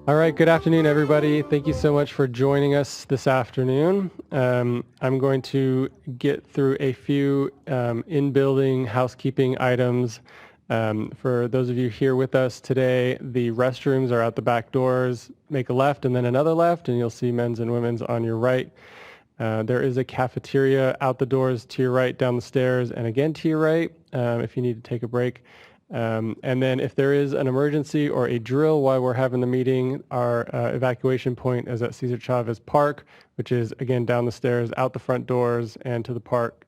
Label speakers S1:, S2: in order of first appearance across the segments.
S1: All right, good afternoon, everybody. Thank you so much for joining us this afternoon. I'm going to get through a few in-building housekeeping items. For those of you here with us today, the restrooms are out the back doors. Make a left and then another left, and you'll see men's and women's on your right. There is a cafeteria out the doors to your right, down the stairs, and again to your right if you need to take a break. And then if there is an emergency or a drill while we're having the meeting, our evacuation point is at Cesar Chavez Park, which is, again, down the stairs, out the front doors, and to the park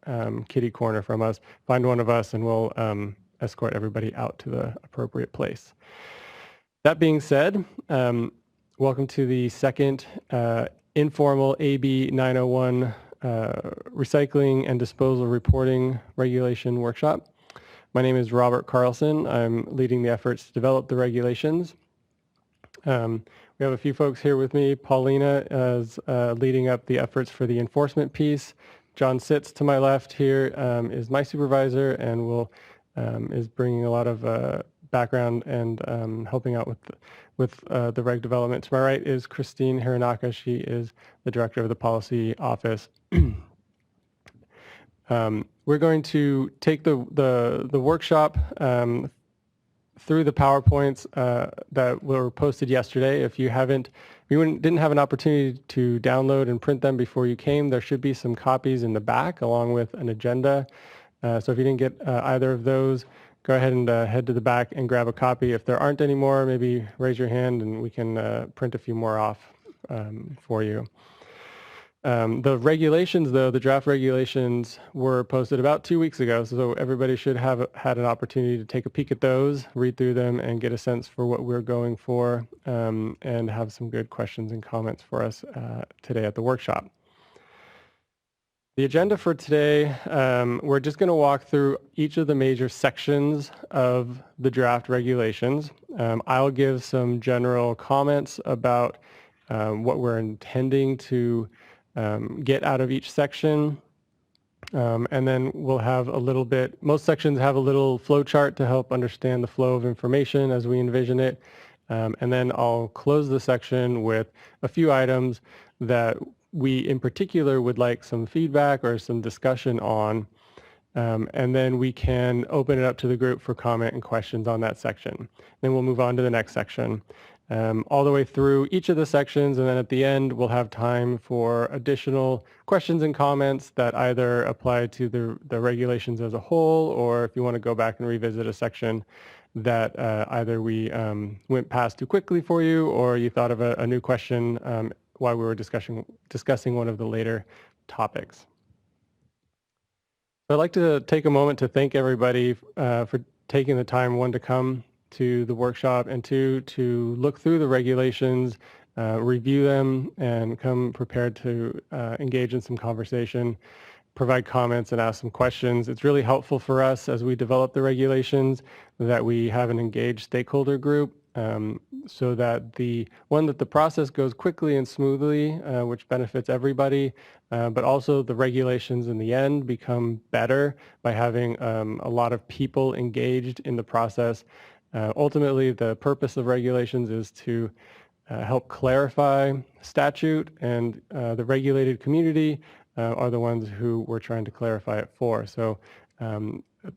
S1: kitty corner from us. Find one of us, and we'll escort everybody out to the appropriate place. That being said, welcome to the second informal AB 901 Recycling and Disposal Reporting Regulation Workshop. My name is Robert Carlson. I'm leading the efforts to develop the regulations. We have a few folks here with me. Paulina is leading up the efforts for the enforcement piece. John sits to my left here, is my supervisor, and is bringing a lot of background and helping out with the reg development. To my right is Christine Hironaka. She is the director of the policy office. We're going to take the workshop through the PowerPoints that were posted yesterday. If you didn't have an opportunity to download and print them before you came, there should be some copies in the back along with an agenda. So if you didn't get either of those, go ahead and head to the back and grab a copy. If there aren't any more, maybe raise your hand and we can print a few more off for you. The regulations, though, the draft regulations were posted about 2 weeks ago, so everybody should have had an opportunity to take a peek at those, read through them, and get a sense for what we're going for, and have some good questions and comments for us today at the workshop. The agenda for today, we're just going to walk through each of the major sections of the draft regulations. I'll give some general comments about what we're intending to get out of each section, and then we'll have a little bit, most sections have a little flow chart to help understand the flow of information as we envision it, and then I'll close the section with a few items that we in particular would like some feedback or some discussion on, and then we can open it up to the group for comment and questions on that section. Then we'll move on to the next section. All the way through each of the sections, and then at the end we'll have time for additional questions and comments that either apply to the regulations as a whole, or if you want to go back and revisit a section that either we went past too quickly for you, or you thought of a new question while we were discussing one of the later topics. I'd like to take a moment to thank everybody for taking the time, one, to come to the workshop, and two, to look through the regulations, review them, and come prepared to engage in some conversation, provide comments, and ask some questions. It's really helpful for us as we develop the regulations that we have an engaged stakeholder group, so that the process goes quickly and smoothly, which benefits everybody, but also the regulations in the end become better by having a lot of people engaged in the process. Ultimately, the purpose of regulations is to help clarify statute, and the regulated community are the ones who we're trying to clarify it for. So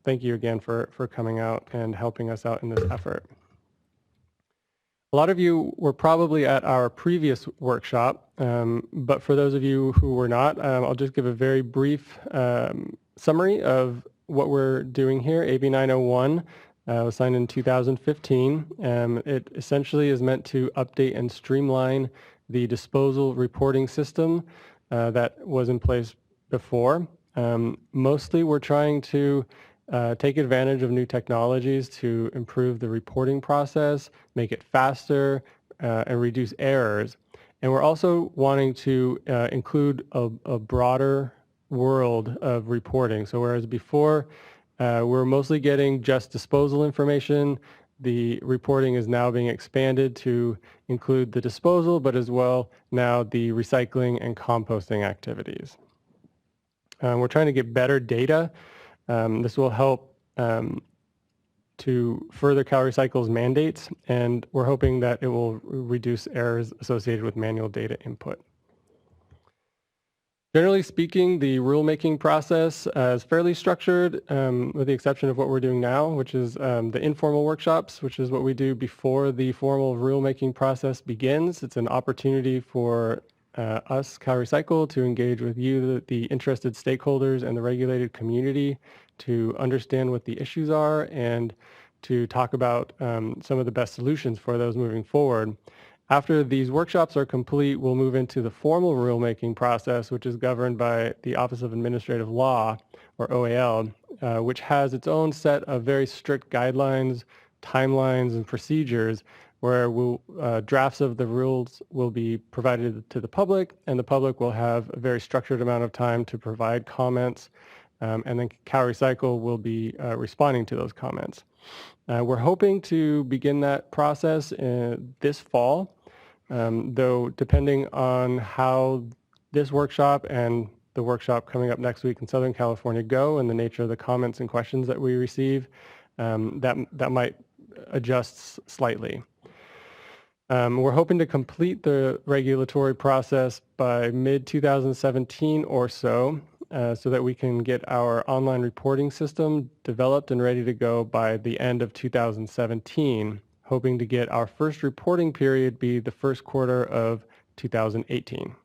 S1: thank you again for coming out and helping us out in this effort. A lot of you were probably at our previous workshop, but for those of you who were not, I'll just give a very brief summary of what we're doing here. AB 901 was signed in 2015. It essentially is meant to update and streamline the disposal reporting system that was in place before. Mostly we're trying to take advantage of new technologies to improve the reporting process, make it faster, and reduce errors. And we're also wanting to include a broader world of reporting. So whereas before we're mostly getting just disposal information, the reporting is now being expanded to include the disposal, but as well now the recycling and composting activities. We're trying to get better data. This will help to further CalRecycle's mandates, and we're hoping that it will reduce errors associated with manual data input. Generally speaking, the rulemaking process is fairly structured, with the exception of what we're doing now, which is the informal workshops, which is what we do before the formal rulemaking process begins. It's an opportunity for us, CalRecycle, to engage with you, the interested stakeholders and the regulated community, to understand what the issues are and to talk about some of the best solutions for those moving forward. After these workshops are complete, we'll move into the formal rulemaking process, which is governed by the Office of Administrative Law, or OAL, which has its own set of very strict guidelines, timelines, and procedures where drafts of the rules will be provided to the public, and the public will have a very structured amount of time to provide comments, and then CalRecycle will be responding to those comments. We're hoping to begin that process this fall. Though depending on how this workshop and the workshop coming up next week in Southern California go and the nature of the comments and questions that we receive, that might adjust slightly. We're hoping to complete the regulatory process by mid-2017 or so that we can get our online reporting system developed and ready to go by the end of 2017. Hoping to get our first reporting period be the first quarter of 2018.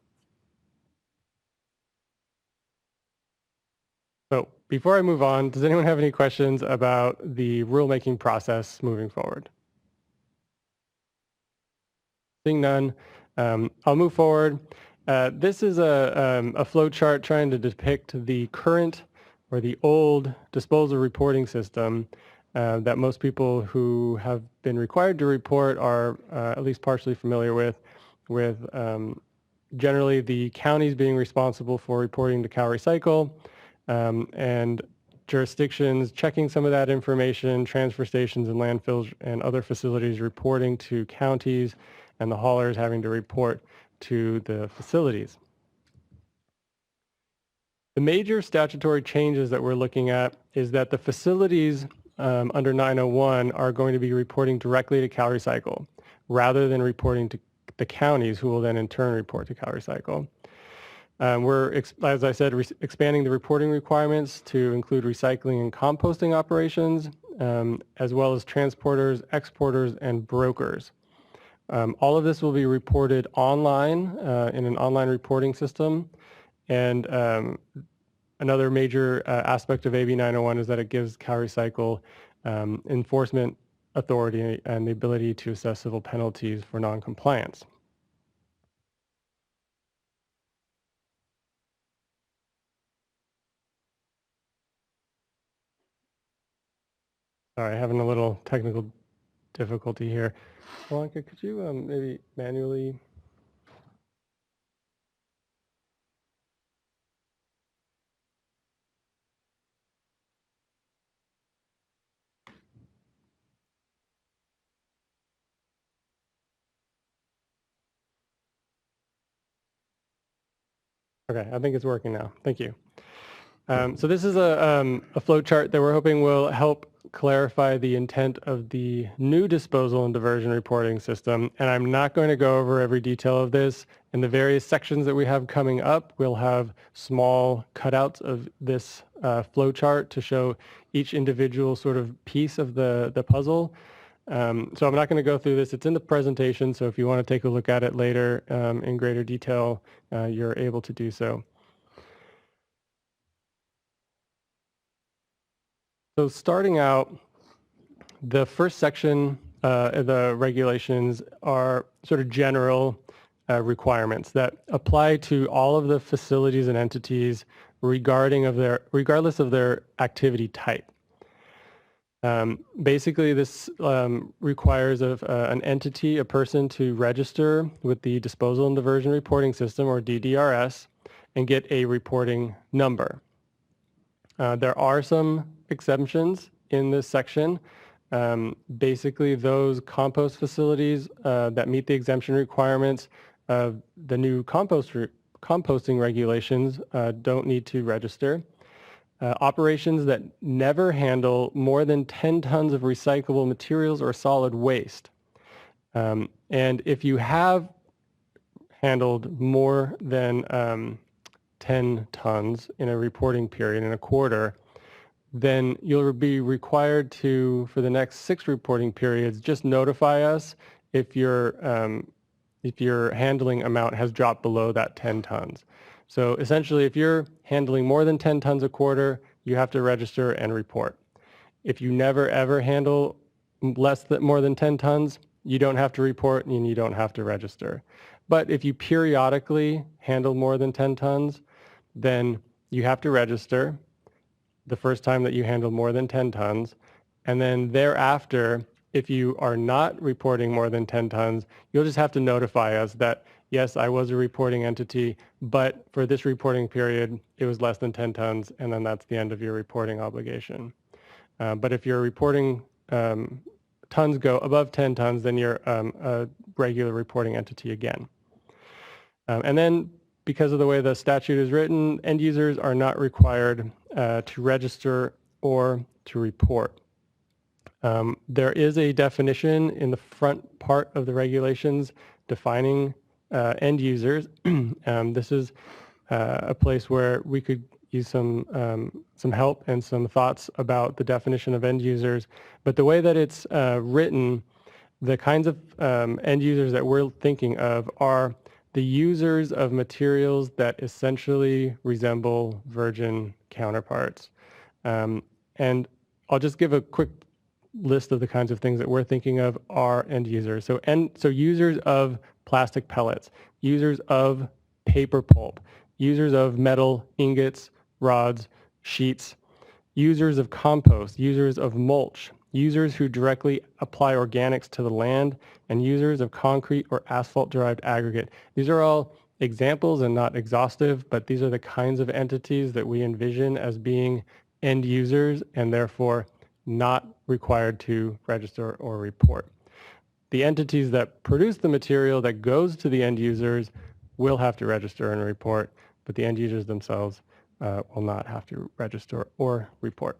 S1: So before I move on, does anyone have any questions about the rulemaking process moving forward? Seeing none, I'll move forward. This is a flow chart trying to depict the current or the old disposal reporting system that most people who have been required to report are at least partially familiar with generally the counties being responsible for reporting to CalRecycle, and jurisdictions checking some of that information, transfer stations and landfills and other facilities reporting to counties, and the haulers having to report to the facilities. The major statutory changes that we're looking at is that the facilities under 901 are going to be reporting directly to CalRecycle rather than reporting to the counties, who will then in turn report to CalRecycle. We're, as I said, expanding the reporting requirements to include recycling and composting operations, as well as transporters, exporters, and brokers. All of this will be reported online in an online reporting system, and another major aspect of AB 901 is that it gives CalRecycle enforcement authority and the ability to assess civil penalties for noncompliance. Sorry, having a little technical difficulty here. Blanca, could you maybe manually? Okay, I think it's working now. Thank you. So this is a flow chart that we're hoping will help clarify the intent of the new disposal and diversion reporting system. And I'm not going to go over every detail of this. In the various sections that we have coming up, we'll have small cutouts of this flow chart to show each individual sort of piece of the puzzle. So I'm not going to go through this. It's in the presentation, so if you want to take a look at it later in greater detail, you're able to do so. So starting out, the first section of the regulations are sort of general requirements that apply to all of the facilities and entities regardless of their activity type. Basically, this requires an entity, a person, to register with the Disposal and Diversion Reporting System, or DDRS, and get a reporting number. There are some exemptions in this section. Basically, those compost facilities that meet the exemption requirements of the new composting regulations don't need to register. operations that never handle more than 10 tons of recyclable materials or solid waste. And if you have handled more than 10 tons in a reporting period in a quarter, then you'll be required to, for the next 6 reporting periods, just notify us if your handling amount has dropped below that 10 tons. So essentially, if you're handling more than 10 tons a quarter, you have to register and report. If you never ever handle more than 10 tons, you don't have to report and you don't have to register. But if you periodically handle more than 10 tons, then you have to register the first time that you handle more than 10 tons. And then thereafter, if you are not reporting more than 10 tons, you'll just have to notify us that, yes, I was a reporting entity, but for this reporting period, it was less than 10 tons, and then that's the end of your reporting obligation. But if your reporting tons go above 10 tons, then you're a regular reporting entity again. And then because of the way the statute is written, end users are not required to register or to report. There is a definition in the front part of the regulations defining end users. This is a place where we could use some help and some thoughts about the definition of end users. But the way that it's written, the kinds of end users that we're thinking of are the users of materials that essentially resemble virgin counterparts. And I'll just give a quick list of the kinds of things that we're thinking of are end users. So users of plastic pellets, users of paper pulp, users of metal ingots, rods, sheets, users of compost, users of mulch, users who directly apply organics to the land, and users of concrete or asphalt-derived aggregate. These are all examples and not exhaustive, but these are the kinds of entities that we envision as being end users and therefore not required to register or report. The entities that produce the material that goes to the end users will have to register and report, but the end users themselves will not have to register or report.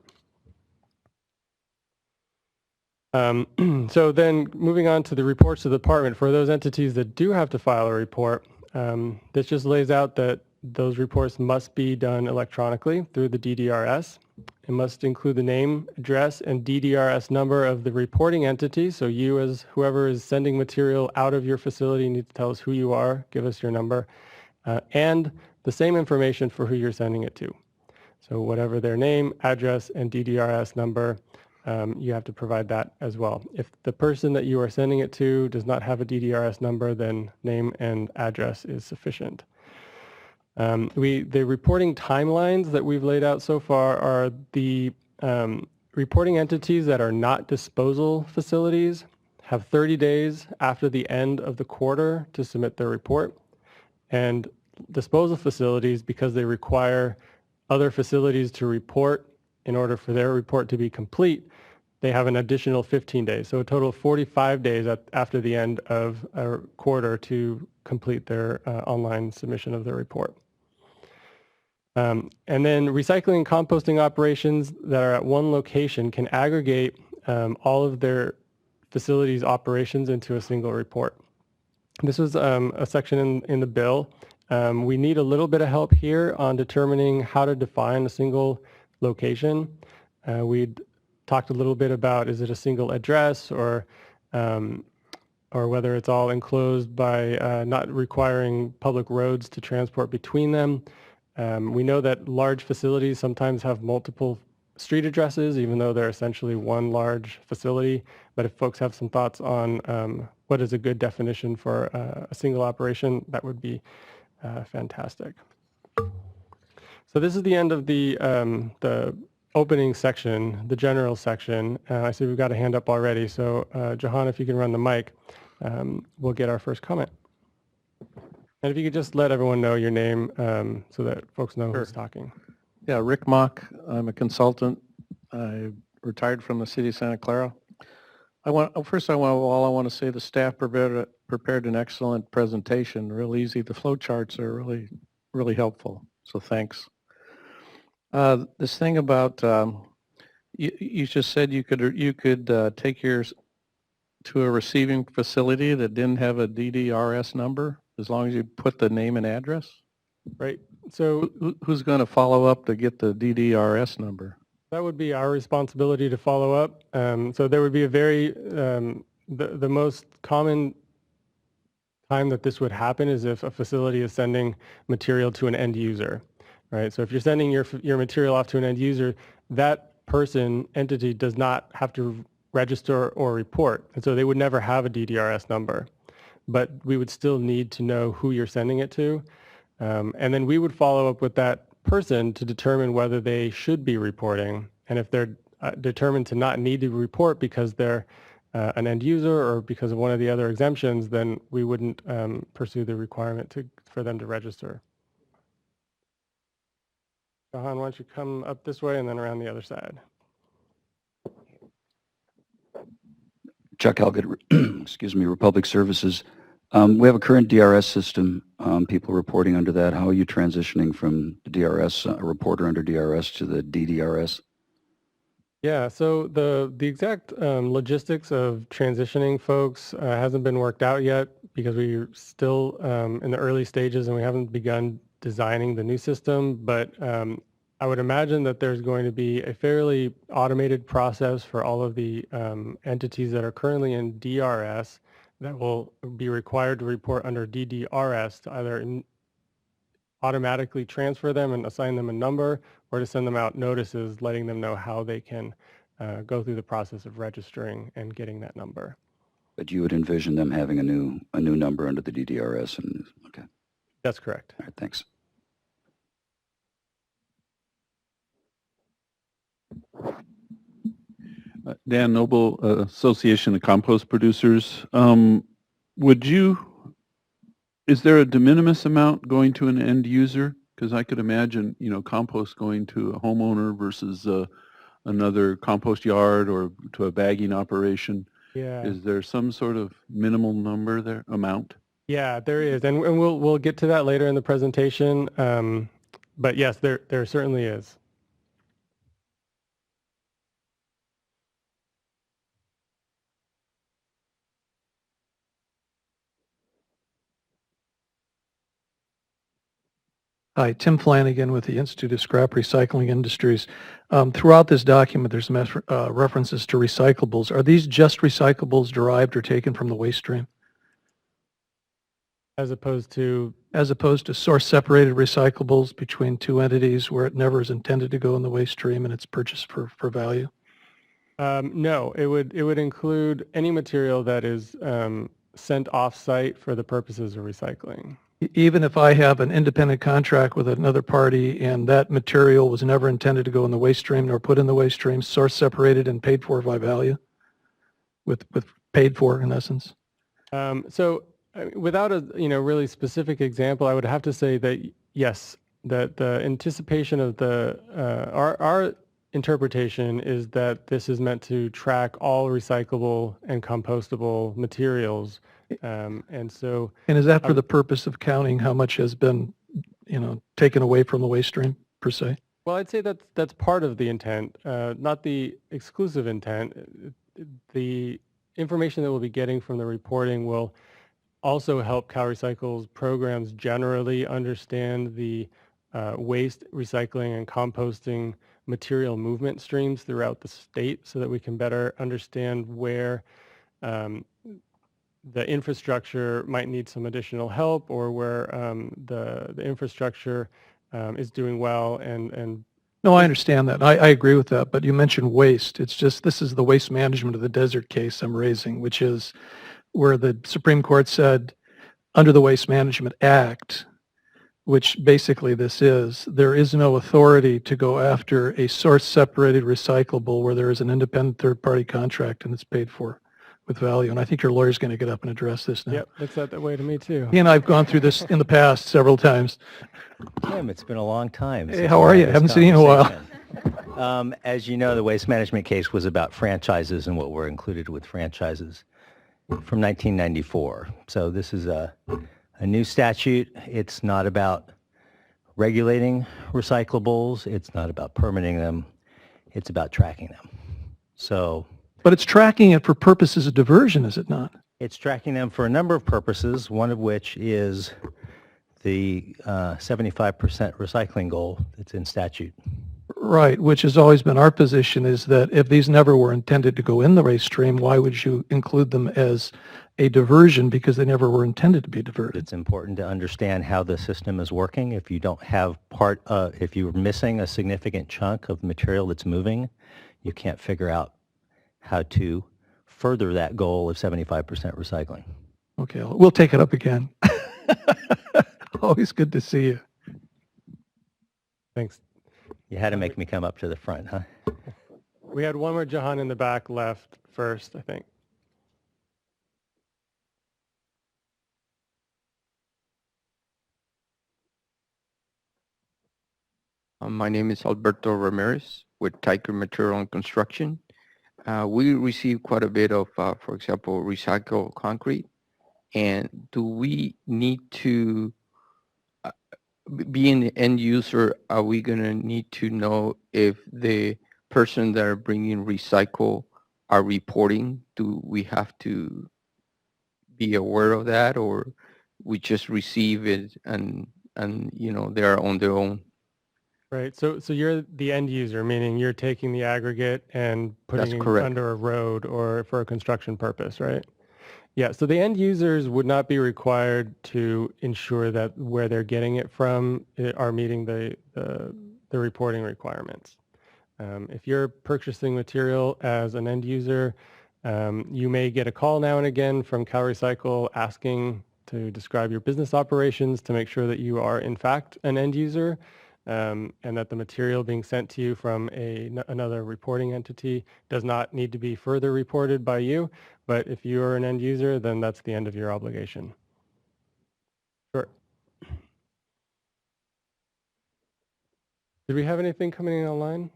S1: So then moving on to the reports to the department, for those entities that do have to file a report, this just lays out that those reports must be done electronically through the DDRS. It must include the name, address, and DDRS number of the reporting entity. So you, as whoever is sending material out of your facility, need to tell us who you are, give us your number, and the same information for who you're sending it to. So whatever their name, address, and DDRS number, you have to provide that as well. If the person that you are sending it to does not have a DDRS number, then name and address is sufficient. The reporting timelines that we've laid out so far are the reporting entities that are not disposal facilities have 30 days after the end of the quarter to submit their report. And disposal facilities, because they require other facilities to report in order for their report to be complete, they have an additional 15 days. So a total of 45 days after the end of a quarter to complete their online submission of their report. And then recycling and composting operations that are at one location can aggregate all of their facilities operations into a single report. This was a section in the bill. We need a little bit of help here on determining how to define a single location. We'd talked a little bit about, is it a single address or whether it's all enclosed by not requiring public roads to transport between them. We know that large facilities sometimes have multiple street addresses, even though they're essentially one large facility. But if folks have some thoughts on what is a good definition for a single operation, that would be fantastic. So this is the end of the opening section, the general section. I see we've got a hand up already. So Jahan, if you can run the mic, we'll get our first comment. And if you could just let everyone know your name so that folks know who's talking.
S2: Yeah, Rick Mock. I'm a consultant. I retired from the city of Santa Clara. First I want to say the staff prepared an excellent presentation, real easy. The flow charts are really helpful, so thanks. This thing about, you just said you could take yours to a receiving facility that didn't have a DDRS number, as long as you put the name and address?
S1: Right. So
S2: Who's going to follow up to get the DDRS number?
S1: that would be our responsibility to follow up. So there would be a the most common time that this would happen is if a facility is sending material to an end user, right? So if you're sending your material off to an end user, that entity does not have to register or report. And so they would never have a DDRS number, but we would still need to know who you're sending it to. And then we would follow up with that person to determine whether they should be reporting. And if they're determined to not need to report because they're an end user or because of one of the other exemptions, then we wouldn't pursue the requirement for them to register. Jahan, why don't you come up this way and then around the other side?
S3: Chuck Elgott, excuse me, Republic Services. We have a current DRS system, people reporting under that. How are you transitioning from the DRS, a reporter under DRS to the DDRS?
S1: Yeah, so the exact logistics of transitioning folks hasn't been worked out yet because we're still in the early stages and we haven't begun designing the new system. But I would imagine that there's going to be a fairly automated process for all of the entities that are currently in DRS that will be required to report under DDRS to either automatically transfer them and assign them a number, or to send them out notices letting them know how they can go through the process of registering and getting that number.
S3: But you would envision them having a new number under the DDRS, and okay.
S1: That's correct.
S3: All right, thanks.
S4: Dan Noble, Association of Compost Producers. Is there a de minimis amount going to an end user? Because I could imagine, compost going to a homeowner versus another compost yard or to a bagging operation.
S1: Yeah.
S4: Is there some sort of minimal number there, amount?
S1: Yeah, there is, and we'll get to that later in the presentation. But yes, there certainly is.
S5: Hi, Tim Flanagan with the Institute of Scrap Recycling Industries. Throughout this document, there's references to recyclables. Are these just recyclables derived or taken from the waste stream?
S1: As opposed to
S5: source-separated recyclables between two entities where it never is intended to go in the waste stream and it's purchased for value?
S1: No, it would include any material that is sent off-site for the purposes of recycling.
S5: Even if I have an independent contract with another party and that material was never intended to go in the waste stream nor put in the waste stream, source separated and paid for by value, with paid for in essence?
S1: So without a really specific example, I would have to say that yes, that the anticipation of our interpretation is that this is meant to track all recyclable and compostable materials. And is
S5: that for the purpose of counting how much has been, taken away from the waste stream per se?
S1: Well, I'd say that's part of the intent, not the exclusive intent. The information that we'll be getting from the reporting will also help CalRecycle's programs generally understand the waste, recycling, and composting material movement streams throughout the state so that we can better understand where the infrastructure might need some additional help or where the infrastructure is doing well and
S5: No, I understand that. I agree with that, but you mentioned waste. It's just this is the waste management of the desert case I'm raising, which is where the Supreme Court said under the Waste Management Act, which basically this is, there is no authority to go after a source-separated recyclable where there is an independent third-party contract and it's paid for with value. And I think your lawyer's going to get up and address this now.
S1: Yep, looks that way to me too.
S5: He and I have gone through this in the past several times.
S6: Tim, it's been a long time.
S5: Hey, how are you? Haven't seen you in a while.
S6: As you know, the waste management case was about franchises and what were included with franchises from 1994. So this is a new statute. It's not about regulating recyclables. It's not about permitting them. It's about tracking them. So
S5: But it's tracking it for purposes of diversion, is it not?
S6: it's tracking them for a number of purposes, one of which is the 75% recycling goal that's in statute.
S5: Right, which has always been our position, is that if these never were intended to go in the waste stream, why would you include them as a diversion, because they never were intended to be diverted?
S6: It's important to understand how the system is working. If you don't have if you're missing a significant chunk of material that's moving, you can't figure out how to further that goal of 75% recycling.
S5: Okay, we'll take it up again. Always good to see you.
S1: Thanks.
S6: You had to make me come up to the front, huh?
S1: We had one more Jahan in the back left first, I think.
S7: My name is Alberto Ramirez with Tiger Material and Construction. We receive quite a bit of, for example, recycled concrete. And do we need to, being the end user, are we going to need to know if the person that are bringing recycle are reporting? Do we have to be aware of that, or we just receive it and they're on their own?
S1: Right. So you're the end user, meaning you're taking the aggregate and putting
S7: That's
S1: it
S7: correct.
S1: under a road or for a construction purpose, right? Yeah. So the end users would not be required to ensure that where they're getting it from are meeting the reporting requirements. If you're purchasing material as an end user, you may get a call now and again from CalRecycle asking to describe your business operations to make sure that you are in fact an end user. And that the material being sent to you from another reporting entity does not need to be further reported by you. But if you are an end user, then that's the end of your obligation. Sure. Did we have anything coming in online?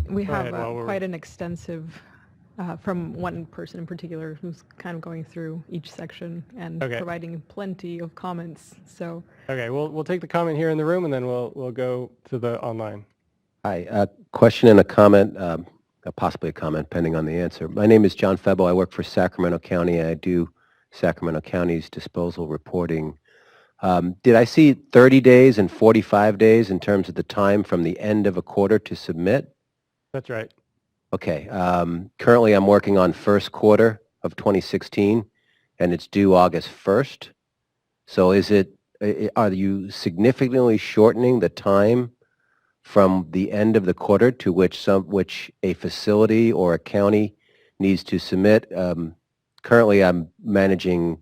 S8: We
S1: Go
S8: have
S1: ahead while we're-
S8: quite an extensive, from one person in particular who's kind of going through each section and
S1: Okay.
S8: providing plenty of comments. So
S1: Okay, we'll take the comment here in the room and then we'll go to the online.
S9: Hi, a question and a comment, possibly a comment pending on the answer. My name is John Febo. I work for Sacramento County. I do Sacramento County's disposal reporting. Did I see 30 days and 45 days in terms of the time from the end of a quarter to submit?
S1: That's right.
S9: Okay. Currently, I'm working on first quarter of 2016, and it's due August 1st. So are you significantly shortening the time from the end of the quarter to which a facility or a county needs to submit? Currently, I'm managing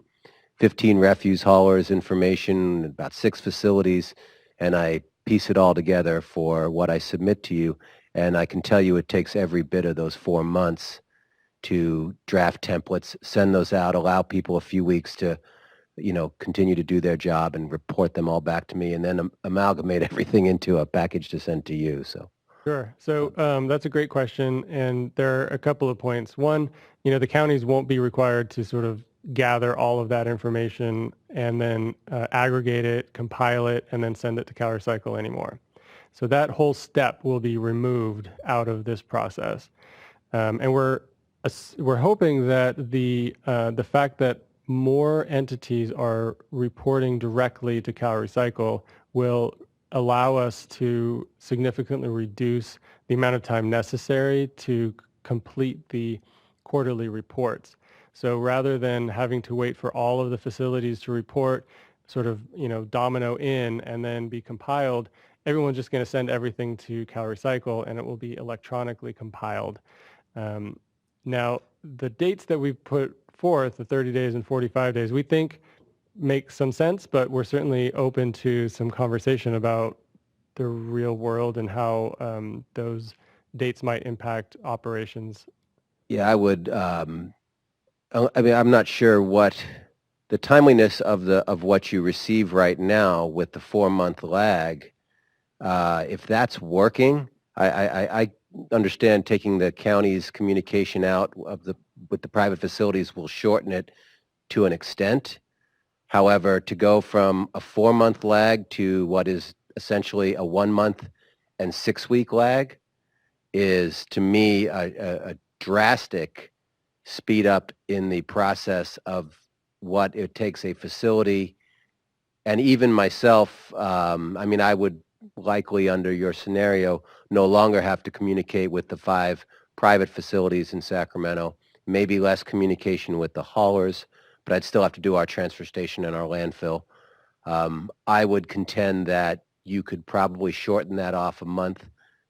S9: 15 refuse haulers, information, about 6 facilities, and I piece it all together for what I submit to you. And I can tell you it takes every bit of those 4 months to draft templates, send those out, allow people a few weeks to, continue to do their job and report them all back to me, and then amalgamate everything into a package to send to you. So.
S1: Sure. So that's a great question, and there are a couple of points. One, the counties won't be required to sort of gather all of that information and then aggregate it, compile it, and then send it to CalRecycle anymore. So that whole step will be removed out of this process, and we're hoping that the fact that more entities are reporting directly to CalRecycle will allow us to significantly reduce the amount of time necessary to complete the quarterly reports. So rather than having to wait for all of the facilities to report, sort of, domino in and then be compiled, everyone's just going to send everything to CalRecycle and it will be electronically compiled. Now, the dates that we've put forth, the 30 days and 45 days, we think make some sense, but we're certainly open to some conversation about the real world and how those dates might impact operations.
S9: Yeah, I would. I'm not sure what the timeliness of what you receive right now with the 4-month lag. If that's working, I understand taking the county's communication out with the private facilities will shorten it to an extent. However, to go from a 4-month lag to what is essentially a 1-month and 6-week lag is, to me, a drastic speed up in the process of what it takes a facility. And even myself, I mean, I would likely, under your scenario, no longer have to communicate with the 5 private facilities in Sacramento, maybe less communication with the haulers, but I'd still have to do our transfer station and our landfill. I would contend that you could probably shorten that off a month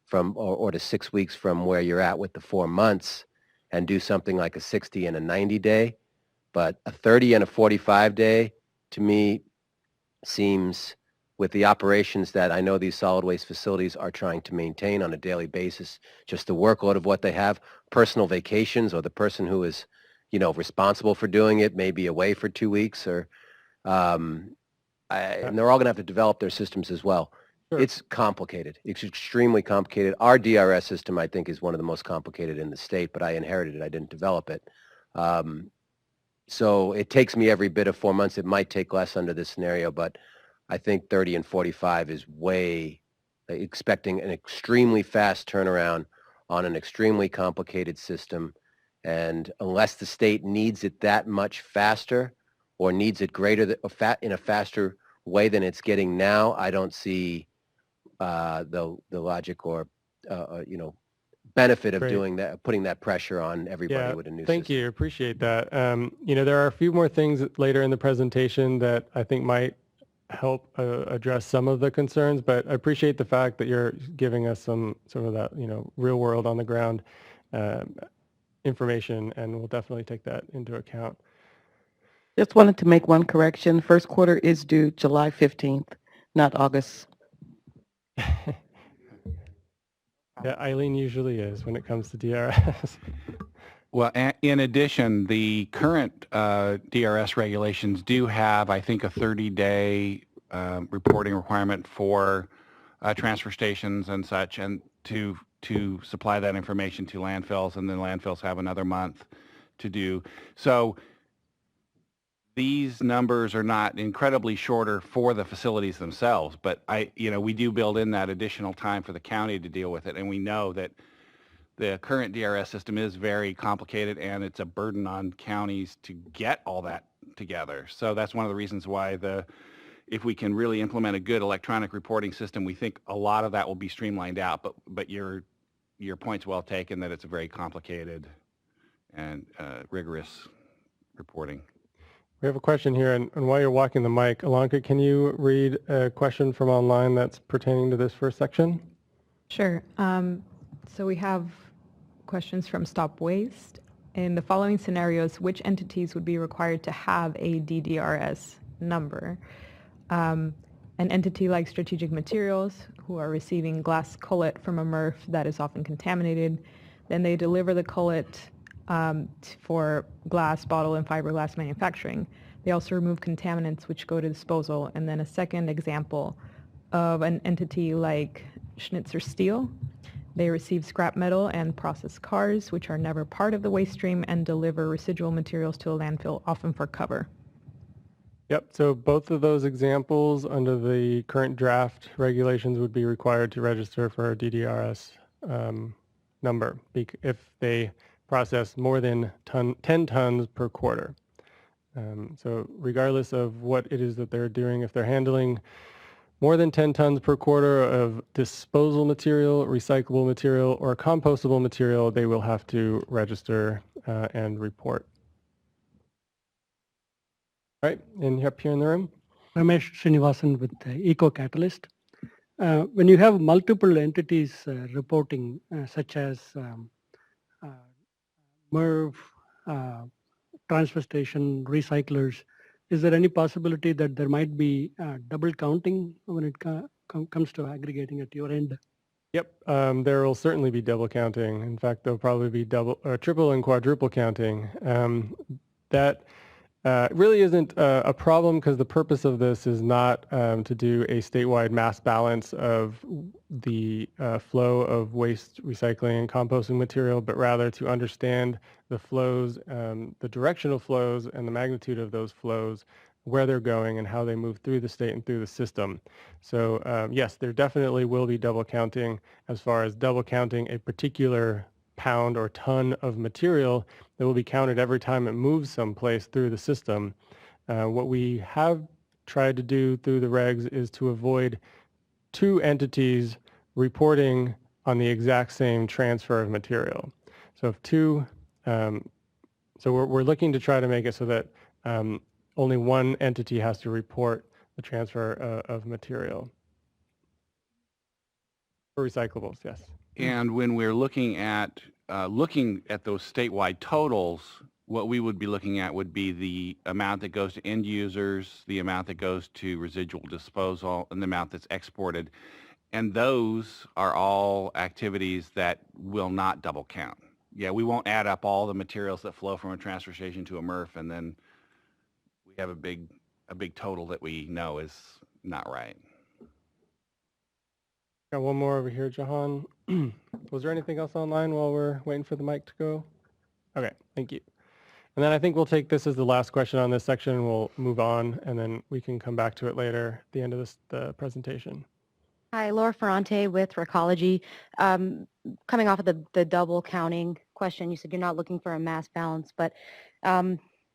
S9: from, or to 6 weeks from where you're at with the 4 months, and do something like a 60 and a 90 day. But a 30 and a 45 day, to me, seems, with the operations that I know these solid waste facilities are trying to maintain on a daily basis, just the workload of what they have, personal vacations, or the person who is, responsible for doing it may be away for 2 weeks, or and they're all going to have to develop their systems as well.
S1: Sure.
S9: It's complicated. It's extremely complicated. Our DRS system, I think, is one of the most complicated in the state, but I inherited it. I didn't develop it. So it takes me every bit of 4 months. It might take less under this scenario, but I think 30 and 45 is way expecting an extremely fast turnaround on an extremely complicated system. And unless the state needs it that much faster, or needs it greater in a faster way than it's getting now, I don't see the logic or benefit of
S1: Great.
S9: doing that, putting that pressure on everybody with a new
S1: Thank
S9: system.
S1: you. Appreciate that. There are a few more things later in the presentation that I think might help address some of the concerns, but I appreciate the fact that you're giving us some of that, real world on the ground information, and we'll definitely take that into account.
S10: Just wanted to make one correction. First quarter is due July 15th, not August.
S1: Yeah, Eileen usually is when it comes to DRS.
S11: Well, in addition, the current DRS regulations do have, I think, a 30-day reporting requirement for transfer stations and such, and to supply that information to landfills, and then landfills have another month to do. So these numbers are not incredibly shorter for the facilities themselves, but we do build in that additional time for the county to deal with it, and we know that the current DRS system is very complicated, and it's a burden on counties to get all that together. So that's one of the reasons why if we can really implement a good electronic reporting system, we think a lot of that will be streamlined out. But your point's well taken that it's a very complicated and rigorous reporting.
S1: We have a question here, and while you're walking the mic, Alanka, can you read a question from online that's pertaining to this first section?
S8: Sure. So we have questions from Stop Waste. In the following scenarios, which entities would be required to have a DDRS number? An entity like Strategic Materials, who are receiving glass cullet from a MRF that is often contaminated. Then they deliver the cullet for glass, bottle, and fiberglass manufacturing. They also remove contaminants which go to disposal. And then a second example of an entity like Schnitzer Steel. They receive scrap metal and processed cars, which are never part of the waste stream, and deliver residual materials to a landfill, often for cover.
S1: Yep, so both of those examples under the current draft regulations would be required to register for a DDRS number if they process more than 10 tons per quarter. So regardless of what it is that they're doing, if they're handling more than 10 tons per quarter of disposal material, recyclable material, or compostable material, they will have to register and report. All right, and up here in the room.
S12: Ramesh Srinivasan with Eco Catalyst. When you have multiple entities reporting, such as MRF, transfer station, recyclers, is there any possibility that there might be double counting when it comes to aggregating at your end?
S1: Yep, there will certainly be double counting. In fact, there'll probably be triple and quadruple counting. That really isn't a problem, because the purpose of this is not to do a statewide mass balance of the flow of waste, recycling, and composting material, but rather to understand the flows, the directional flows, and the magnitude of those flows where they're going and how they move through the state and through the system. So yes, there definitely will be double counting as far as double counting a particular pound or ton of material that will be counted every time it moves someplace through the system. What we have tried to do through the regs is to avoid two entities reporting on the exact same transfer of material. So if two, so we're looking to try to make it so that only one entity has to report the transfer of material. For recyclables, yes.
S11: And when we're looking at those statewide totals, what we would be looking at would be the amount that goes to end users, the amount that goes to residual disposal, and the amount that's exported. And those are all activities that will not double count. Yeah, we won't add up all the materials that flow from a transfer station to a MRF, and then we have a big total that we know is not right.
S1: Got one more over here, Jahan. Was there anything else online while we're waiting for the mic to go? Okay, thank you. And then I think we'll take this as the last question on this section, and we'll move on, and then we can come back to it later at the end of the presentation.
S13: Hi, Laura Ferrante with Recology. Coming off of the double counting question, you said you're not looking for a mass balance, but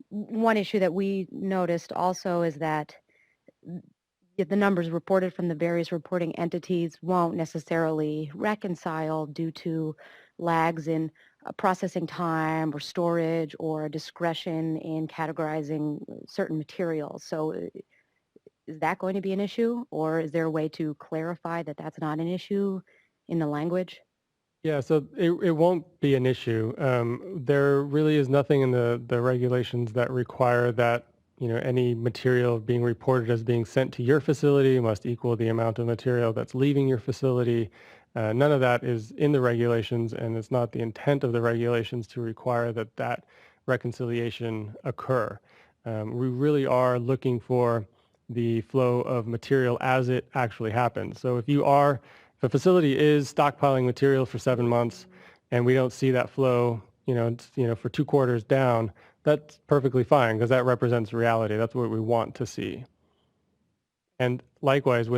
S13: one issue that we noticed also is that the numbers reported from the various reporting entities won't necessarily reconcile due to lags in processing time or storage or discretion in categorizing certain materials. So is that going to be an issue, or is there a way to clarify that that's not an issue in the language?
S1: Yeah, so it won't be an issue. There really is nothing in the regulations that require that any material being reported as being sent to your facility must equal the amount of material that's leaving your facility. None of that is in the regulations, and it's not the intent of the regulations to require that reconciliation occur. We really are looking for the flow of material as it actually happens. So if a facility is stockpiling material for 7 months and we don't see that flow, for 2 quarters down, that's perfectly fine because that represents reality. That's what we want to see. And likewise,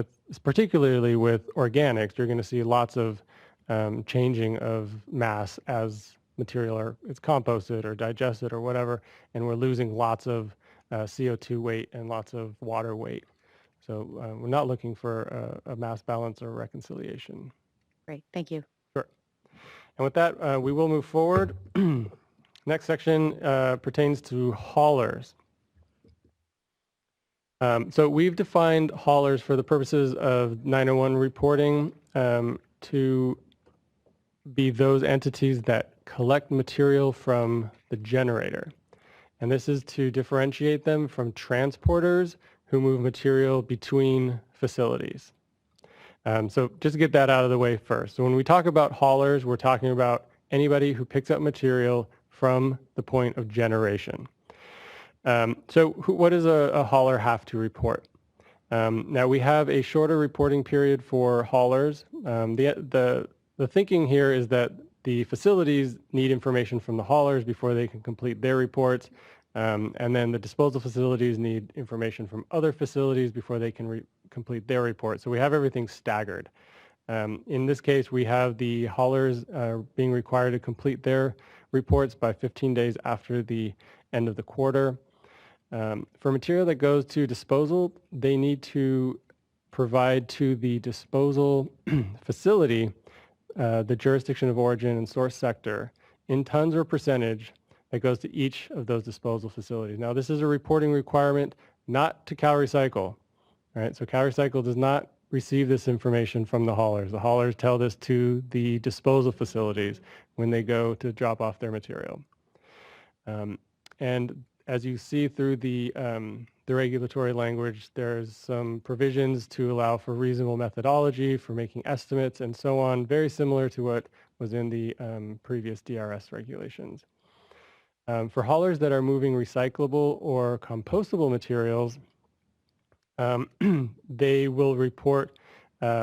S1: particularly with organics, you're going to see lots of changing of mass as material is composted or digested or whatever, and we're losing lots of CO2 weight and lots of water weight. So we're not looking for a mass balance or reconciliation.
S13: Great, thank you.
S1: Sure. And with that, we will move forward. Next section pertains to haulers. So we've defined haulers for the purposes of 901 reporting to be those entities that collect material from the generator. And this is to differentiate them from transporters who move material between facilities. So just to get that out of the way first. So when we talk about haulers, we're talking about anybody who picks up material from the point of generation. So what does a hauler have to report? Now we have a shorter reporting period for haulers. The thinking here is that the facilities need information from the haulers before they can complete their reports. And then the disposal facilities need information from other facilities before they can complete their report. So we have everything staggered. In this case, we have the haulers being required to complete their reports by 15 days after the end of the quarter. For material that goes to disposal, they need to provide to the disposal facility the jurisdiction of origin and source sector in tons or percentage that goes to each of those disposal facilities. Now, this is a reporting requirement not to CalRecycle, right? So CalRecycle does not receive this information from the haulers. The haulers tell this to the disposal facilities when they go to drop off their material. And as you see through the regulatory language, there's some provisions to allow for reasonable methodology for making estimates and so on, very similar to what was in the previous DRS regulations. For haulers that are moving recyclable or compostable materials, they will report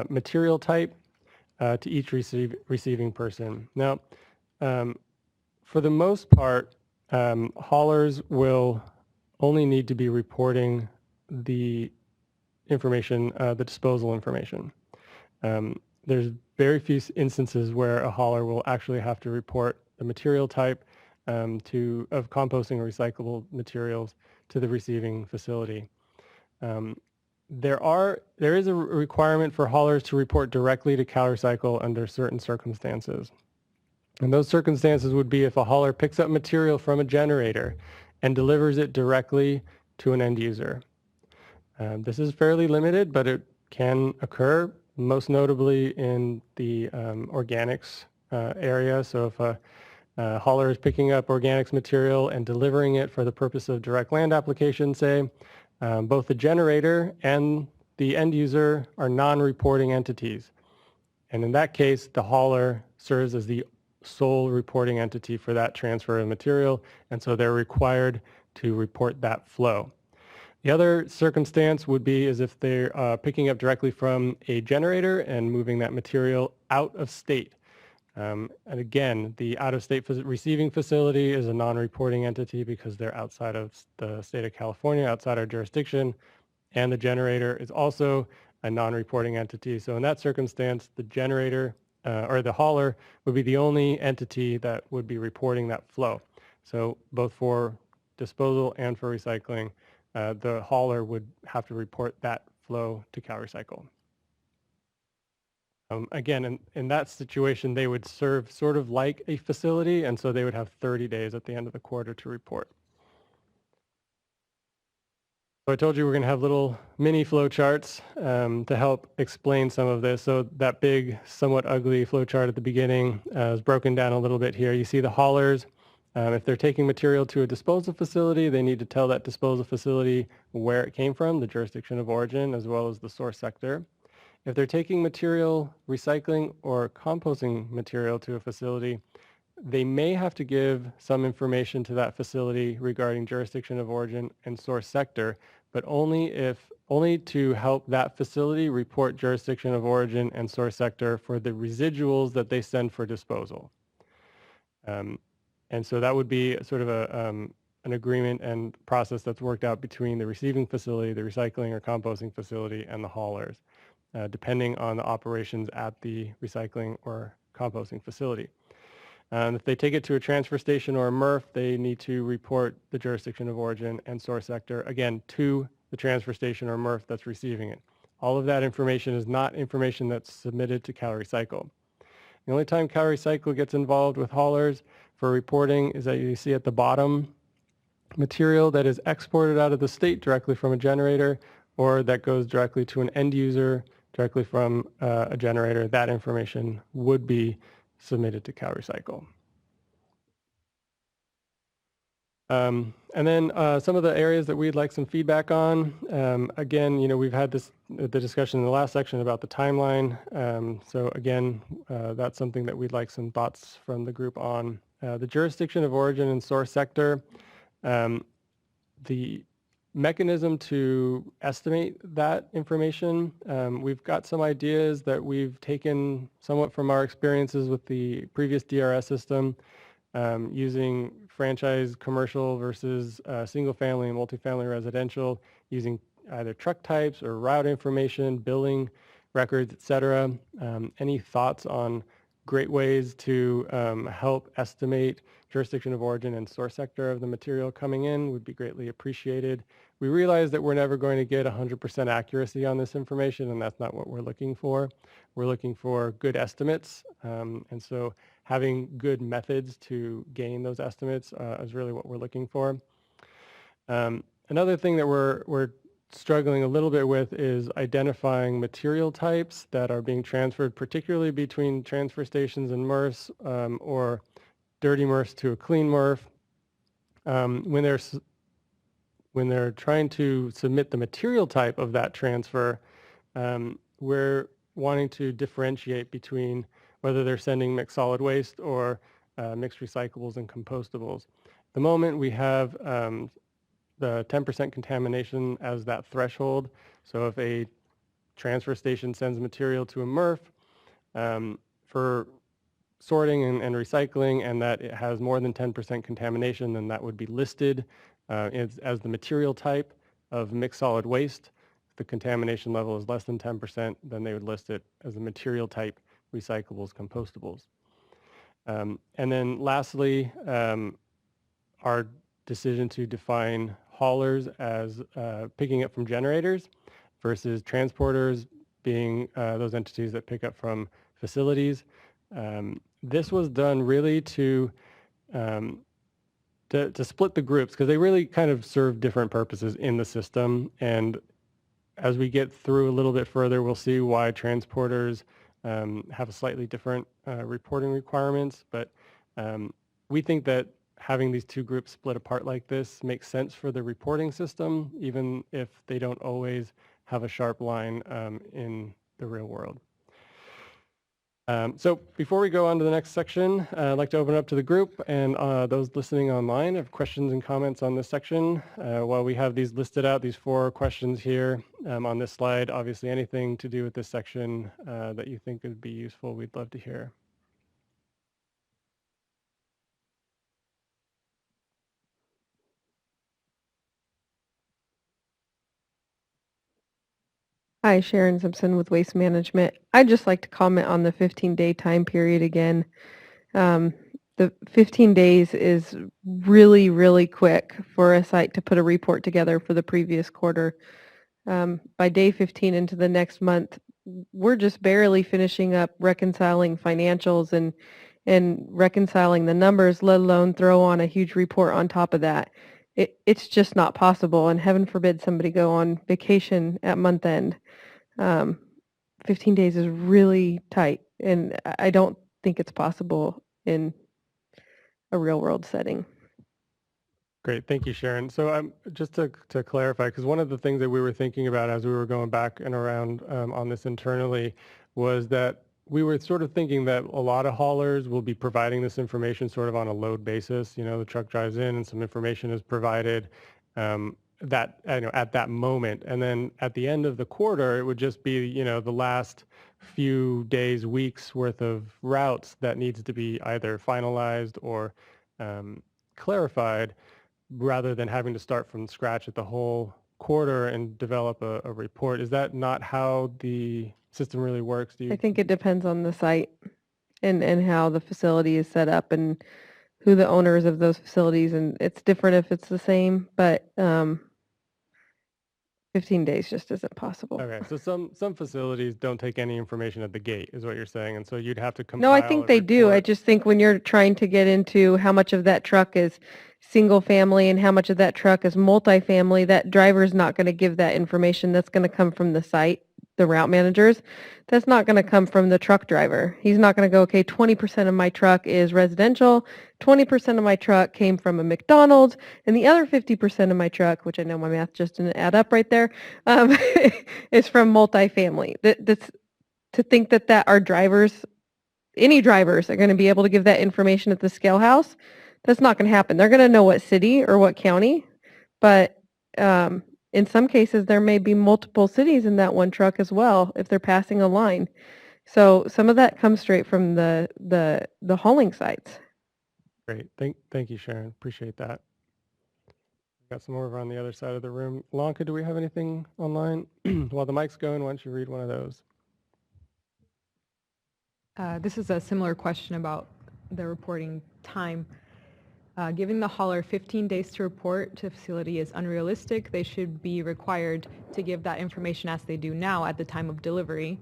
S1: material type to each receiving person. Now, for the most part, haulers will only need to be reporting the information, the disposal information. There's very few instances where a hauler will actually have to report the material type of composting or recyclable materials to the receiving facility. There is a requirement for haulers to report directly to CalRecycle under certain circumstances. And those circumstances would be if a hauler picks up material from a generator and delivers it directly to an end user. This is fairly limited, but it can occur, most notably in the organics area. So if a hauler is picking up organics material and delivering it for the purpose of direct land application, say, both the generator and the end user are non-reporting entities. And in that case, the hauler serves as the sole reporting entity for that transfer of material, and so they're required to report that flow. The other circumstance would be is if they're picking up directly from a generator and moving that material out of state. And again, the out-of-state receiving facility is a non-reporting entity because they're outside of the state of California, outside our jurisdiction, and the generator is also a non-reporting entity. So in that circumstance, the generator or the hauler would be the only entity that would be reporting that flow. So both for disposal and for recycling, the hauler would have to report that flow to CalRecycle. Again, in that situation, they would serve sort of like a facility, and so they would have 30 days at the end of the quarter to report. So I told you we're going to have little mini flow charts to help explain some of this. So that big, somewhat ugly flow chart at the beginning is broken down a little bit here. You see the haulers. If they're taking material to a disposal facility, they need to tell that disposal facility where it came from, the jurisdiction of origin, as well as the source sector. If they're taking material, recycling, or composting material to a facility, they may have to give some information to that facility regarding jurisdiction of origin and source sector, but only to help that facility report jurisdiction of origin and source sector for the residuals that they send for disposal. And so that would be sort of an agreement and process that's worked out between the receiving facility, the recycling or composting facility, and the haulers, depending on the operations at the recycling or composting facility. If they take it to a transfer station or a MRF, they need to report the jurisdiction of origin and source sector, again, to the transfer station or MRF that's receiving it. All of that information is not information that's submitted to CalRecycle. The only time CalRecycle gets involved with haulers for reporting is that you see at the bottom material that is exported out of the state directly from a generator or that goes directly to an end user directly from a generator. That information would be submitted to CalRecycle. And then some of the areas that we'd like some feedback on. Again, we've had the discussion in the last section about the timeline. So again, that's something that we'd like some thoughts from the group on. The jurisdiction of origin and source sector, the mechanism to estimate that information, we've got some ideas that we've taken somewhat from our experiences with the previous DRS system, using franchise commercial versus single family and multifamily residential, using either truck types or route information, billing records, et cetera. Any thoughts on great ways to help estimate jurisdiction of origin and source sector of the material coming in would be greatly appreciated. We realize that we're never going to get 100% accuracy on this information, and that's not what we're looking for. We're looking for good estimates, and so having good methods to gain those estimates is really what we're looking for. Another thing that we're struggling a little bit with is identifying material types that are being transferred, particularly between transfer stations and MRFs, or dirty MRFs to a clean MRF. When they're trying to submit the material type of that transfer, we're wanting to differentiate between whether they're sending mixed solid waste or mixed recyclables and compostables. At the moment, we have the 10% contamination as that threshold. So if a transfer station sends material to a MRF for sorting and recycling, and that it has more than 10% contamination, then that would be listed as the material type of mixed solid waste. If the contamination level is less than 10%, then they would list it as a material type, recyclables, compostables. And then lastly, our decision to define haulers as picking up from generators versus transporters being those entities that pick up from facilities. This was done really to split the groups because they really kind of serve different purposes in the system. And as we get through a little bit further, we'll see why transporters have a slightly different reporting requirements. But we think that having these two groups split apart like this makes sense for the reporting system, even if they don't always have a sharp line in the real world. So before we go on to the next section, I'd like to open it up to the group, and those listening online have questions and comments on this section. While we have these listed out, these 4 questions here on this slide, obviously anything to do with this section that you think would be useful, we'd love to hear.
S14: Hi, Sharon Simpson with Waste Management. I'd just like to comment on the 15-day time period again. The 15 days is really, really quick for a site to put a report together for the previous quarter. By day 15 into the next month, we're just barely finishing up reconciling financials and reconciling the numbers, let alone throw on a huge report on top of that. It's just not possible, and heaven forbid somebody go on vacation at month end. 15 days is really tight, and I don't think it's possible in a real world setting.
S1: Great, thank you, Sharon. So just to clarify, because one of the things that we were thinking about as we were going back and around on this internally was that we were sort of thinking that a lot of haulers will be providing this information sort of on a load basis. You know, the truck drives in and some information is provided that at that moment, and then at the end of the quarter, it would just be the last few days, weeks worth of routes that needs to be either finalized or clarified, rather than having to start from scratch at the whole quarter and develop a report. Is that not how the system really works?
S14: I think it depends on the site and how the facility is set up and who the owners of those facilities, and it's different if it's the same, but 15 days just isn't possible.
S1: Okay, so some facilities don't take any information at the gate, is what you're saying, and so you'd have to compile.
S14: No, I think they do. I just think when you're trying to get into how much of that truck is single family and how much of that truck is multifamily, that driver's not going to give that information. That's going to come from the site, the route managers. That's not going to come from the truck driver. He's not going to go, okay, 20% of my truck is residential, 20% of my truck came from a McDonald's, and the other 50% of my truck, which I know my math just didn't add up right there, is from multifamily. That's to think that our drivers, any drivers, are going to be able to give that information at the scale house. That's not going to happen. They're going to know what city or what county, but in some cases, there may be multiple cities in that one truck as well if they're passing a line. So some of that comes straight from the hauling sites.
S1: Great. Thank you, Sharon. Appreciate that. Got some more over on the other side of the room. Lanka, do we have anything online? While the mic's going, why don't you read one of those?
S8: This is a similar question about the reporting time. Giving the hauler 15 days to report to a facility is unrealistic. They should be required to give that information as they do now at the time of delivery.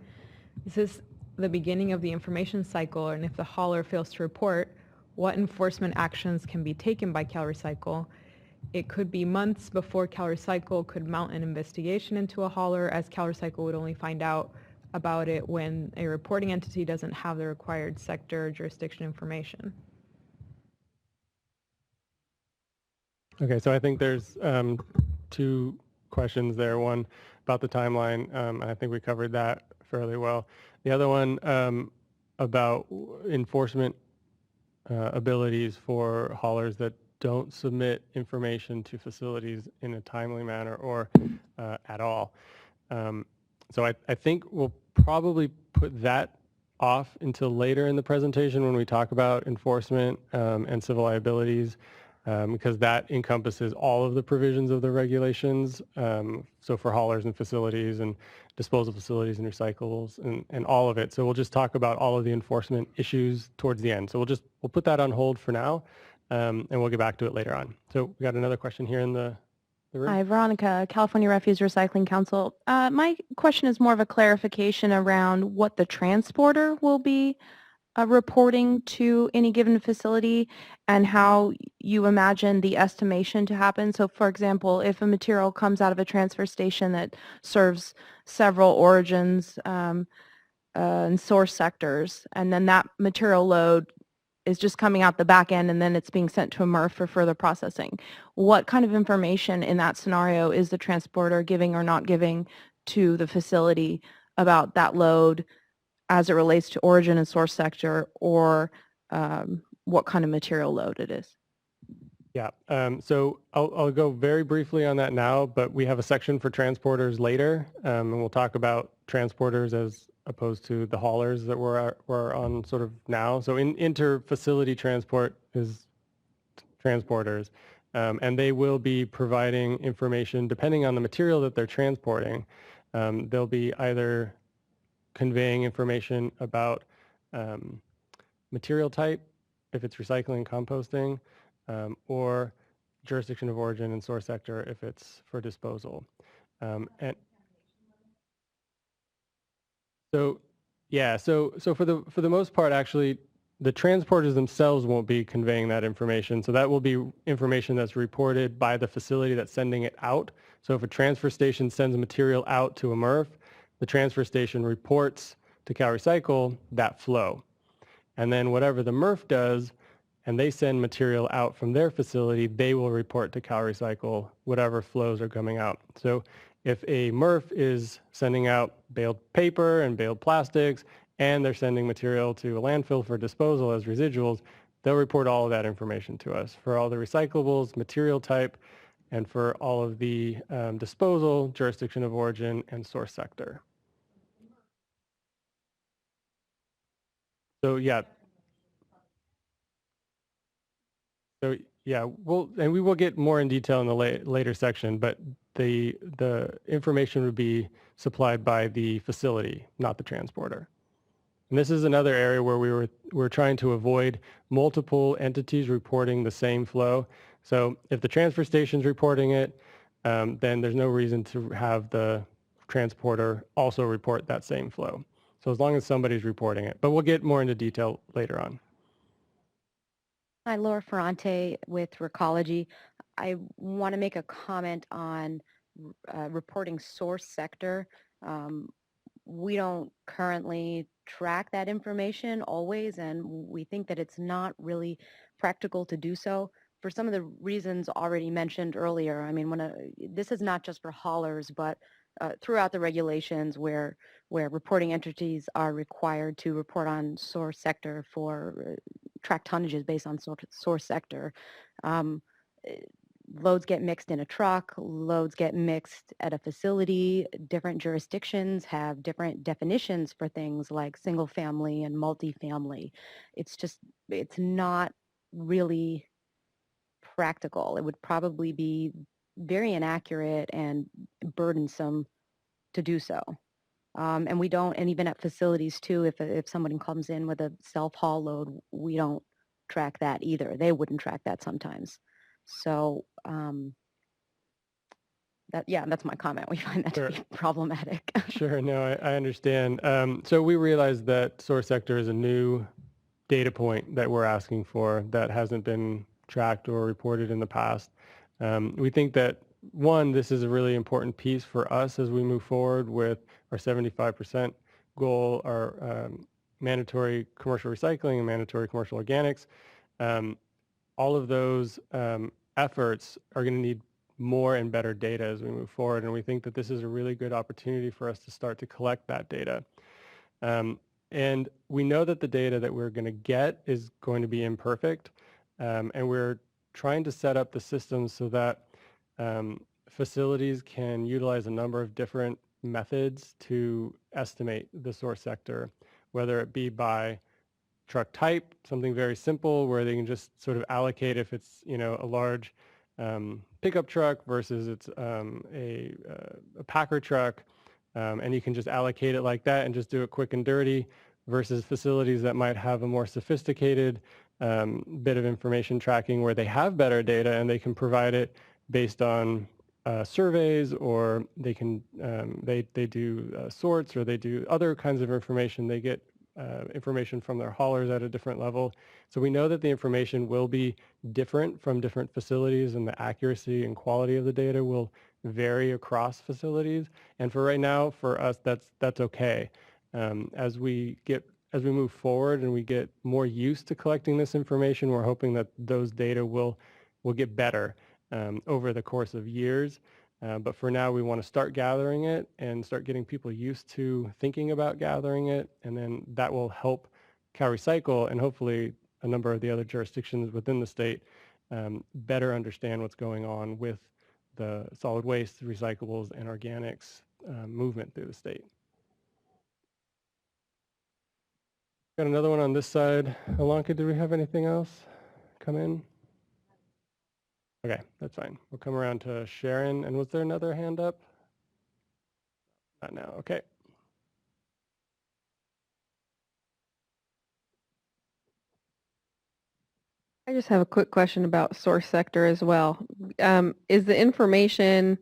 S8: This is the beginning of the information cycle, and if the hauler fails to report, what enforcement actions can be taken by CalRecycle? It could be months before CalRecycle could mount an investigation into a hauler, as CalRecycle would only find out about it when a reporting entity doesn't have the required sector or jurisdiction information.
S1: Okay, so I think there's 2 questions there. One about the timeline, and I think we covered that fairly well. The other one about enforcement abilities for haulers that don't submit information to facilities in a timely manner or at all. So I think we'll probably put that off until later in the presentation when we talk about enforcement and civil liabilities. because that encompasses all of the provisions of the regulations. So for haulers and facilities and disposal facilities and recyclables and all of it. So we'll just talk about all of the enforcement issues towards the end. So we'll put that on hold for now, and we'll get back to it later on. So we got another question here in the room.
S15: Hi, Veronica, California Refuse Recycling Council. My question is more of a clarification around what the transporter will be reporting to any given facility and how you imagine the estimation to happen. So for example, if a material comes out of a transfer station that serves several origins and source sectors, and then that material load is just coming out the back end and then it's being sent to a MRF for further processing. What kind of information in that scenario is the transporter giving or not giving to the facility about that load as it relates to origin and source sector, or what kind of material load it is?
S1: Yeah, so I'll go very briefly on that now, but we have a section for transporters later, and we'll talk about transporters as opposed to the haulers that we're on sort of now. So inter-facility transport is transporters, and they will be providing information depending on the material that they're transporting. They'll be either conveying information about material type, if it's recycling, composting, or jurisdiction of origin and source sector if it's for disposal. And so, yeah, so for the most part, actually, the transporters themselves won't be conveying that information. So that will be information that's reported by the facility that's sending it out. So if a transfer station sends material out to a MRF, the transfer station reports to CalRecycle that flow. And then whatever the MRF does, and they send material out from their facility, they will report to CalRecycle whatever flows are coming out. So if a MRF is sending out baled paper and baled plastics, and they're sending material to a landfill for disposal as residuals, they'll report all of that information to us for all the recyclables, material type, and for all of the disposal, jurisdiction of origin, and source sector. So yeah. So yeah, we will get more in detail in the later section, but the information would be supplied by the facility, not the transporter. And this is another area where we're trying to avoid multiple entities reporting the same flow. So if the transfer station's reporting it, then there's no reason to have the transporter also report that same flow. So as long as somebody's reporting it, but we'll get more into detail later on.
S13: Hi, Laura Ferrante with Recology. I want to make a comment on reporting source sector. We don't currently track that information always, and we think that it's not really practical to do so for some of the reasons already mentioned earlier. I mean, this is not just for haulers, but throughout the regulations where reporting entities are required to report on source sector for track tonnages based on source sector. Loads get mixed in a truck, loads get mixed at a facility. Different jurisdictions have different definitions for things like single family and multifamily. It's not really practical. It would probably be very inaccurate and burdensome to do so. And we don't, and even at facilities too, if somebody comes in with a self-haul load, we don't track that either. They wouldn't track that sometimes. So that's my comment. We find that to be problematic.
S1: Sure, no, I understand. So we realize that source sector is a new data point that we're asking for that hasn't been tracked or reported in the past. We think that, one, this is a really important piece for us as we move forward with our 75% goal, our mandatory commercial recycling and mandatory commercial organics. All of those efforts are going to need more and better data as we move forward, and we think that this is a really good opportunity for us to start to collect that data. And we know that the data that we're going to get is going to be imperfect, and we're trying to set up the systems so that facilities can utilize a number of different methods to estimate the source sector, whether it be by truck type, something very simple where they can just sort of allocate if it's, a large pickup truck versus it's a packer truck, and you can just allocate it like that and just do it quick and dirty, versus facilities that might have a more sophisticated bit of information tracking where they have better data and they can provide it based on surveys, or they can they do sorts, or they do other kinds of information. They get information from their haulers at a different level. So we know that the information will be different from different facilities, and the accuracy and quality of the data will vary across facilities. And for right now, for us, that's okay. As we move forward and we get more used to collecting this information, we're hoping that those data will get better over the course of years. But for now, we want to start gathering it and start getting people used to thinking about gathering it, and then that will help CalRecycle and hopefully a number of the other jurisdictions within the state better understand what's going on with the solid waste, recyclables, and organics movement through the state. Got another one on this side. Alanka, do we have anything else come in? Okay, that's fine. We'll come around to Sharon. And was there another hand up? Not now. Okay.
S14: I just have a quick question about source sector as well. Is the information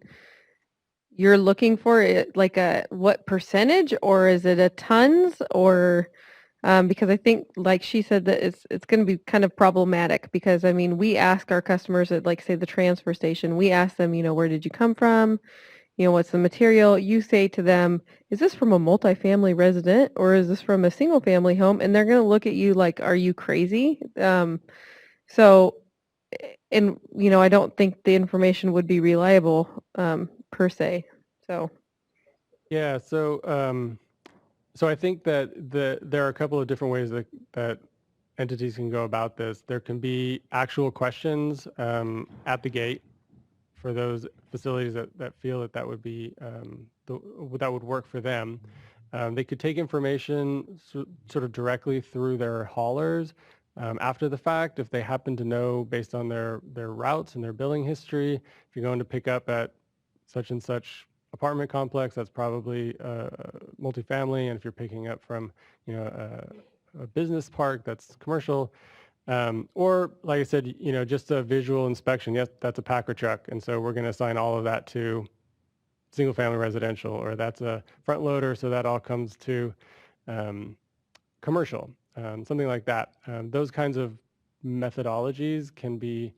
S14: you're looking for it like what percentage, or is it a tons, or because I think, like she said, that it's going to be kind of problematic, because I mean, we ask our customers at, like, say, the transfer station, we ask them, where did you come from? What's the material? You say to them, is this from a multifamily resident, or is this from a single family home? And they're going to look at you like, are you crazy? So, and I don't think the information would be reliable per se. So.
S1: Yeah. So. So I think that there are a couple of different ways that entities can go about this. There can be actual questions at the gate for those facilities that feel that would be that would work for them. They could take information sort of directly through their haulers after the fact, if they happen to know based on their routes and their billing history. If you're going to pick up at such and such apartment complex, that's probably multifamily, and if you're picking up from a business park, that's commercial. Or like I said, just a visual inspection. Yes, that's a packer truck, and so we're going to assign all of that to single family residential, or that's a front loader, so that all comes to commercial, something like that. Those kinds of methodologies can be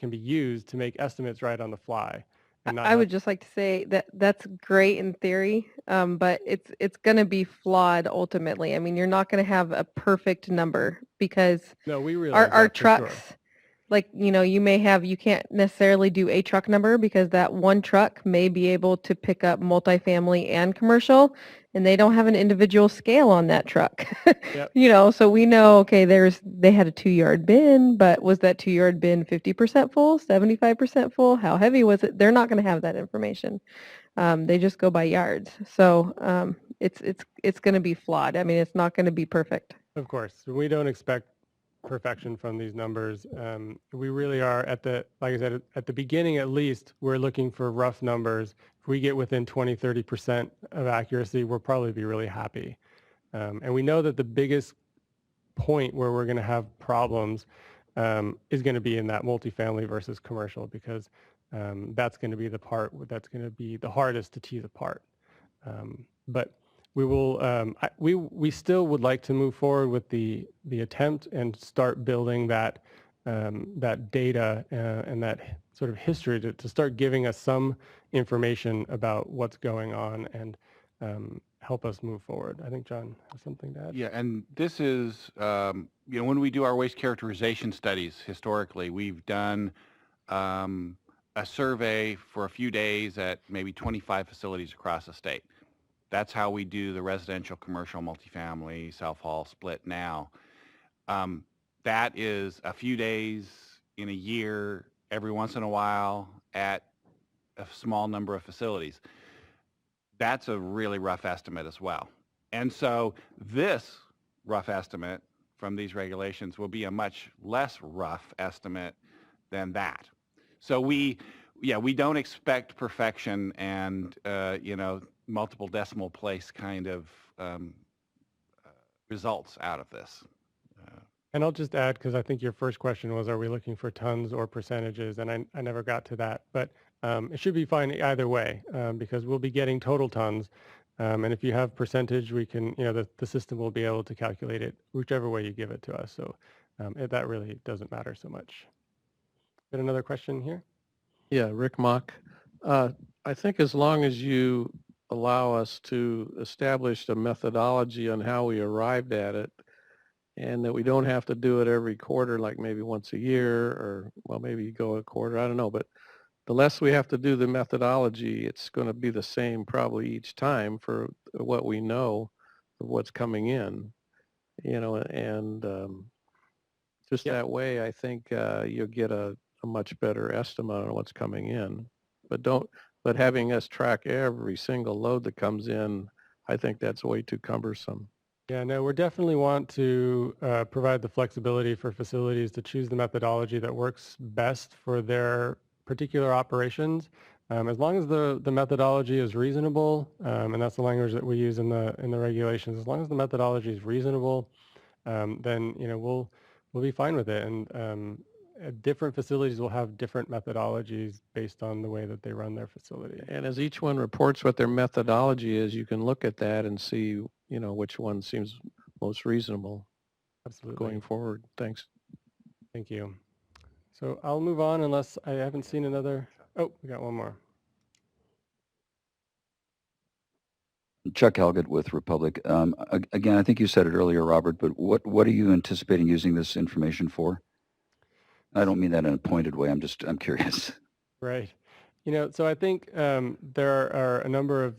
S1: used to make estimates right on the fly.
S14: I would just like to say that that's great in theory, but it's going to be flawed ultimately. I mean, you're not going to have a perfect number, because
S1: no, we realize
S14: our
S1: that for
S14: trucks,
S1: sure.
S14: like, you can't necessarily do a truck number, because that one truck may be able to pick up multifamily and commercial, and they don't have an individual scale on that truck.
S1: Yep.
S14: So we know, okay, they had a 2-yard bin, but was that 2-yard bin 50% full, 75% full? How heavy was it? They're not going to have that information. They just go by yards. So it's going to be flawed. I mean, it's not going to be perfect.
S1: Of course, we don't expect perfection from these numbers. We really are like I said, at the beginning at least, we're looking for rough numbers. If we get within 20-30% of accuracy, we'll probably be really happy. And we know that the biggest point where we're going to have problems is going to be in that multifamily versus commercial, because that's going to be the part that's going to be the hardest to tease apart. But we will. We still would like to move forward with the attempt and start building that data and that sort of history to start giving us some information about what's going on and help us move forward. I think John has something to add.
S11: Yeah, and this is, when we do our waste characterization studies historically, we've done a survey for a few days at maybe 25 facilities across the state. That's how we do the residential, commercial, multifamily, self-haul split now. That is a few days in a year, every once in a while, at a small number of facilities. That's a really rough estimate as well. And so this rough estimate from these regulations will be a much less rough estimate than that. So we don't expect perfection and, multiple decimal place kind of results out of this.
S1: And I'll just add, because I think your first question was, are we looking for tons or percentages? And I never got to that. But it should be fine either way, because we'll be getting total tons. And if you have percentage, we can, the system will be able to calculate it whichever way you give it to us. So that really doesn't matter so much. Got another question here?
S2: Yeah, Rick Mock. I think as long as you allow us to establish a methodology on how we arrived at it, and that we don't have to do it every quarter, like maybe once a year, or, well, maybe you go a quarter, I don't know. But the less we have to do the methodology, it's going to be the same probably each time for what we know of what's coming in, and just
S1: Yep.
S2: that way, I think you'll get a much better estimate on what's coming in. But having us track every single load that comes in, I think that's way too cumbersome.
S1: Yeah, no, we definitely want to provide the flexibility for facilities to choose the methodology that works best for their particular operations. As long as the methodology is reasonable, and that's the language that we use in the regulations. As long as the methodology is reasonable, then we'll be fine with it. And different facilities will have different methodologies based on the way that they run their facility.
S2: And as each one reports what their methodology is, you can look at that and see, which one seems most reasonable.
S1: Absolutely.
S2: Going forward. Thanks.
S1: Thank you. So I'll move on unless I haven't seen another. Oh, we got one more.
S3: Chuck Helgett with Republic. Again, I think you said it earlier, Robert, but what are you anticipating using this information for? I don't mean that in a pointed way. I'm curious.
S1: Right. So I think there are a number of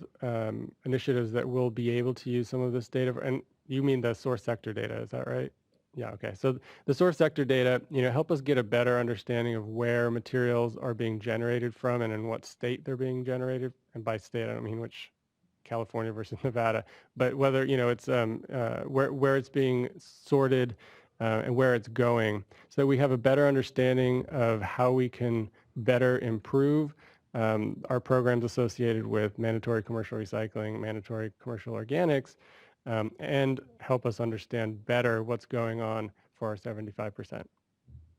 S1: initiatives that will be able to use some of this data. And you mean the source sector data, is that right? Yeah, okay. So the source sector data, help us get a better understanding of where materials are being generated from and in what state they're being generated. And by state, I don't mean which California versus Nevada, but whether, it's where it's being sorted and where it's going, so that we have a better understanding of how we can better improve our programs associated with mandatory commercial recycling, mandatory commercial organics, and help us understand better what's going on for our 75%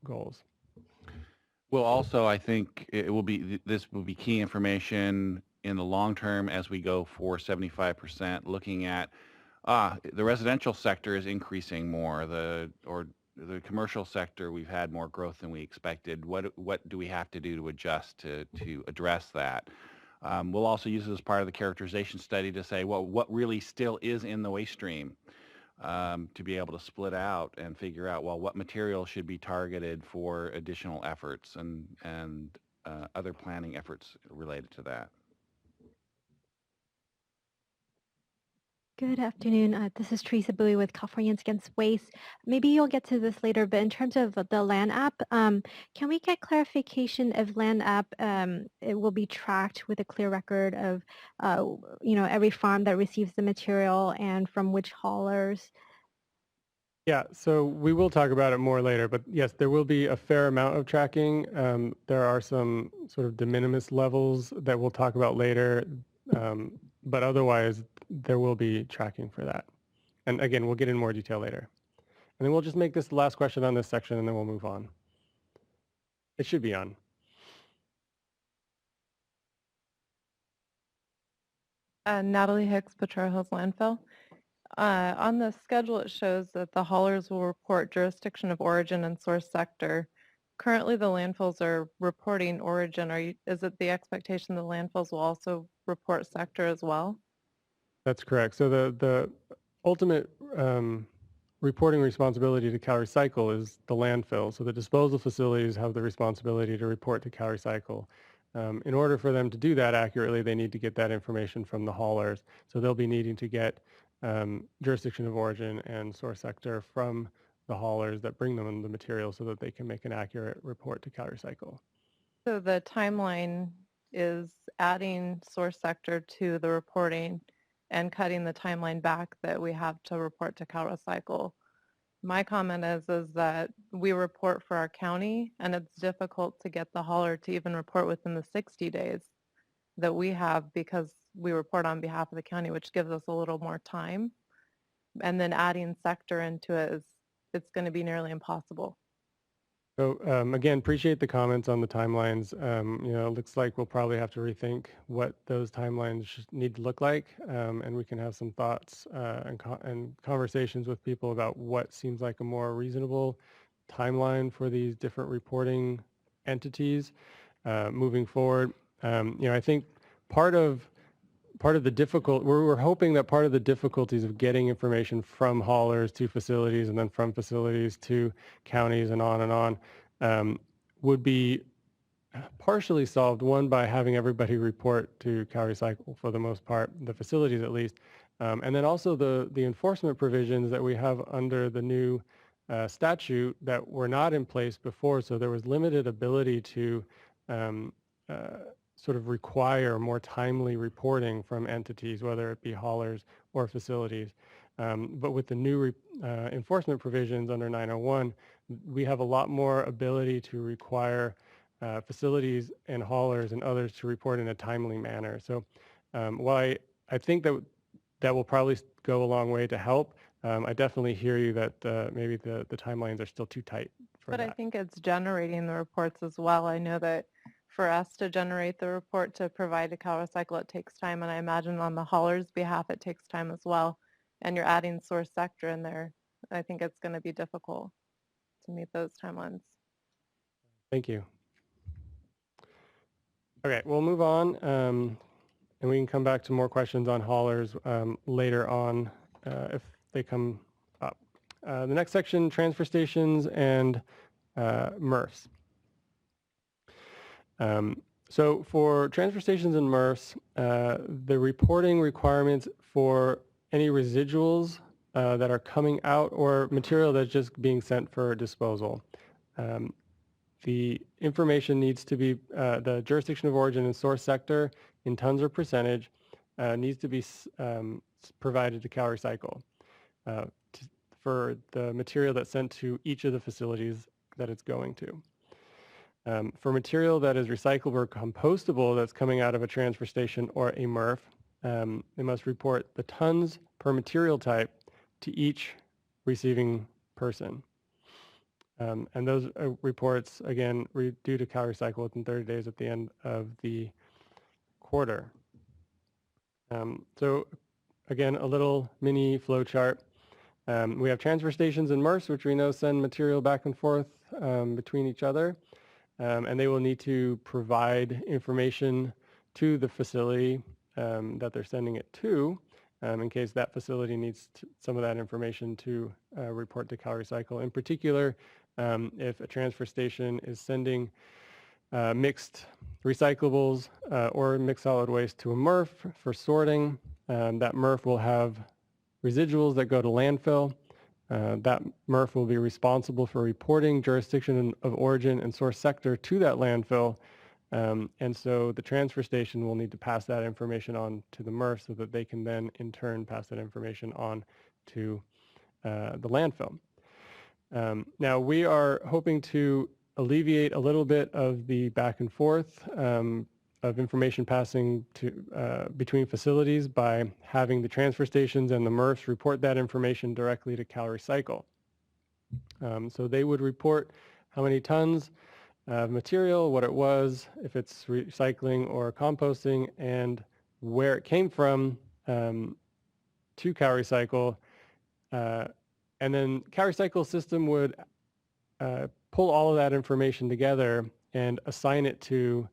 S1: goals.
S11: Well, also, I think this will be key information in the long term as we go for 75%, looking at the residential sector is increasing more, the commercial sector, we've had more growth than we expected. What do we have to do to adjust to address that? We'll also use it as part of the characterization study to say, well, what really still is in the waste stream, to be able to split out and figure out, well, what material should be targeted for additional efforts and other planning efforts related to that.
S16: Good afternoon. This is Teresa Bowie with Californians Against Waste. Maybe you'll get to this later, but in terms of the land app, can we get clarification if land app it will be tracked with a clear record of every farm that receives the material and from which haulers?
S1: Yeah, so we will talk about it more later, but yes, there will be a fair amount of tracking. There are some sort of de minimis levels that we'll talk about later, but otherwise there will be tracking for that. And again, we'll get in more detail later. And then we'll just make this the last question on this section and then we'll move on. It should be on.
S17: Natalie Hicks, Potrero Hills Landfill. On the schedule, it shows that the haulers will report jurisdiction of origin and source sector. Currently, the landfills are reporting origin. Is it the expectation the landfills will also report sector as well?
S1: That's correct. So the ultimate reporting responsibility to CalRecycle is the landfill. So the disposal facilities have the responsibility to report to CalRecycle. In order for them to do that accurately, they need to get that information from the haulers. So they'll be needing to get jurisdiction of origin and source sector from the haulers that bring them the material so that they can make an accurate report to CalRecycle.
S17: So the timeline is adding source sector to the reporting and cutting the timeline back that we have to report to CalRecycle My comment is that we report for our county, and it's difficult to get the hauler to even report within the 60 days that we have because we report on behalf of the county, which gives us a little more time. And then adding sector into it it's going to be nearly impossible.
S1: So again, appreciate the comments on the timelines. It looks like we'll probably have to rethink what those timelines need to look like, and we can have some thoughts and conversations with people about what seems like a more reasonable timeline for these different reporting entities moving forward. I think part of the we're hoping that part of the difficulties of getting information from haulers to facilities and then from facilities to counties and on would be partially solved, one, by having everybody report to CalRecycle for the most part, the facilities at least, and then also the enforcement provisions that we have under the new statute that were not in place before, so there was limited ability to sort of require more timely reporting from entities, whether it be haulers or facilities. But with the new enforcement provisions under 901, we have a lot more ability to require facilities and haulers and others to report in a timely manner. So while I think that will probably go a long way to help, I definitely hear you that maybe the timelines are still too tight for
S17: But
S1: that.
S17: I think it's generating the reports as well. I know that for us to generate the report to provide to CalRecycle, it takes time, and I imagine on the hauler's behalf, it takes time as well. And you're adding source sector in there. I think it's going to be difficult to meet those timelines.
S1: Thank you. Okay, we'll move on, and we can come back to more questions on haulers later on if they come up. The next section, transfer stations and MRFs. So for transfer stations and MRFs, the reporting requirements for any residuals that are coming out or material that's just being sent for disposal. The information needs to be, the jurisdiction of origin and source sector in tons or percentage needs to be provided to CalRecycle for the material that's sent to each of the facilities that it's going to. For material that is recyclable or compostable that's coming out of a transfer station or a MRF, they must report the tons per material type to each receiving person. And those reports, again, due to CalRecycle within 30 days at the end of the quarter. So again, a little mini flow chart. We have transfer stations and MRFs, which we know send material back and forth between each other. And they will need to provide information to the facility that they're sending it to, in case that facility needs some of that information to report to CalRecycle. In particular, if a transfer station is sending mixed recyclables or mixed solid waste to a MRF for sorting, that MRF will have residuals that go to landfill. That MRF will be responsible for reporting jurisdiction of origin and source sector to that landfill. And so the transfer station will need to pass that information on to the MRF so that they can then in turn pass that information on to the landfill. Now we are hoping to alleviate a little bit of the back and forth of information passing to between facilities by having the transfer stations and the MRFs report that information directly to CalRecycle. So they would report how many tons of material, what it was, if it's recycling or composting, and where it came from to CalRecycle. And then CalRecycle system would pull all of that information together and assign it to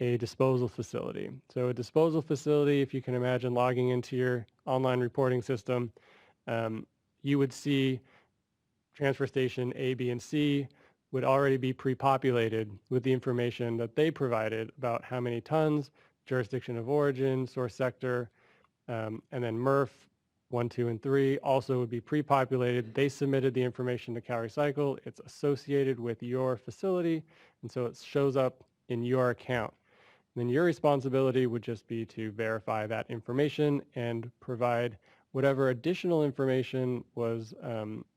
S1: a disposal facility. So a disposal facility, if you can imagine logging into your online reporting system, you would see transfer station A, B, and C would already be pre-populated with the information that they provided about how many tons, jurisdiction of origin, source sector, and then MRF 1, 2, and 3 also would be pre-populated. They submitted the information to CalRecycle. It's associated with your facility, and so it shows up in your account. And then your responsibility would just be to verify that information and provide whatever additional information was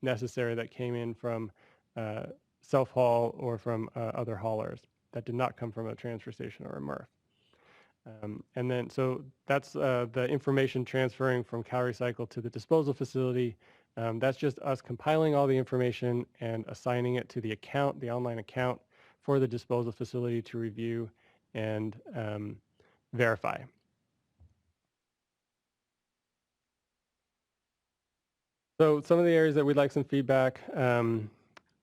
S1: necessary that came in from self-haul or from other haulers that did not come from a transfer station or a MRF. And then, so that's the information transferring from CalRecycle to the disposal facility. That's just us compiling all the information and assigning it to the account, the online account for the disposal facility to review and verify. So some of the areas that we'd like some feedback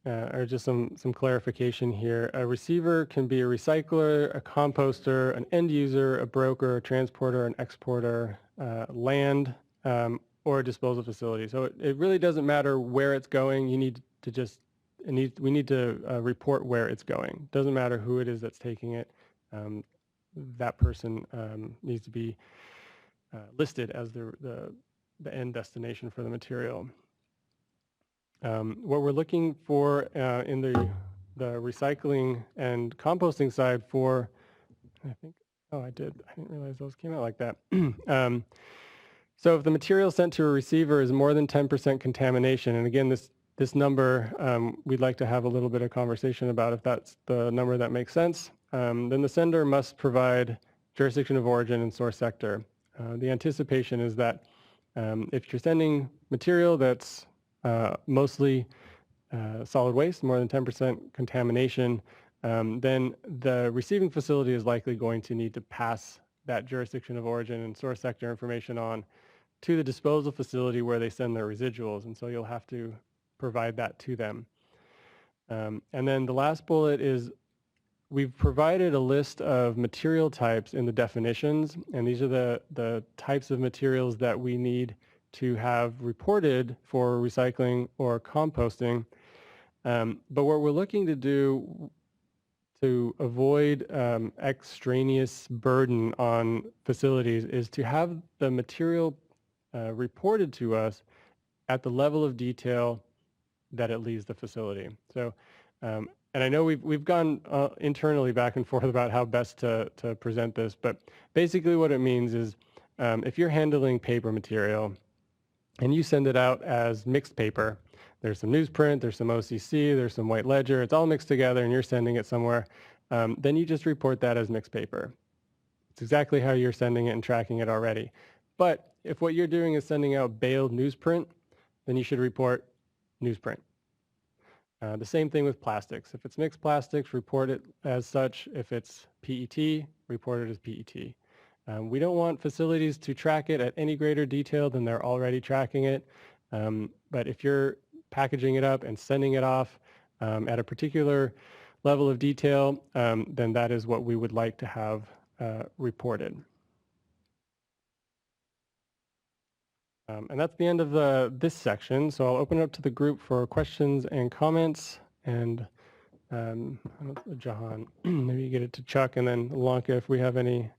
S1: or just some clarification here. A receiver can be a recycler, a composter, an end user, a broker, a transporter, an exporter, land, or a disposal facility. So it really doesn't matter where it's going. You need to just, we need to report where it's going. Doesn't matter who it is that's taking it. That person needs to be listed as the end destination for the material. What we're looking for in the recycling and composting side for, I think, oh, I didn't realize those came out like that. So if the material sent to a receiver is more than 10% contamination, and again, this number, we'd like to have a little bit of conversation about if that's the number that makes sense, then the sender must provide jurisdiction of origin and source sector. The anticipation is that if you're sending material that's mostly solid waste, more than 10% contamination, then the receiving facility is likely going to need to pass that jurisdiction of origin and source sector information on to the disposal facility where they send their residuals. And so you'll have to provide that to them. And then the last bullet is we've provided a list of material types in the definitions, and these are the types of materials that we need to have reported for recycling or composting. But what we're looking to do to avoid extraneous burden on facilities is to have the material reported to us at the level of detail that it leaves the facility. So, and I know we've gone internally back and forth about how best to present this, but basically what it means is if you're handling paper material, and you send it out as mixed paper. There's some newsprint, there's some OCC, there's some white ledger. It's all mixed together and you're sending it somewhere. Then you just report that as mixed paper. It's exactly how you're sending it and tracking it already. But if what you're doing is sending out baled newsprint, then you should report newsprint. The same thing with plastics. If it's mixed plastics, report it as such. If it's PET, report it as PET. We don't want facilities to track it at any greater detail than they're already tracking it. But if you're packaging it up and sending it off at a particular level of detail, then that is what we would like to have reported. And that's the end of this section. So I'll open it up to the group for questions and comments. And Jahan, maybe you get it to Chuck, and then Lanka, if we have any,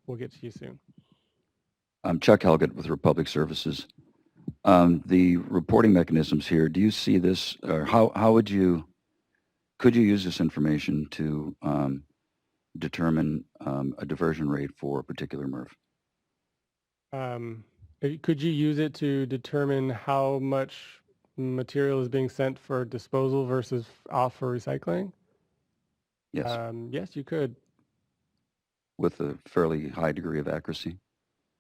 S1: we'll get to you soon.
S3: I'm Chuck Helgett with Republic Services. The reporting mechanisms here, do you see this, or how would you, could you use this information to determine a diversion rate for a particular MRF?
S1: Could you use it to determine how much material is being sent for disposal versus off for recycling?
S3: Yes.
S1: Yes, you could.
S3: With a fairly high degree of accuracy?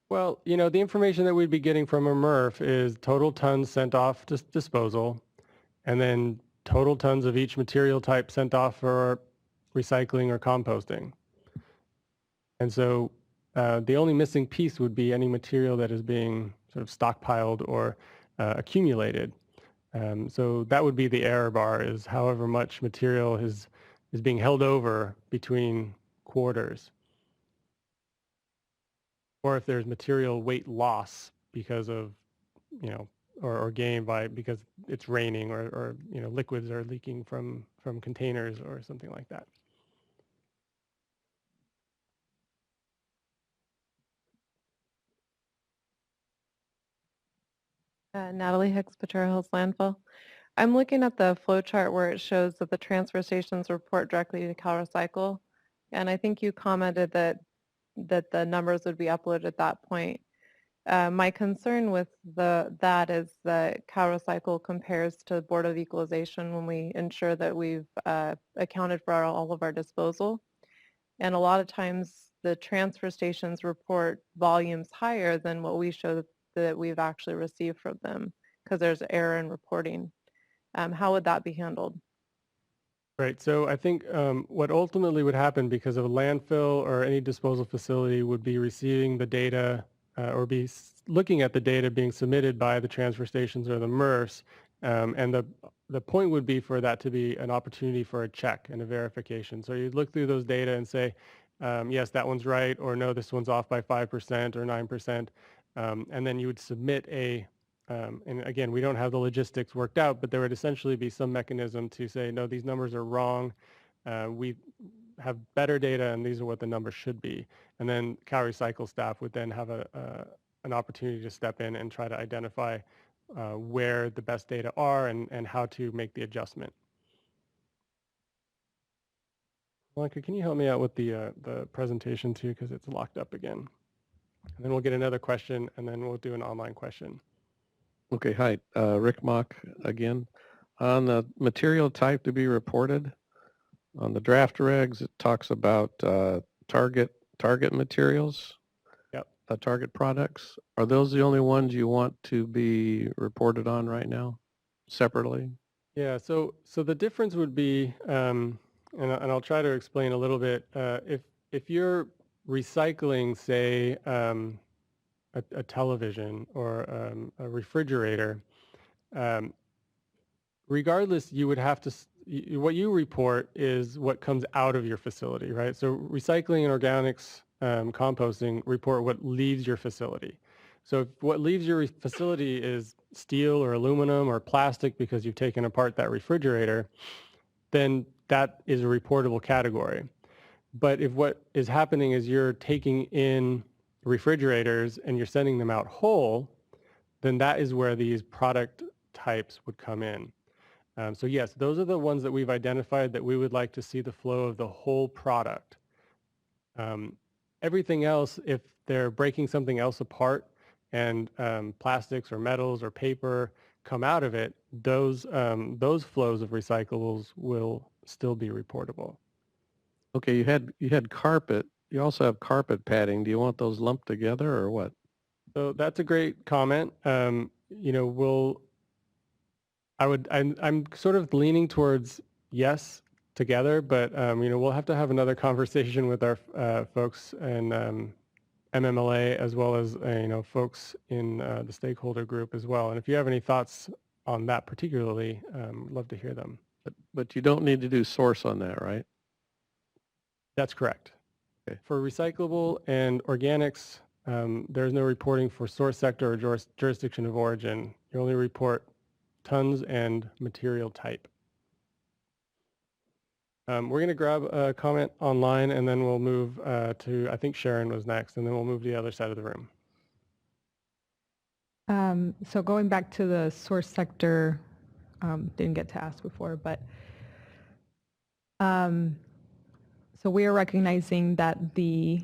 S1: Well, you know, the information that we'd be getting from a MRF is total tons sent off to disposal, and then total tons of each material type sent off for recycling or composting. And so the only missing piece would be any material that is being sort of stockpiled or accumulated. So that would be the error bar, is however much material is being held over between quarters. Or if there's material weight loss because of, you know, or gain by because it's raining or you know, liquids are leaking from containers or something like that.
S17: Natalie Hicks, Potrero Hills Landfill. I'm looking at the flow chart where it shows that the transfer stations report directly to CalRecycle, and I think you commented that the numbers would be uploaded at that point. My concern with that is that CalRecycle compares to Board of Equalization when we ensure that we've accounted for all of our disposal. And a lot of times the transfer stations report volumes higher than what we show that we've actually received from them because there's error in reporting. How would that be handled?
S1: Right. So I think what ultimately would happen because of a landfill or any disposal facility would be receiving the data or be looking at the data being submitted by the transfer stations or the MRFs. And the point would be for that to be an opportunity for a check and a verification. So you'd look through those data and say, yes, that one's right, or no, this one's off by 5% or 9%. And then you would submit and again, we don't have the logistics worked out, but there would essentially be some mechanism to say, no, these numbers are wrong. We have better data, and these are what the numbers should be. And then CalRecycle staff would then have an opportunity to step in and try to identify where the best data are and how to make the adjustment. Monica, can you help me out with the presentation too, because it's locked up again? And then we'll get another question, and then we'll do an online question.
S2: Okay, hi, Rick Mock again. On the material type to be reported, on the draft regs, it talks about target materials,
S1: yep.
S2: Target products. Are those the only ones you want to be reported on right now, separately?
S1: Yeah, so the difference would be, and I'll try to explain a little bit, if you're recycling, say, a television or a refrigerator, regardless, you would have to, what you report is what comes out of your facility, right? So recycling and organics, composting report what leaves your facility. So if what leaves your facility is steel or aluminum or plastic because you've taken apart that refrigerator, then that is a reportable category. But if what is happening is you're taking in refrigerators and you're sending them out whole, then that is where these product types would come in. So yes, those are the ones that we've identified that we would like to see the flow of the whole product. Everything else, if they're breaking something else apart and plastics or metals or paper come out of it, those flows of recyclables will still be reportable.
S2: Okay, you had carpet. You also have carpet padding. Do you want those lumped together or what?
S1: So that's a great comment. You know, I'm sort of leaning towards yes together, but you know, we'll have to have another conversation with our folks and MMLA as well as you know, folks in the stakeholder group as well. And if you have any thoughts on that particularly, love to hear them.
S2: But you don't need to do source on that, right?
S1: That's correct.
S2: Okay.
S1: For recyclable and organics, there's no reporting for source sector or jurisdiction of origin. You only report tons and material type. We're going to grab a comment online and then we'll move to, I think Sharon was next, and then we'll move to the other side of the room.
S8: So going back to the source sector, didn't get to ask before, but so we are recognizing that the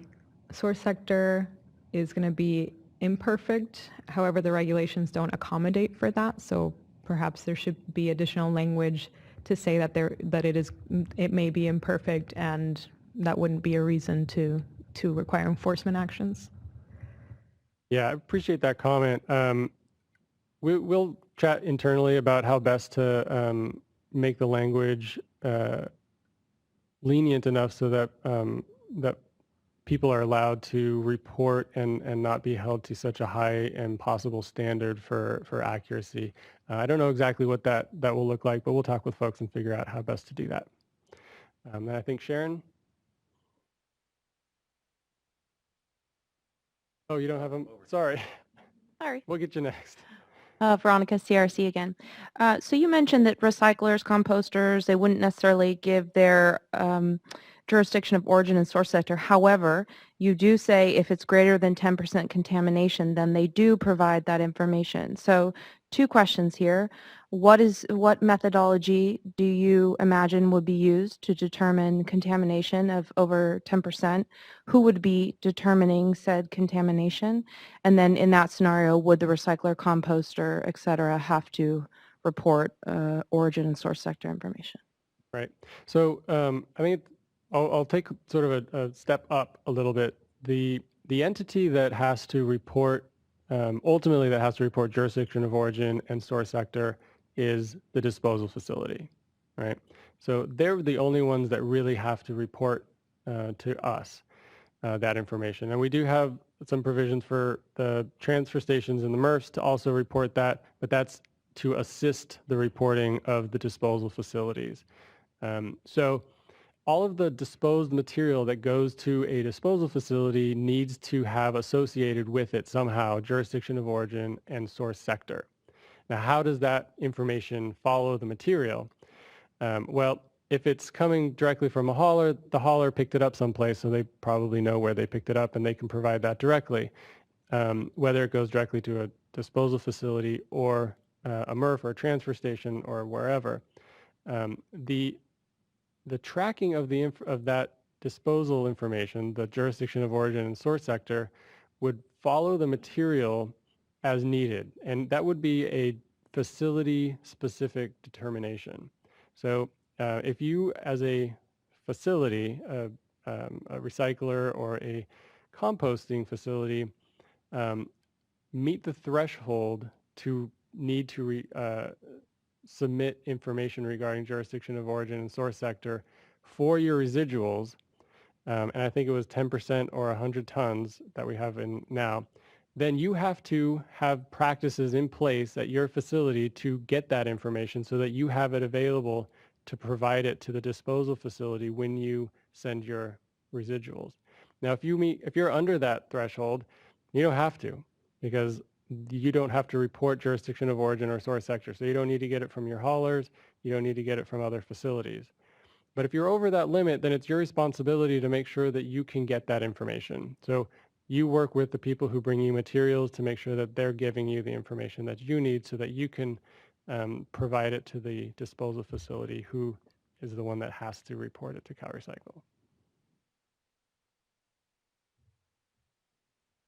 S8: source sector is going to be imperfect. However, the regulations don't accommodate for that. So perhaps there should be additional language to say that it may be imperfect, and that wouldn't be a reason to require enforcement actions.
S1: Yeah, I appreciate that comment. We'll chat internally about how best to make the language lenient enough so that that people are allowed to report and not be held to such a high and possible standard for accuracy. I don't know exactly what that will look like, but we'll talk with folks and figure out how best to do that. And I think Sharon? Oh, you don't have them? Sorry.
S15: Sorry.
S1: We'll get you next.
S15: Veronica, CRC again. So you mentioned that recyclers, composters, they wouldn't necessarily give their jurisdiction of origin and source sector. However, you do say if it's greater than 10% contamination, then they do provide that information. So 2 questions here. What methodology do you imagine would be used to determine contamination of over 10%? Who would be determining said contamination? And then in that scenario, would the recycler, composter, et cetera, have to report origin and source sector information?
S1: Right. So I think I'll take sort of a step up a little bit. The entity that has to report, ultimately that has to report jurisdiction of origin and source sector is the disposal facility, right? So they're the only ones that really have to report to us that information. And we do have some provisions for the transfer stations and the MRFs to also report that, but that's to assist the reporting of the disposal facilities. So all of the disposed material that goes to a disposal facility needs to have associated with it somehow jurisdiction of origin and source sector. Now, how does that information follow the material? Well, if it's coming directly from a hauler, the hauler picked it up someplace, so they probably know where they picked it up and they can provide that directly. Whether it goes directly to a disposal facility or a MRF or a transfer station or wherever, the tracking of that disposal information, the jurisdiction of origin and source sector, would follow the material as needed, and that would be a facility-specific determination. So if you, as a facility, a recycler or a composting facility, meet the threshold to need to submit information regarding jurisdiction of origin and source sector for your residuals, and I think it was 10% or 100 tons that we have in now, then you have to have practices in place at your facility to get that information so that you have it available to provide it to the disposal facility when you send your residuals. Now, if you're under that threshold, you don't have to, because you don't have to report jurisdiction of origin or source sector. So you don't need to get it from your haulers. You don't need to get it from other facilities. But if you're over that limit, then it's your responsibility to make sure that you can get that information. So you work with the people who bring you materials to make sure that they're giving you the information that you need so that you can provide it to the disposal facility, who is the one that has to report it to CalRecycle.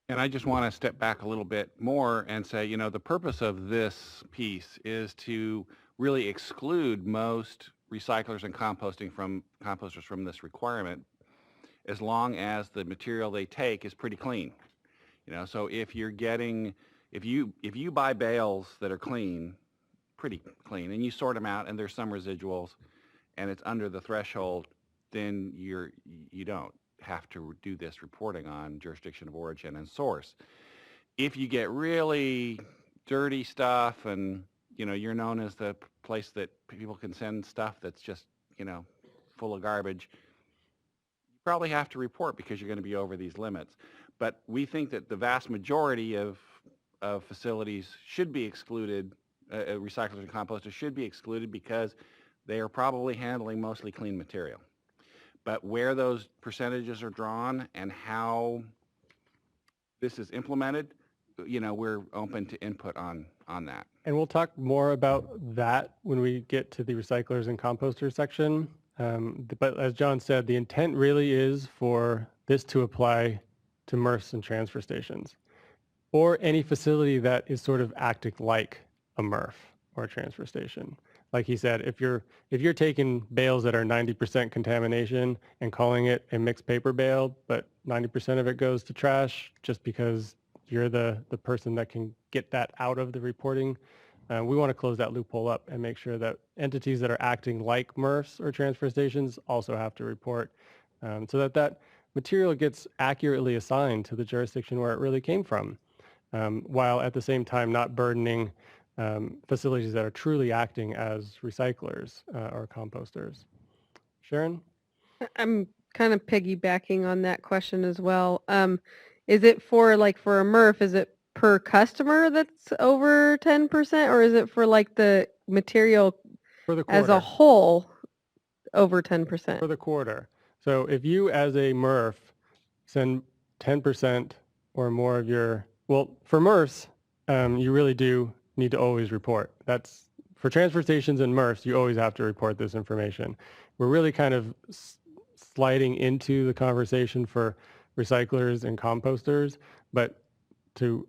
S11: And I just want to step back a little bit more and say, you know, the purpose of this piece is to really exclude most recyclers and composters from this requirement, as long as the material they take is pretty clean. You know, so if you're getting, if you buy bales that are clean, pretty clean, and you sort them out and there's some residuals and it's under the threshold, then you don't have to do this reporting on jurisdiction of origin and source. If you get really dirty stuff and, you know, you're known as the place that people can send stuff that's just, you know, full of garbage, you probably have to report because you're going to be over these limits. But we think that the vast majority of facilities should be excluded, recyclers and composters should be excluded because they are probably handling mostly clean material. But where those percentages are drawn and how this is implemented, you know, we're open to input on that.
S1: And we'll talk more about that when we get to the recyclers and composters section. But as John said, the intent really is for this to apply to MRFs and transfer stations, or any facility that is sort of acting like a MRF or a transfer station. Like he said, if you're taking bales that are 90% contamination and calling it a mixed paper bale, but 90% of it goes to trash just because you're the person that can get that out of the reporting, we want to close that loophole up and make sure that entities that are acting like MRFs or transfer stations also have to report, so that material gets accurately assigned to the jurisdiction where it really came from, while at the same time not burdening facilities that are truly acting as recyclers or composters. Sharon?
S14: I'm kind of piggybacking on that question as well. Is it for a MRF, is it per customer that's over 10%, or is it for like the material
S1: for the
S14: as a whole over 10%?
S1: For the quarter. So if you as a MRF send 10% or more of your, well, for MRFs, you really do need to always report. That's for transfer stations and MRFs, you always have to report this information. We're really kind of sliding into the conversation for recyclers and composters, but to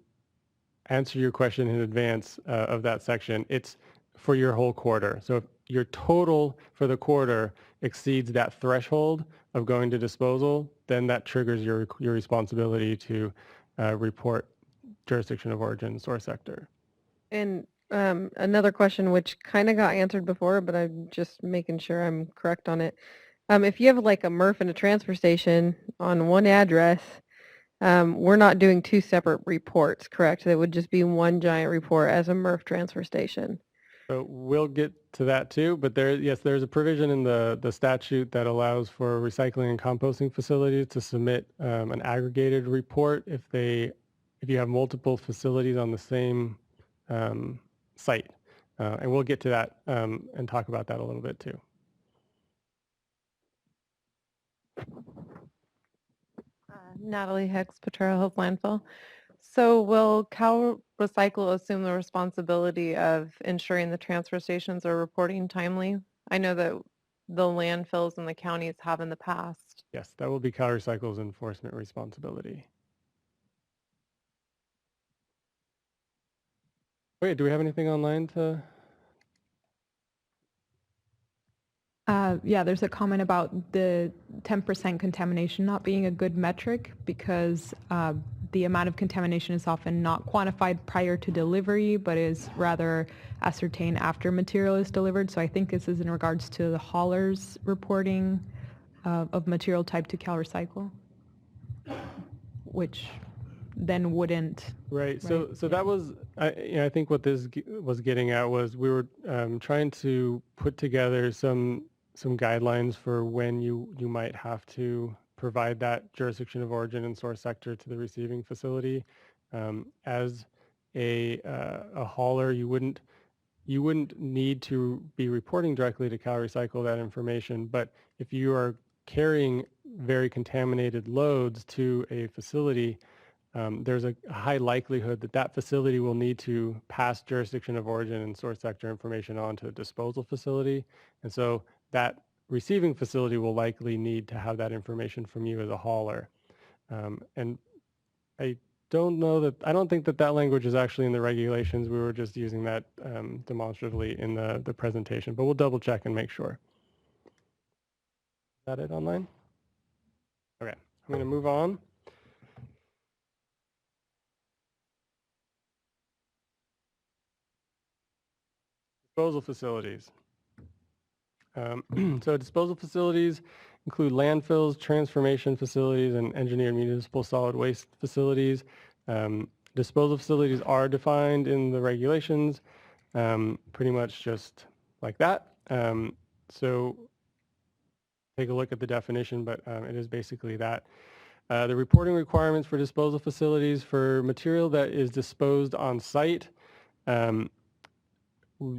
S1: answer your question in advance of that section, it's for your whole quarter. So if your total for the quarter exceeds that threshold of going to disposal, then that triggers your responsibility to report jurisdiction of origin, source sector.
S14: And another question which kind of got answered before, but I'm just making sure I'm correct on it. If you have like a MRF and a transfer station on one address, we're not doing two separate reports, correct? That would just be one giant report as a MRF transfer station.
S1: So we'll get to that too, but there's a provision in the statute that allows for recycling and composting facilities to submit an aggregated report if you have multiple facilities on the same site. And we'll get to that and talk about that a little bit too.
S17: Natalie Hicks, Potrero Hills Landfill. So will CalRecycle assume the responsibility of ensuring the transfer stations are reporting timely? I know that the landfills and the counties have in the past.
S1: Yes, that will be CalRecycle's enforcement responsibility. Wait, do we have anything online to?
S8: Yeah, there's a comment about the 10% contamination not being a good metric because the amount of contamination is often not quantified prior to delivery, but is rather ascertained after material is delivered. So I think this is in regards to the haulers reporting of material type to CalRecycle, which then wouldn't.
S1: Right. So that was, I think what this was getting at was we were trying to put together some guidelines for when you might have to provide that jurisdiction of origin and source sector to the receiving facility. As a hauler, you wouldn't need to be reporting directly to CalRecycle that information, but if you are carrying very contaminated loads to a facility, there's a high likelihood that that facility will need to pass jurisdiction of origin and source sector information on to a disposal facility. And so that receiving facility will likely need to have that information from you as a hauler. And I don't think that language is actually in the regulations. We were just using that demonstratively in the presentation, but we'll double check and make sure. Is that it online? Okay, I'm going to move on. Disposal facilities. So disposal facilities include landfills, transformation facilities, and engineered municipal solid waste facilities. Disposal facilities are defined in the regulations, pretty much just like that. So take a look at the definition, but it is basically that. The reporting requirements for disposal facilities for material that is disposed on site,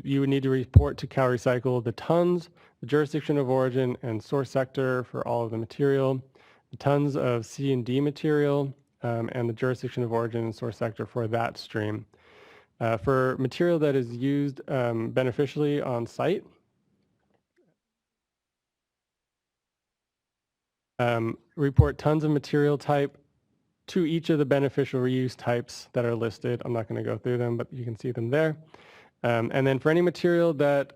S1: you would need to report to CalRecycle the tons, the jurisdiction of origin and source sector for all of the material, the tons of C and D material, and the jurisdiction of origin and source sector for that stream. For material that is used beneficially on site, report tons of material type to each of the beneficial reuse types that are listed. I'm not going to go through them, but you can see them there. And then for any material that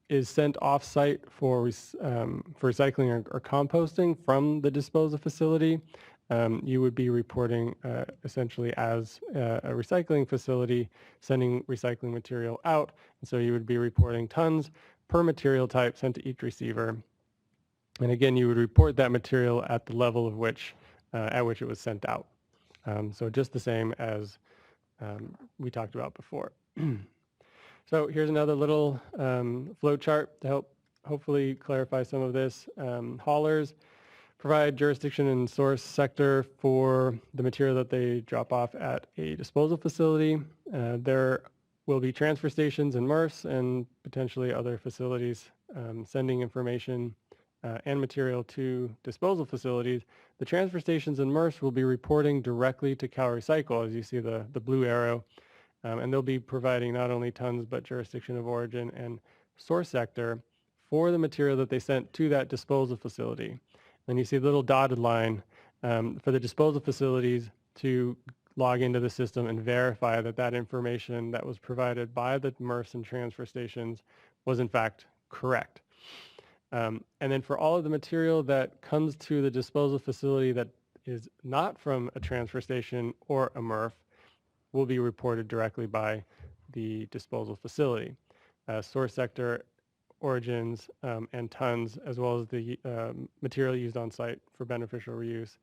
S1: is sent off-site for recycling or composting from the disposal facility, you would be reporting essentially as a recycling facility sending recycling material out. And so you would be reporting tons per material type sent to each receiver. And again, you would report that material at the level of which at which it was sent out. So just the same as we talked about before. So here's another little flow chart to help hopefully clarify some of this. Haulers provide jurisdiction and source sector for the material that they drop off at a disposal facility. There will be transfer stations and MRFs and potentially other facilities sending information and material to disposal facilities, the transfer stations and MRFs will be reporting directly to CalRecycle, as you see the blue arrow, and they'll be providing not only tons but jurisdiction of origin and source sector for the material that they sent to that disposal facility. And you see the little dotted line for the disposal facilities to log into the system and verify that that information that was provided by the MRFs and transfer stations was in fact correct. And then for all of the material that comes to the disposal facility that is not from a transfer station or a MRF will be reported directly by the disposal facility. Source sector, origins, and tons, as well as the material used on site for beneficial reuse.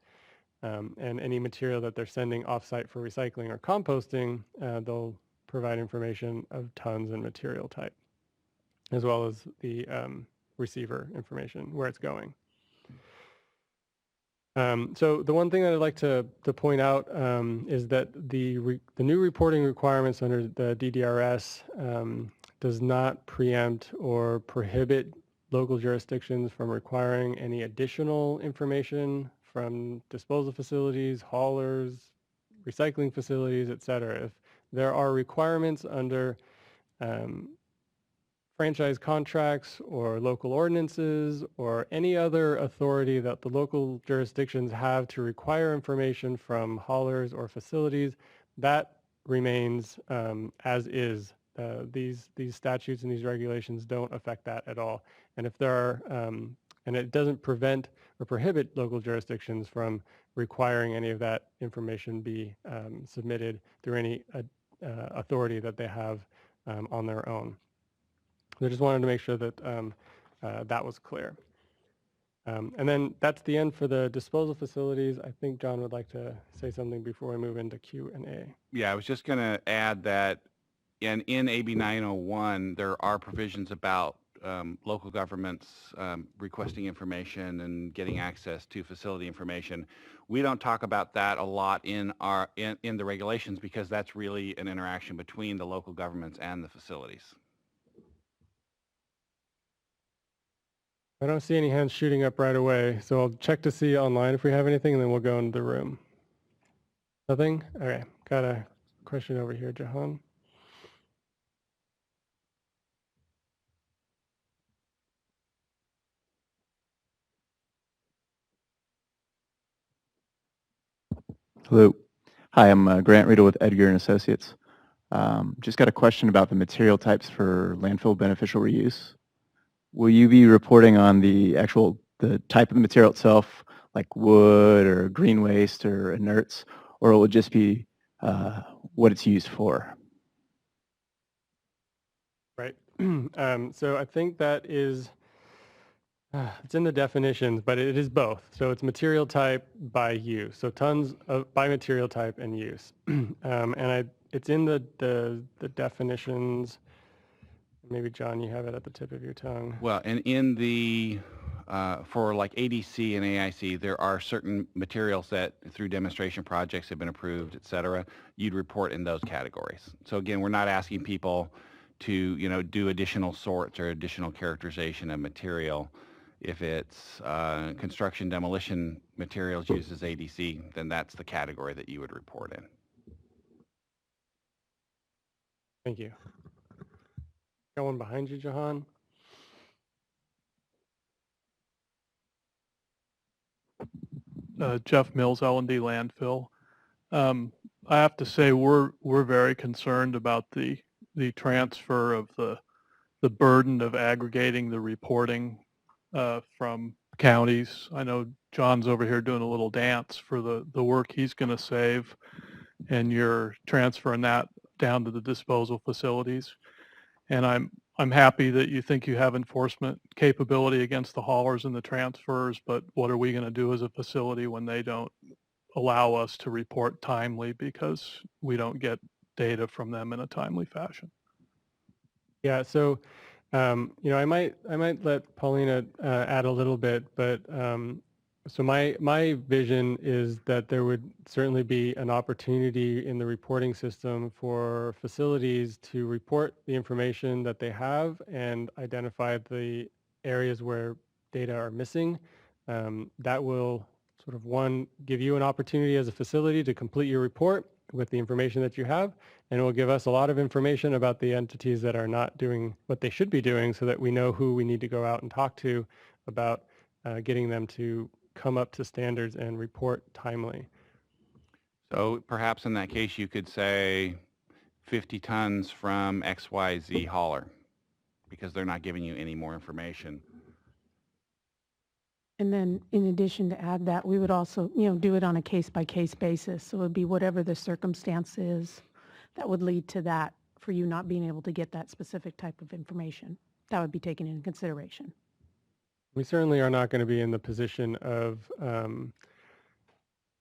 S1: And any material that they're sending off-site for recycling or composting, they'll provide information of tons and material type, as well as the receiver information, where it's going. So the one thing that I'd like to point out is that the new reporting requirements under the DDRS does not preempt or prohibit local jurisdictions from requiring any additional information from disposal facilities, haulers, recycling facilities, et cetera. If there are requirements under franchise contracts or local ordinances or any other authority that the local jurisdictions have to require information from haulers or facilities, that remains as is. These statutes and these regulations don't affect that at all. And if there are, and it doesn't prevent or prohibit local jurisdictions from requiring any of that information be submitted through any authority that they have on their own. I just wanted to make sure that that was clear. And then that's the end for the disposal facilities. I think John would like to say something before we move into Q&A.
S11: Yeah, I was just going to add that in AB 901, there are provisions about local governments requesting information and getting access to facility information. We don't talk about that a lot in the regulations because that's really an interaction between the local governments and the facilities.
S1: I don't see any hands shooting up right away, so I'll check to see online if we have anything, and then we'll go into the room. Nothing? Okay, got a question over here, Jahan.
S18: Hello. Hi, I'm Grant Riedel with Edgar and Associates. Just got a question about the material types for landfill beneficial reuse. Will you be reporting on the type of material itself, like wood or green waste or inerts, or will it just be what it's used for?
S1: Right. So I think that is, it's in the definitions, but it is both. So it's material type by use. So tons of, by material type and use. It's in the definitions. Maybe, John, you have it at the tip of your tongue.
S11: Well, and in the, for like ADC and AIC, there are certain materials that through demonstration projects have been approved, et cetera, you'd report in those categories. So again, we're not asking people to, do additional sorts or additional characterization of material. If it's construction demolition materials used as ADC, then that's the category that you would report in.
S1: Thank you. Got one behind you, Jahan.
S5: Jeff Mills, L&D landfill. I have to say we're very concerned about the transfer of the burden of aggregating the reporting from counties. I know John's over here doing a little dance for the work he's going to save, and you're transferring that down to the disposal facilities. And I'm happy that you think you have enforcement capability against the haulers and the transfers, but what are we going to do as a facility when they don't allow us to report timely because we don't get data from them in a timely fashion?
S1: Yeah, so I might let Paulina add a little bit, but so my vision is that there would certainly be an opportunity in the reporting system for facilities to report the information that they have and identify the areas where data are missing. That will sort of, one, give you an opportunity as a facility to complete your report with the information that you have, and it will give us a lot of information about the entities that are not doing what they should be doing, so that we know who we need to go out and talk to about getting them to come up to standards and report timely.
S11: So perhaps in that case, you could say 50 tons from XYZ hauler, because they're not giving you any more information.
S19: And then in addition to add that, we would also, do it on a case-by-case basis. So it would be whatever the circumstance is that would lead to that, for you not being able to get that specific type of information. That would be taken into consideration.
S1: We certainly are not going to be in the position of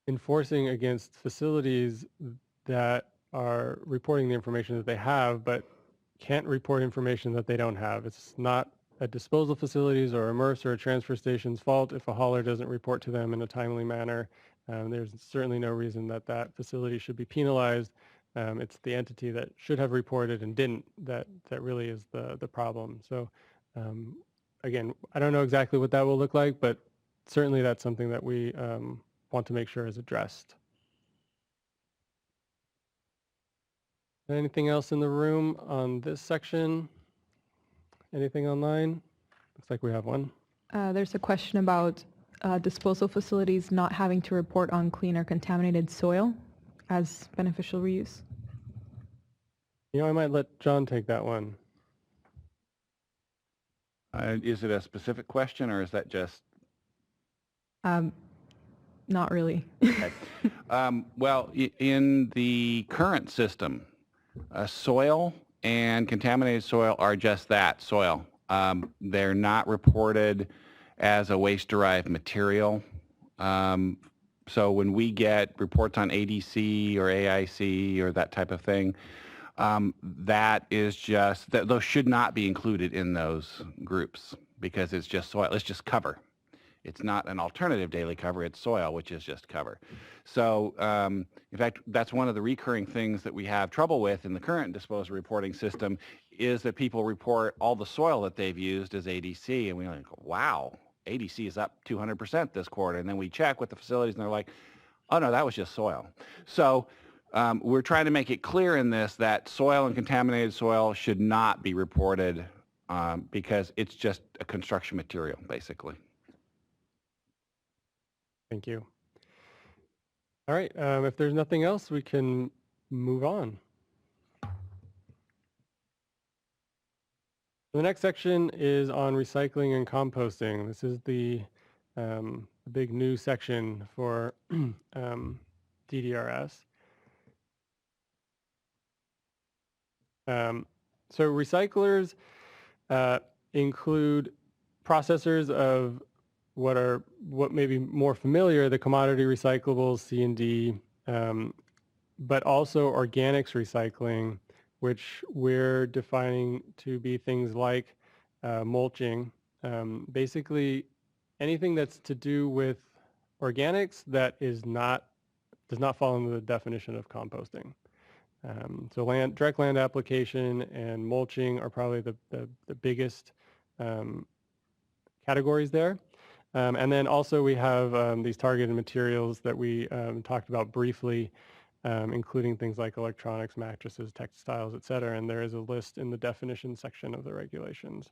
S1: enforcing against facilities that are reporting the information that they have, but can't report information that they don't have. It's not a disposal facilities or a MRF or a transfer station's fault if a hauler doesn't report to them in a timely manner. There's certainly no reason that that facility should be penalized. It's the entity that should have reported and didn't that really is the problem. So again, I don't know exactly what that will look like, but certainly that's something that we want to make sure is addressed. Anything else in the room on this section? Anything online? Looks like we have one.
S8: There's a question about disposal facilities not having to report on clean or contaminated soil as beneficial reuse.
S1: I might let John take that one.
S11: Is it a specific question, or is that just?
S8: Not really.
S11: Okay. Well, in the current system, soil and contaminated soil are just that, soil. They're not reported as a waste-derived material. So when we get reports on ADC or AIC or that type of thing, that is just, those should not be included in those groups, because it's just soil. It's just cover. It's not an alternative daily cover. It's soil, which is just cover. So in fact, that's one of the recurring things that we have trouble with in the current disposal reporting system, is that people report all the soil that they've used as ADC, and we're like, wow, ADC is up 200% this quarter. And then we check with the facilities and they're like, oh no, that was just soil. So we're trying to make it clear in this that soil and contaminated soil should not be reported because it's just a construction material, basically.
S1: Thank you. All right, if there's nothing else, we can move on. The next section is on recycling and composting. This is the big new section for DDRS. So recyclers include processors of what may be more familiar, the commodity recyclables, C&D, but also organics recycling, which we're defining to be things like mulching. Basically, anything that's to do with organics that does not fall into the definition of composting. So direct land application and mulching are probably the biggest categories there. And then also we have these targeted materials that we talked about briefly, including things like electronics, mattresses, textiles, et cetera. And there is a list in the definition section of the regulations.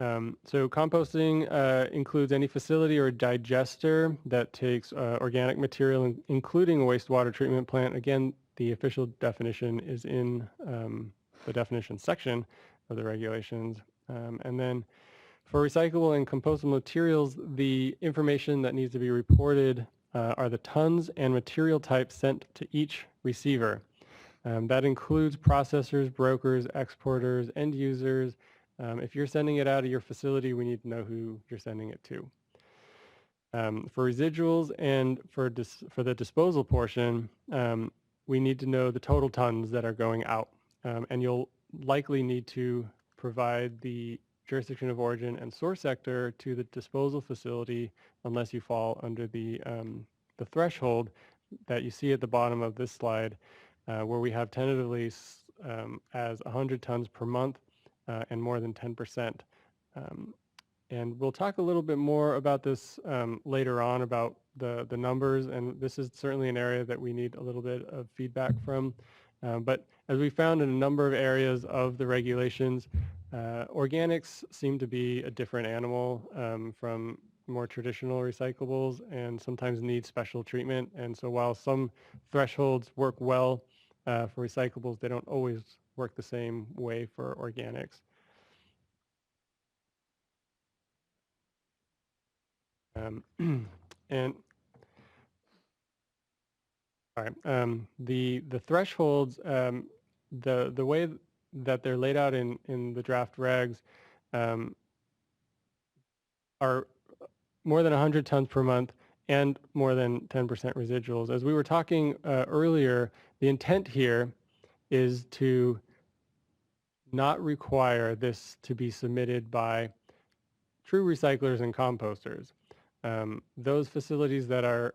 S1: So composting includes any facility or digester that takes organic material, including a wastewater treatment plant. Again, the official definition is in the definition section of the regulations. And then for recyclable and compostable materials, the information that needs to be reported are the tons and material types sent to each receiver. That includes processors, brokers, exporters, end users. If you're sending it out of your facility, we need to know who you're sending it to. For residuals and for the disposal portion, we need to know the total tons that are going out. And you'll likely need to provide the jurisdiction of origin and source sector to the disposal facility unless you fall under the threshold that you see at the bottom of this slide, where we have tentatively as 100 tons per month and more than 10%. And we'll talk a little bit more about this later on about the numbers, and this is certainly an area that we need a little bit of feedback from. But as we found in a number of areas of the regulations, organics seem to be a different animal from more traditional recyclables and sometimes need special treatment. And so while some thresholds work well for recyclables, they don't always work the same way for organics. And all right, the thresholds, the way that they're laid out in the draft regs are more than 100 tons per month and more than 10% residuals. As we were talking earlier, the intent here is to not require this to be submitted by true recyclers and composters. Those facilities that are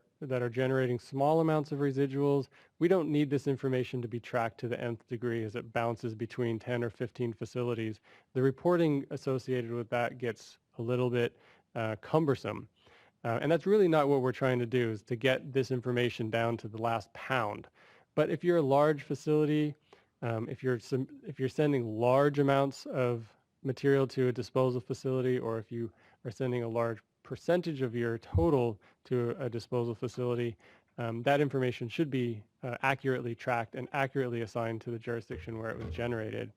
S1: generating small amounts of residuals, we don't need this information to be tracked to the nth degree as it bounces between 10 or 15 facilities. The reporting associated with that gets a little bit cumbersome. And that's really not what we're trying to do, is to get this information down to the last pound. But if you're a large facility, if you're sending large amounts of material to a disposal facility, or if you are sending a large percentage of your total to a disposal facility, that information should be accurately tracked and accurately assigned to the jurisdiction where it was generated.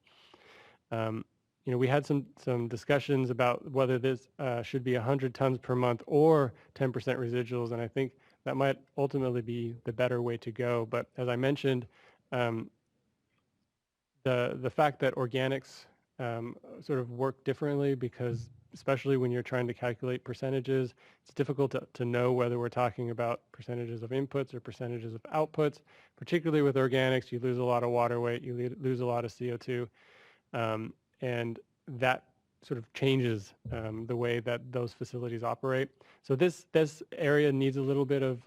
S1: You know, we had some discussions about whether this should be 100 tons per month or 10% residuals, and I think that might ultimately be the better way to go. But as I mentioned, the fact that organics sort of work differently, because especially when you're trying to calculate percentages, it's difficult to know whether we're talking about percentages of inputs or percentages of outputs. Particularly with organics, you lose a lot of water weight, you lose a lot of CO2, and that sort of changes the way that those facilities operate. So this area needs a little bit of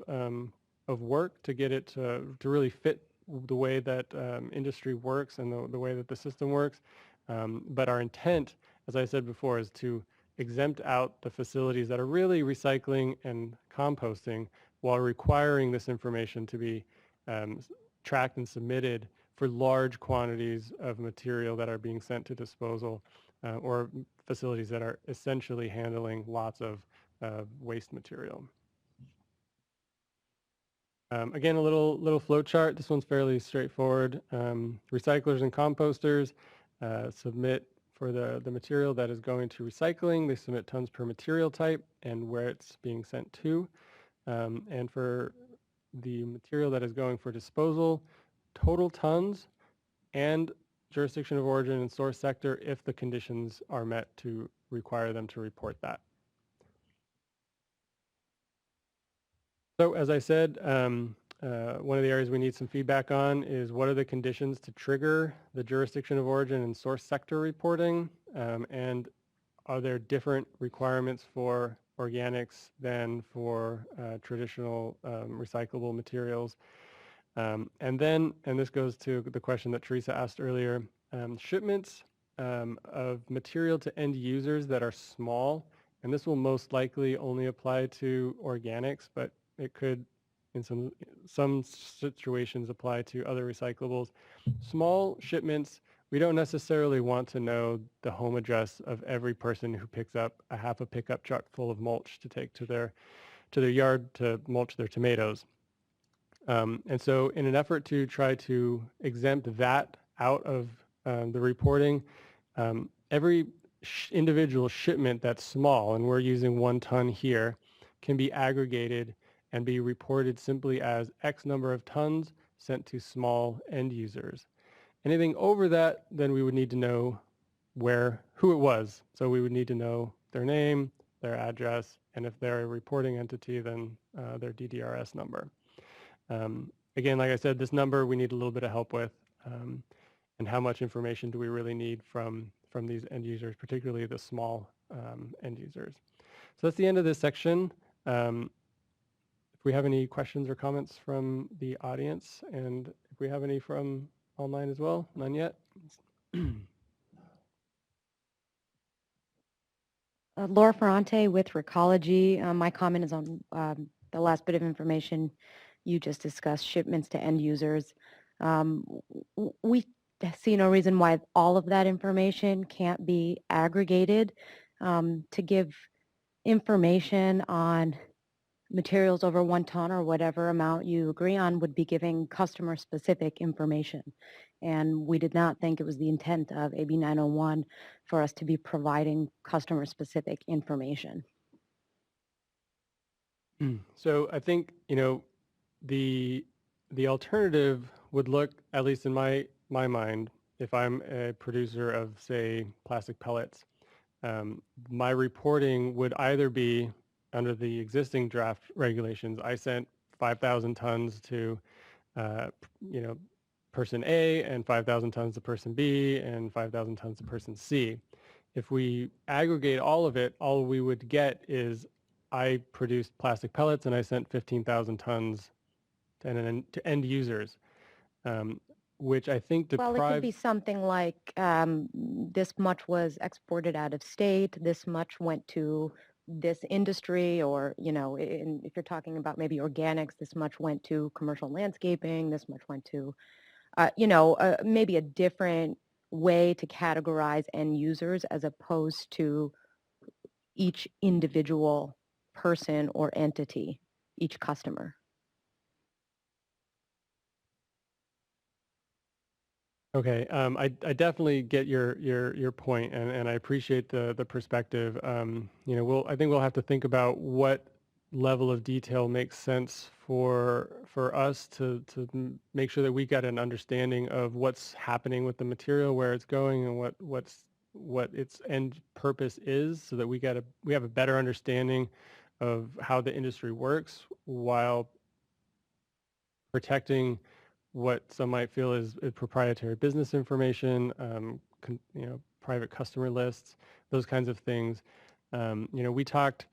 S1: work to get it to really fit the way that industry works and the way that the system works. But our intent, as I said before, is to exempt out the facilities that are really recycling and composting while requiring this information to be tracked and submitted for large quantities of material that are being sent to disposal or facilities that are essentially handling lots of waste material. Again, a little flow chart. This one's fairly straightforward. Recyclers and composters submit for the material that is going to recycling. They submit tons per material type and where it's being sent to. And for the material that is going for disposal, total tons and jurisdiction of origin and source sector if the conditions are met to require them to report that. So as I said, one of the areas we need some feedback on is what are the conditions to trigger the jurisdiction of origin and source sector reporting, and are there different requirements for organics than for traditional recyclable materials? And this goes to the question that Teresa asked earlier, shipments of material to end users that are small, and this will most likely only apply to organics, but it could in some situations apply to other recyclables. Small shipments, we don't necessarily want to know the home address of every person who picks up a half a pickup truck full of mulch to take to their yard to mulch their tomatoes. And so in an effort to try to exempt that out of the reporting, every individual shipment that's small, and we're using 1 ton here, can be aggregated and be reported simply as X number of tons sent to small end users. Anything over that, then we would need to know who it was. So we would need to know their name, their address, and if they're a reporting entity, then their DDRS number. Again, like I said, this number we need a little bit of help with, and how much information do we really need from these end users, particularly the small end users. So that's the end of this section. If we have any questions or comments from the audience, and if we have any from online as well, none yet.
S13: Laura Ferrante with Recology. My comment is on the last bit of information you just discussed, shipments to end users. We see no reason why all of that information can't be aggregated to give information on materials over 1 ton or whatever amount you agree on would be giving customer-specific information. And we did not think it was the intent of AB 901 for us to be providing customer-specific information.
S1: So I think, the alternative would look, at least in my mind, if I'm a producer of, say, plastic pellets, my reporting would either be under the existing draft regulations. I sent 5,000 tons to, person A, and 5,000 tons to person B, and 5,000 tons to person C. If we aggregate all of it, all we would get is I produced plastic pellets and I sent 15,000 tons to end users, which I think deprives...
S13: Well, it could be something like this much was exported out of state, this much went to this industry, or, if you're talking about maybe organics, this much went to commercial landscaping, this much went to, maybe a different way to categorize end users as opposed to each individual person or entity, each customer.
S1: Okay, I definitely get your point, and I appreciate the perspective. I think we'll have to think about what level of detail makes sense for us to make sure that we get an understanding of what's happening with the material, where it's going, and what its end purpose is, so that we have a better understanding of how the industry works while protecting what some might feel is proprietary business information, private customer lists, those kinds of things. We talked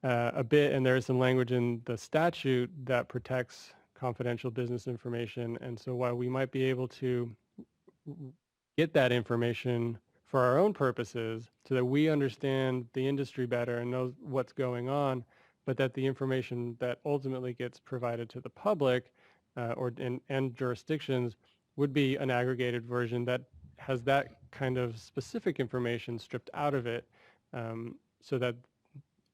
S1: a bit, and there is some language in the statute that protects confidential business information. And so while we might be able to get that information for our own purposes so that we understand the industry better and know what's going on, but that the information that ultimately gets provided to the public and jurisdictions would be an aggregated version that has that kind of specific information stripped out of it, so that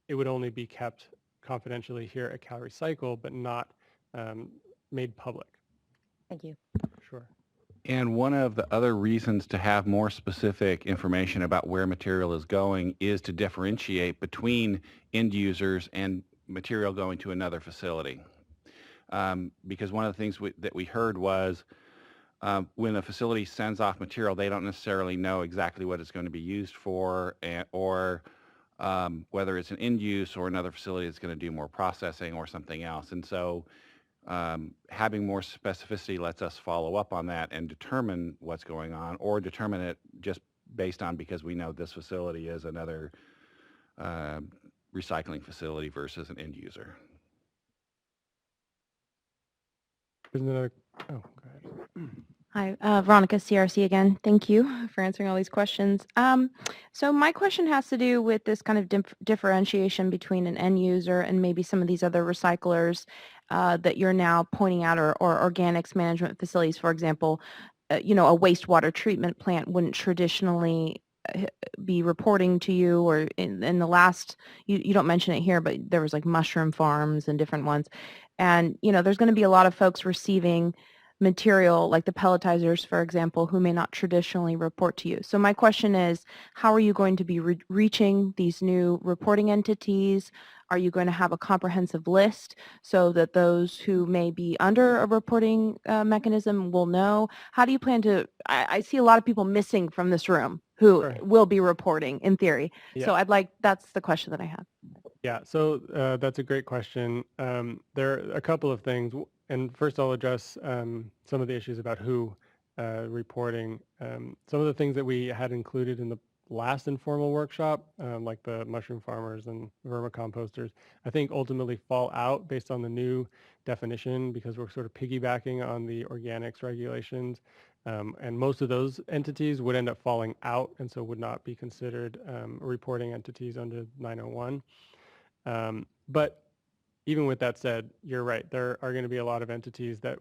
S1: it would only be kept confidentially here at CalRecycle, but not made public.
S13: Thank you.
S1: Sure.
S11: And one of the other reasons to have more specific information about where material is going is to differentiate between end users and material going to another facility. Because one of the things that we heard was when a facility sends off material, they don't necessarily know exactly what it's going to be used for, or whether it's an end use or another facility that's going to do more processing or something else. And so having more specificity lets us follow up on that and determine what's going on, or determine it just based on because we know this facility is another recycling facility versus an end user.
S1: Isn't there oh, go ahead.
S15: Hi, Veronica, CRC again. Thank you for answering all these questions. So my question has to do with this kind of differentiation between an end user and maybe some of these other recyclers that you're now pointing out, or organics management facilities, for example. A wastewater treatment plant wouldn't traditionally be reporting to you, or in the last, you don't mention it here, but there was like mushroom farms and different ones. And, there's going to be a lot of folks receiving material like the pelletizers, for example, who may not traditionally report to you. So my question is, how are you going to be reaching these new reporting entities? Are you going to have a comprehensive list so that those who may be under a reporting mechanism will know? How do you plan to, I see a lot of people missing from this room who
S1: Sure.
S15: will be reporting in theory.
S1: Yeah.
S15: So that's the question that I have.
S1: Yeah, so that's a great question. There are a couple of things. And first I'll address some of the issues about who reporting. Some of the things that we had included in the last informal workshop, like the mushroom farmers and vermicomposters, I think ultimately fall out based on the new definition, because we're sort of piggybacking on the organics regulations. And most of those entities would end up falling out and so would not be considered reporting entities under 901. But even with that said, you're right. There are going to be a lot of entities that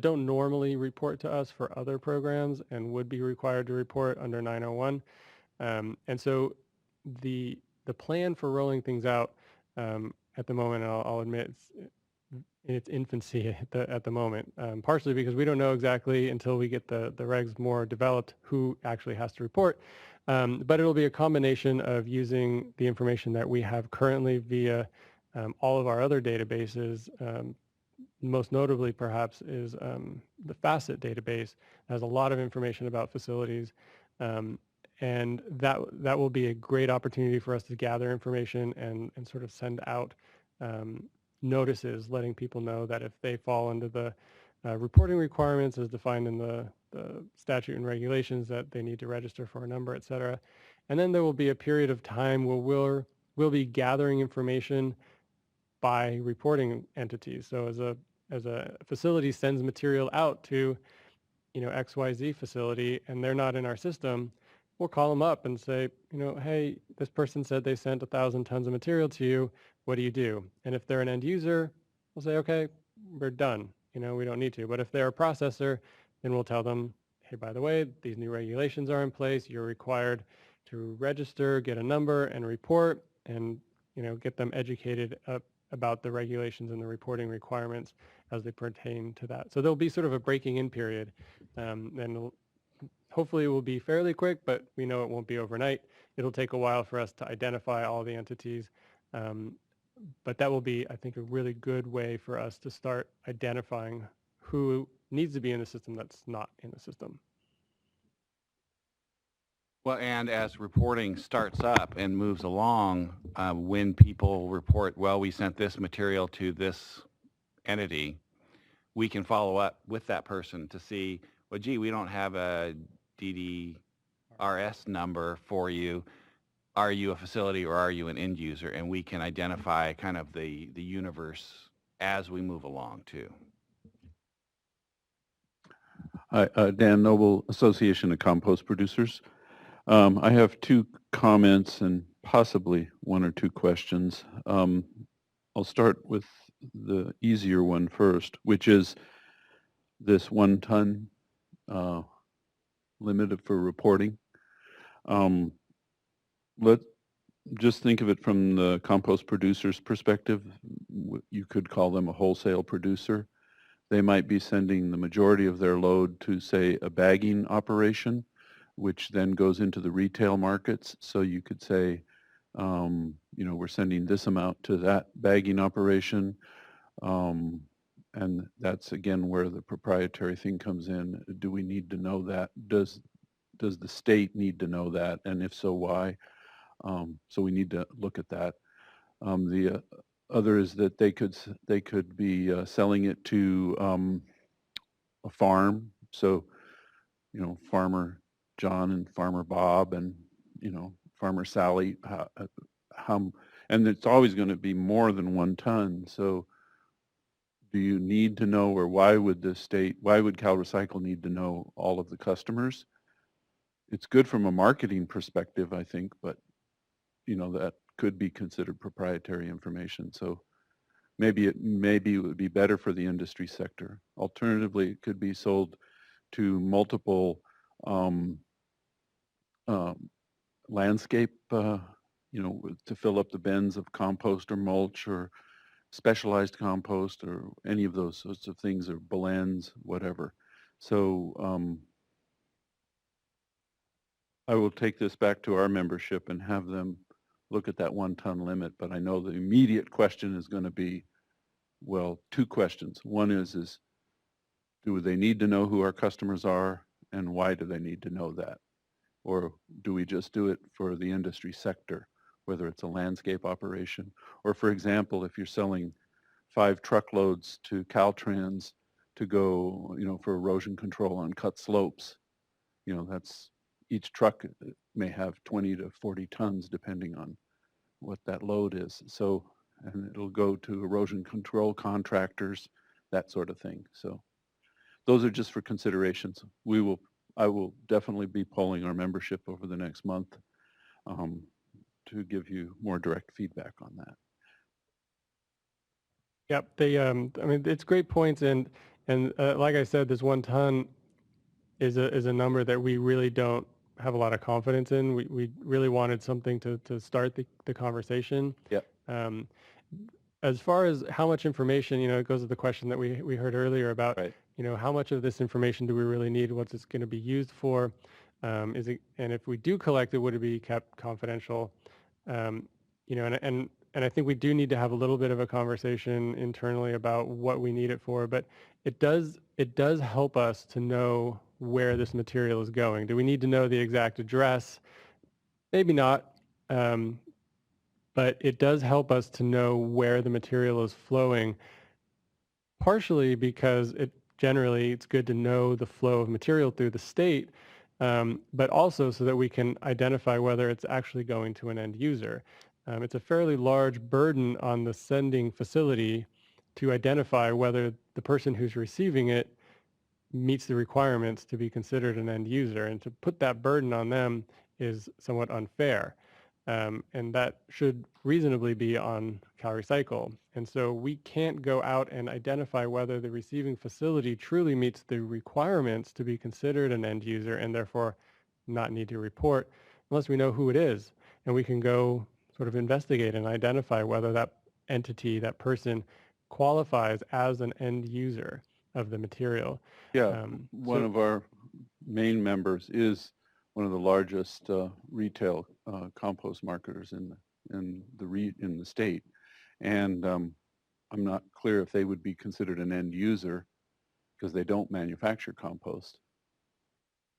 S1: don't normally report to us for other programs and would be required to report under 901. And so the plan for rolling things out at the moment, I'll admit, it's in its infancy at the moment, partially because we don't know exactly until we get the regs more developed who actually has to report. But it'll be a combination of using the information that we have currently via all of our other databases. Most notably, perhaps, is the Facet database. It has a lot of information about facilities. And that will be a great opportunity for us to gather information and sort of send out notices letting people know that if they fall under the reporting requirements as defined in the statute and regulations, that they need to register for a number, et cetera. And then there will be a period of time where we'll be gathering information by reporting entities. So as a facility sends material out to, XYZ facility and they're not in our system, we'll call them up and say, hey, this person said they sent 1,000 tons of material to you. What do you do? And if they're an end user, we'll say, okay, we're done. We don't need to. But if they're a processor, then we'll tell them, hey, by the way, these new regulations are in place. You're required to register, get a number, and report, and get them educated about the regulations and the reporting requirements as they pertain to that. So there'll be sort of a breaking in period, and hopefully it will be fairly quick, but we know it won't be overnight. It'll take a while for us to identify all the entities, but that will be, I think, a really good way for us to start identifying who needs to be in the system that's not in the system.
S11: Well, and as reporting starts up and moves along, when people report, well, we sent this material to this entity, we can follow up with that person to see, well, gee, we don't have a DDRS number for you. Are you a facility or are you an end user? And we can identify kind of the universe as we move along, too.
S4: Hi, Dan Noble, Association of Compost Producers. I have two comments and possibly one or two questions. I'll start with the easier one first, which is this 1-ton limit for reporting. Let's just think of it from the compost producer's perspective. You could call them a wholesale producer. They might be sending the majority of their load to, say, a bagging operation, which then goes into the retail markets. So you could say, we're sending this amount to that bagging operation. And that's, again, where the proprietary thing comes in. Do we need to know that? Does the state need to know that? And if so, why? So we need to look at that. The other is that they could be selling it to a farm. So, Farmer John and Farmer Bob and, Farmer Sally, and it's always going to be more than 1 ton. So do you need to know, or why would CalRecycle need to know all of the customers? It's good from a marketing perspective, I think, but, that could be considered proprietary information. So maybe it would be better for the industry sector. Alternatively, it could be sold to multiple landscape, to fill up the bins of compost or mulch or specialized compost or any of those sorts of things, or blends, whatever. So I will take this back to our membership and have them look at that 1-ton limit. But I know the immediate question is going to be, well, two questions. One is do they need to know who our customers are, and why do they need to know that? Or do we just do it for the industry sector, whether it's a landscape operation? Or, for example, if you're selling 5 truckloads to Caltrans to go, for erosion control on cut slopes, that's each truck may have 20 to 40 tons depending on what that load is. So, and it'll go to erosion control contractors, that sort of thing. So those are just for considerations. I will definitely be polling our membership over the next month to give you more direct feedback on that.
S1: Yep, I mean, it's great points, and like I said, this 1 ton is a number that we really don't have a lot of confidence in. We really wanted something to start the conversation.
S4: Yep.
S1: As far as how much information, it goes to the question that we heard earlier about, how much of this information do we really need? What's it going to be used for? And if we do collect it, would it be kept confidential? And I think we do need to have a little bit of a conversation internally about what we need it for, but it does help us to know where this material is going. Do we need to know the exact address? Maybe not. But it does help us to know where the material is flowing, partially because it's good to know the flow of material through the state, but also so that we can identify whether it's actually going to an end user. It's a fairly large burden on the sending facility to identify whether the person who's receiving it meets the requirements to be considered an end user, and to put that burden on them is somewhat unfair. And that should reasonably be on CalRecycle. And so we can't go out and identify whether the receiving facility truly meets the requirements to be considered an end user and therefore not need to report unless we know who it is. And we can go sort of investigate and identify whether that entity, that person, qualifies as an end user of the material.
S4: Yeah, one of our main members is one of the largest retail compost marketers in the state, and I'm not clear if they would be considered an end user because they don't manufacture compost,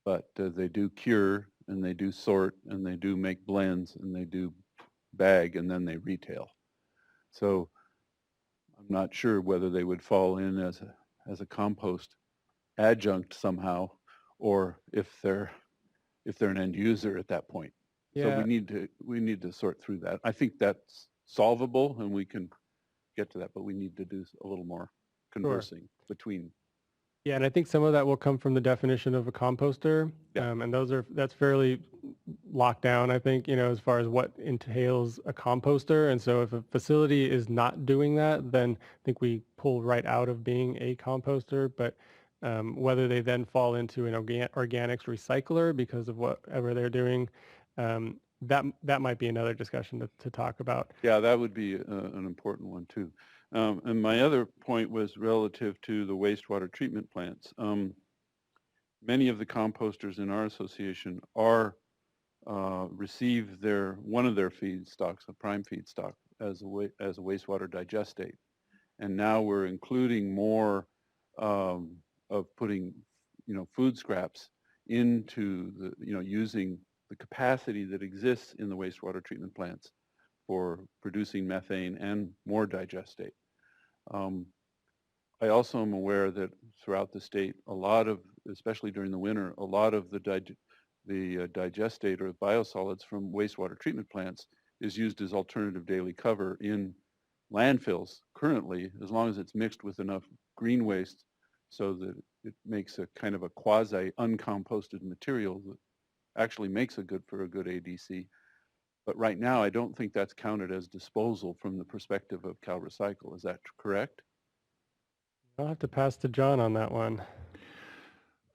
S4: but they do cure and they do sort and they do make blends and they do bag and then they retail. So I'm not sure whether they would fall in as a compost adjunct somehow, or if they're an end user at that point.
S1: Yeah.
S4: So we need to sort through that. I think that's solvable and we can get to that, but we need to do a little more conversing between.
S1: Yeah, and I think some of that will come from the definition of a composter, and that's fairly locked down, I think, as far as what entails a composter. And so if a facility is not doing that, then I think we pull right out of being a composter. But whether they then fall into an organics recycler because of whatever they're doing, that might be another discussion to talk about.
S4: Yeah, that would be an important one too. And my other point was relative to the wastewater treatment plants. Many of the composters in our association receive one of their feedstocks, a prime feedstock, as a wastewater digestate. And now we're including more of putting, food scraps into using the capacity that exists in the wastewater treatment plants for producing methane and more digestate. I also am aware that throughout the state, a lot of, especially during the winter, a lot of the digestate or biosolids from wastewater treatment plants is used as alternative daily cover in landfills currently, as long as it's mixed with enough green waste so that it makes a kind of a quasi uncomposted material that actually makes for a good ADC. But right now, I don't think that's counted as disposal from the perspective of CalRecycle. Is that correct?
S1: I'll have to pass to John on that one.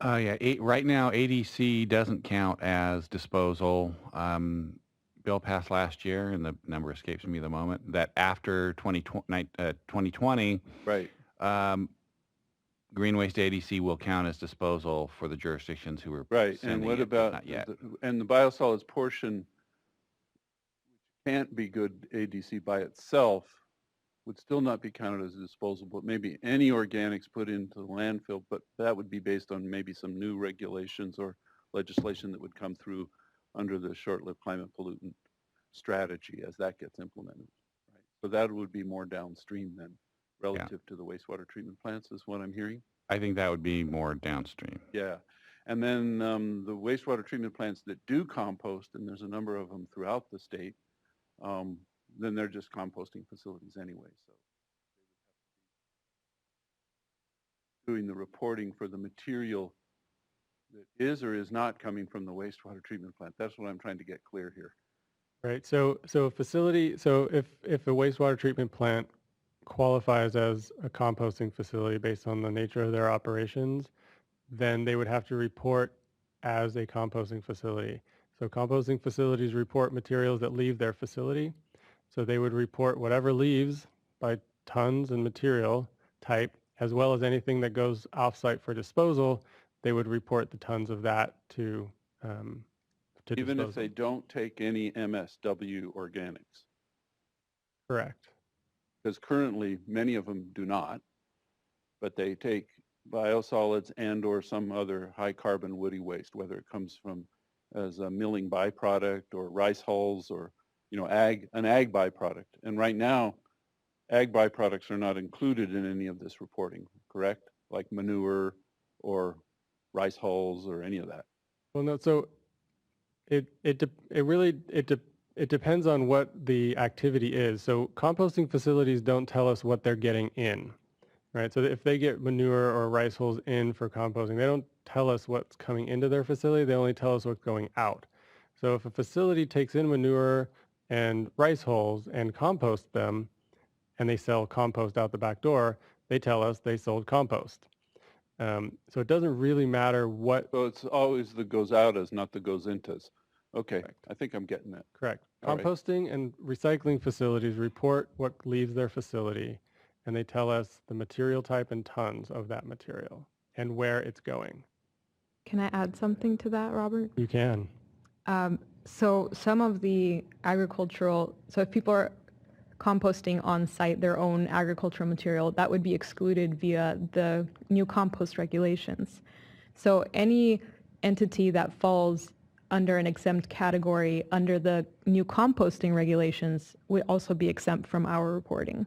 S11: Right now, ADC doesn't count as disposal. Bill passed last year, and the number escapes me at the moment, that after 2020,
S4: right,
S11: green waste ADC will count as disposal for the jurisdictions who are
S4: right.
S11: sending
S4: And what
S11: it,
S4: about
S11: not yet.
S4: And the biosolids portion, which can't be good ADC by itself, would still not be counted as disposal, but maybe any organics put into the landfill, but that would be based on maybe some new regulations or legislation that would come through under the short-lived climate pollutant strategy as that gets implemented. Right? So that would be more downstream than relative to the wastewater treatment plants is what I'm hearing.
S11: I think that would be more downstream.
S4: Yeah. And then the wastewater treatment plants that do compost, and there's a number of them throughout the state, then they're just composting facilities anyway. So doing the reporting for the material that is or is not coming from the wastewater treatment plant? That's what I'm trying to get clear here.
S1: Right. So a facility, so if a wastewater treatment plant qualifies as a composting facility based on the nature of their operations, then they would have to report as a composting facility. So composting facilities report materials that leave their facility. So they would report whatever leaves by tons and material type, as well as anything that goes offsite for disposal. They would report the tons of that to
S4: Even if
S1: disposal.
S4: they don't take any MSW organics?
S1: Correct.
S4: Because currently many of them do not, but they take biosolids and or some other high carbon woody waste, whether it comes from as a milling byproduct or rice hulls or, you know, an ag byproduct. And right now, ag byproducts are not included in any of this reporting, correct? Like manure or rice hulls or any of that.
S1: Well, no. So it depends on what the activity is. So composting facilities don't tell us what they're getting in, right? So if they get manure or rice hulls in for composting, they don't tell us what's coming into their facility. They only tell us what's going out. So if a facility takes in manure and rice hulls and composts them, and they sell compost out the back door, they tell us they sold compost. So it doesn't really matter what.
S4: So it's always the goes out as, not the goes into as. Okay, correct. I think I'm getting that.
S1: Correct.
S4: All
S1: Composting
S4: right.
S1: and recycling facilities report what leaves their facility, and they tell us the material type and tons of that material and where it's going.
S8: Can I add something to that, Robert?
S1: You can.
S8: So some of the so if people are composting on site their own agricultural material, that would be excluded via the new compost regulations. So any entity that falls under an exempt category under the new composting regulations would also be exempt from our reporting.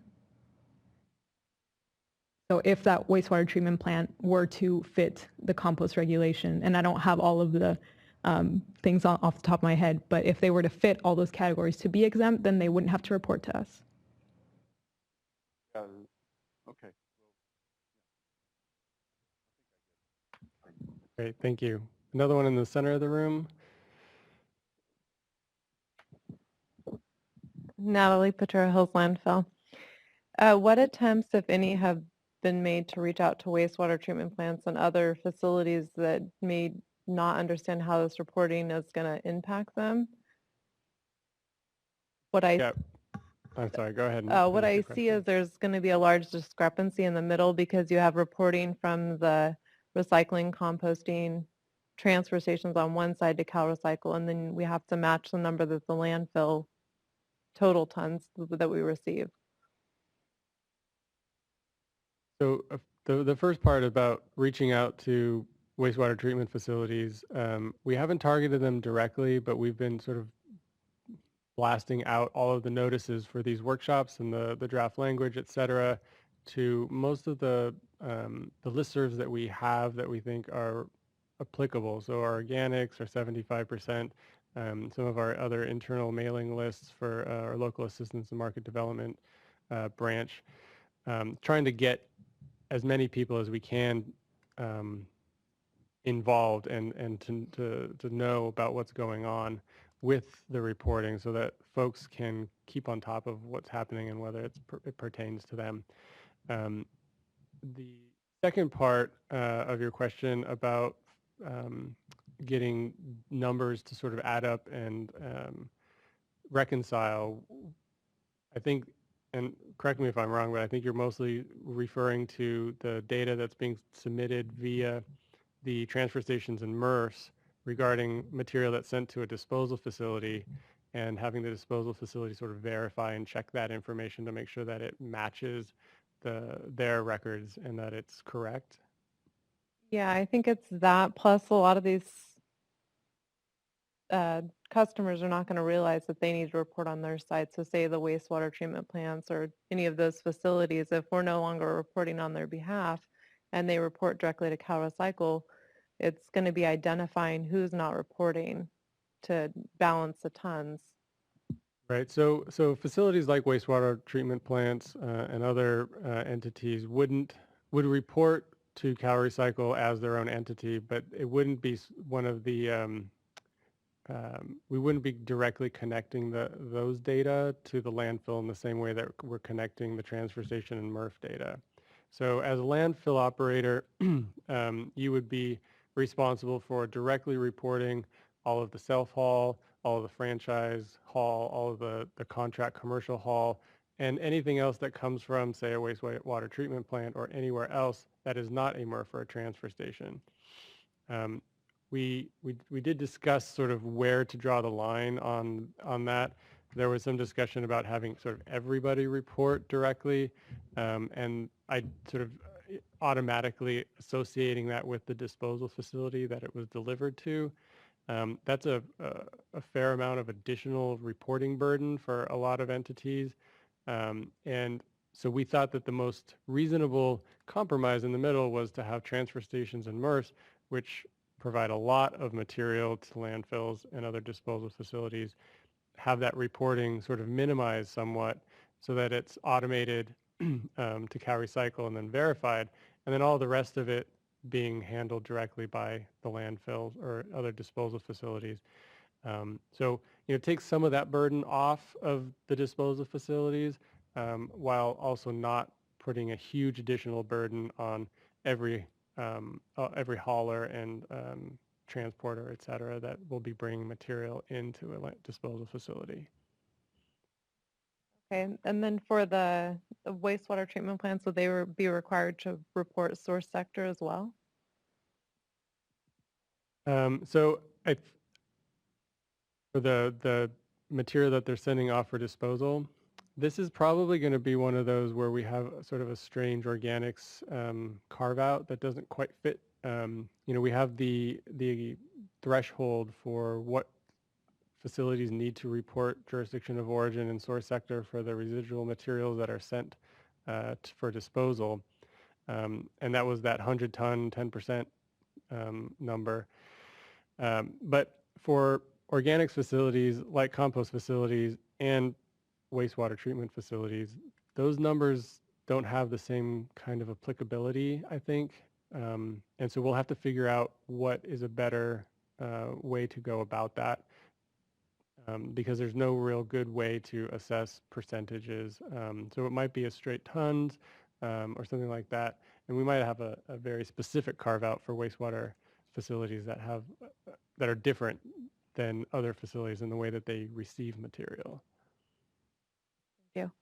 S8: So if that wastewater treatment plant were to fit the compost regulation, and I don't have all of the things off the top of my head, but if they were to fit all those categories to be exempt, then they wouldn't have to report to us.
S4: Okay.
S1: Great, thank you. Another one in the center of the room.
S17: Natalie, Potrero Hills Landfill. What attempts, if any, have been made to reach out to wastewater treatment plants and other facilities that may not understand how this reporting is going to impact them?
S1: Yeah. I'm sorry, go ahead.
S17: What I see is there's going to be a large discrepancy in the middle because you have reporting from the recycling, composting, transfer stations on one side to CalRecycle, and then we have to match the number that the landfill total tons that we receive.
S1: So the first part about reaching out to wastewater treatment facilities, we haven't targeted them directly, but we've been sort of blasting out all of the notices for these workshops and the draft language, et cetera, to most of the listservs that we have that we think are applicable. So our organics are 75%, some of our other internal mailing lists for our local assistance and market development branch, trying to get as many people as we can involved and to know about what's going on with the reporting so that folks can keep on top of what's happening and whether it pertains to them. The second part of your question about getting numbers to sort of add up and reconcile, I think, and correct me if I'm wrong, but I think you're mostly referring to the data that's being submitted via the transfer stations and MRFs regarding material that's sent to a disposal facility and having the disposal facility sort of verify and check that information to make sure that it matches their records and that it's correct.
S17: Yeah, I think it's that, plus a lot of these customers are not going to realize that they need to report on their side. So say the wastewater treatment plants or any of those facilities, if we're no longer reporting on their behalf and they report directly to CalRecycle, it's going to be identifying who's not reporting to balance the tons.
S1: Right. So facilities like wastewater treatment plants and other entities would report to CalRecycle as their own entity, but it wouldn't be one of the, we wouldn't be directly connecting those data to the landfill in the same way that we're connecting the transfer station and MRF data. So as a landfill operator, you would be responsible for directly reporting all of the self-haul, all of the franchise haul, all of the contract commercial haul, and anything else that comes from, say, a wastewater treatment plant or anywhere else that is not a MRF or a transfer station. We did discuss sort of where to draw the line on that. There was some discussion about having sort of everybody report directly, and I sort of automatically associating that with the disposal facility that it was delivered to. That's a fair amount of additional reporting burden for a lot of entities. And so we thought that the most reasonable compromise in the middle was to have transfer stations and MRFs, which provide a lot of material to landfills and other disposal facilities, have that reporting sort of minimized somewhat so that it's automated to CalRecycle and then verified, and then all the rest of it being handled directly by the landfills or other disposal facilities. So, it takes some of that burden off of the disposal facilities while also not putting a huge additional burden on every hauler and transporter, et cetera, that will be bringing material into a disposal facility.
S17: Okay, and then for the wastewater treatment plants, would they be required to report source sector as well?
S1: So for the material that they're sending off for disposal, this is probably going to be one of those where we have sort of a strange organics carve out that doesn't quite fit. We have the threshold for what facilities need to report jurisdiction of origin and source sector for the residual materials that are sent for disposal. And that was that 100-ton, 10% number. But for organics facilities like compost facilities and wastewater treatment facilities, those numbers don't have the same kind of applicability, I think. And so we'll have to figure out what is a better way to go about that. Because there's no real good way to assess percentages. So it might be a straight tons or something like that. And we might have a very specific carve out for wastewater facilities that are different than other facilities in the way that they receive material.
S17: Thank you.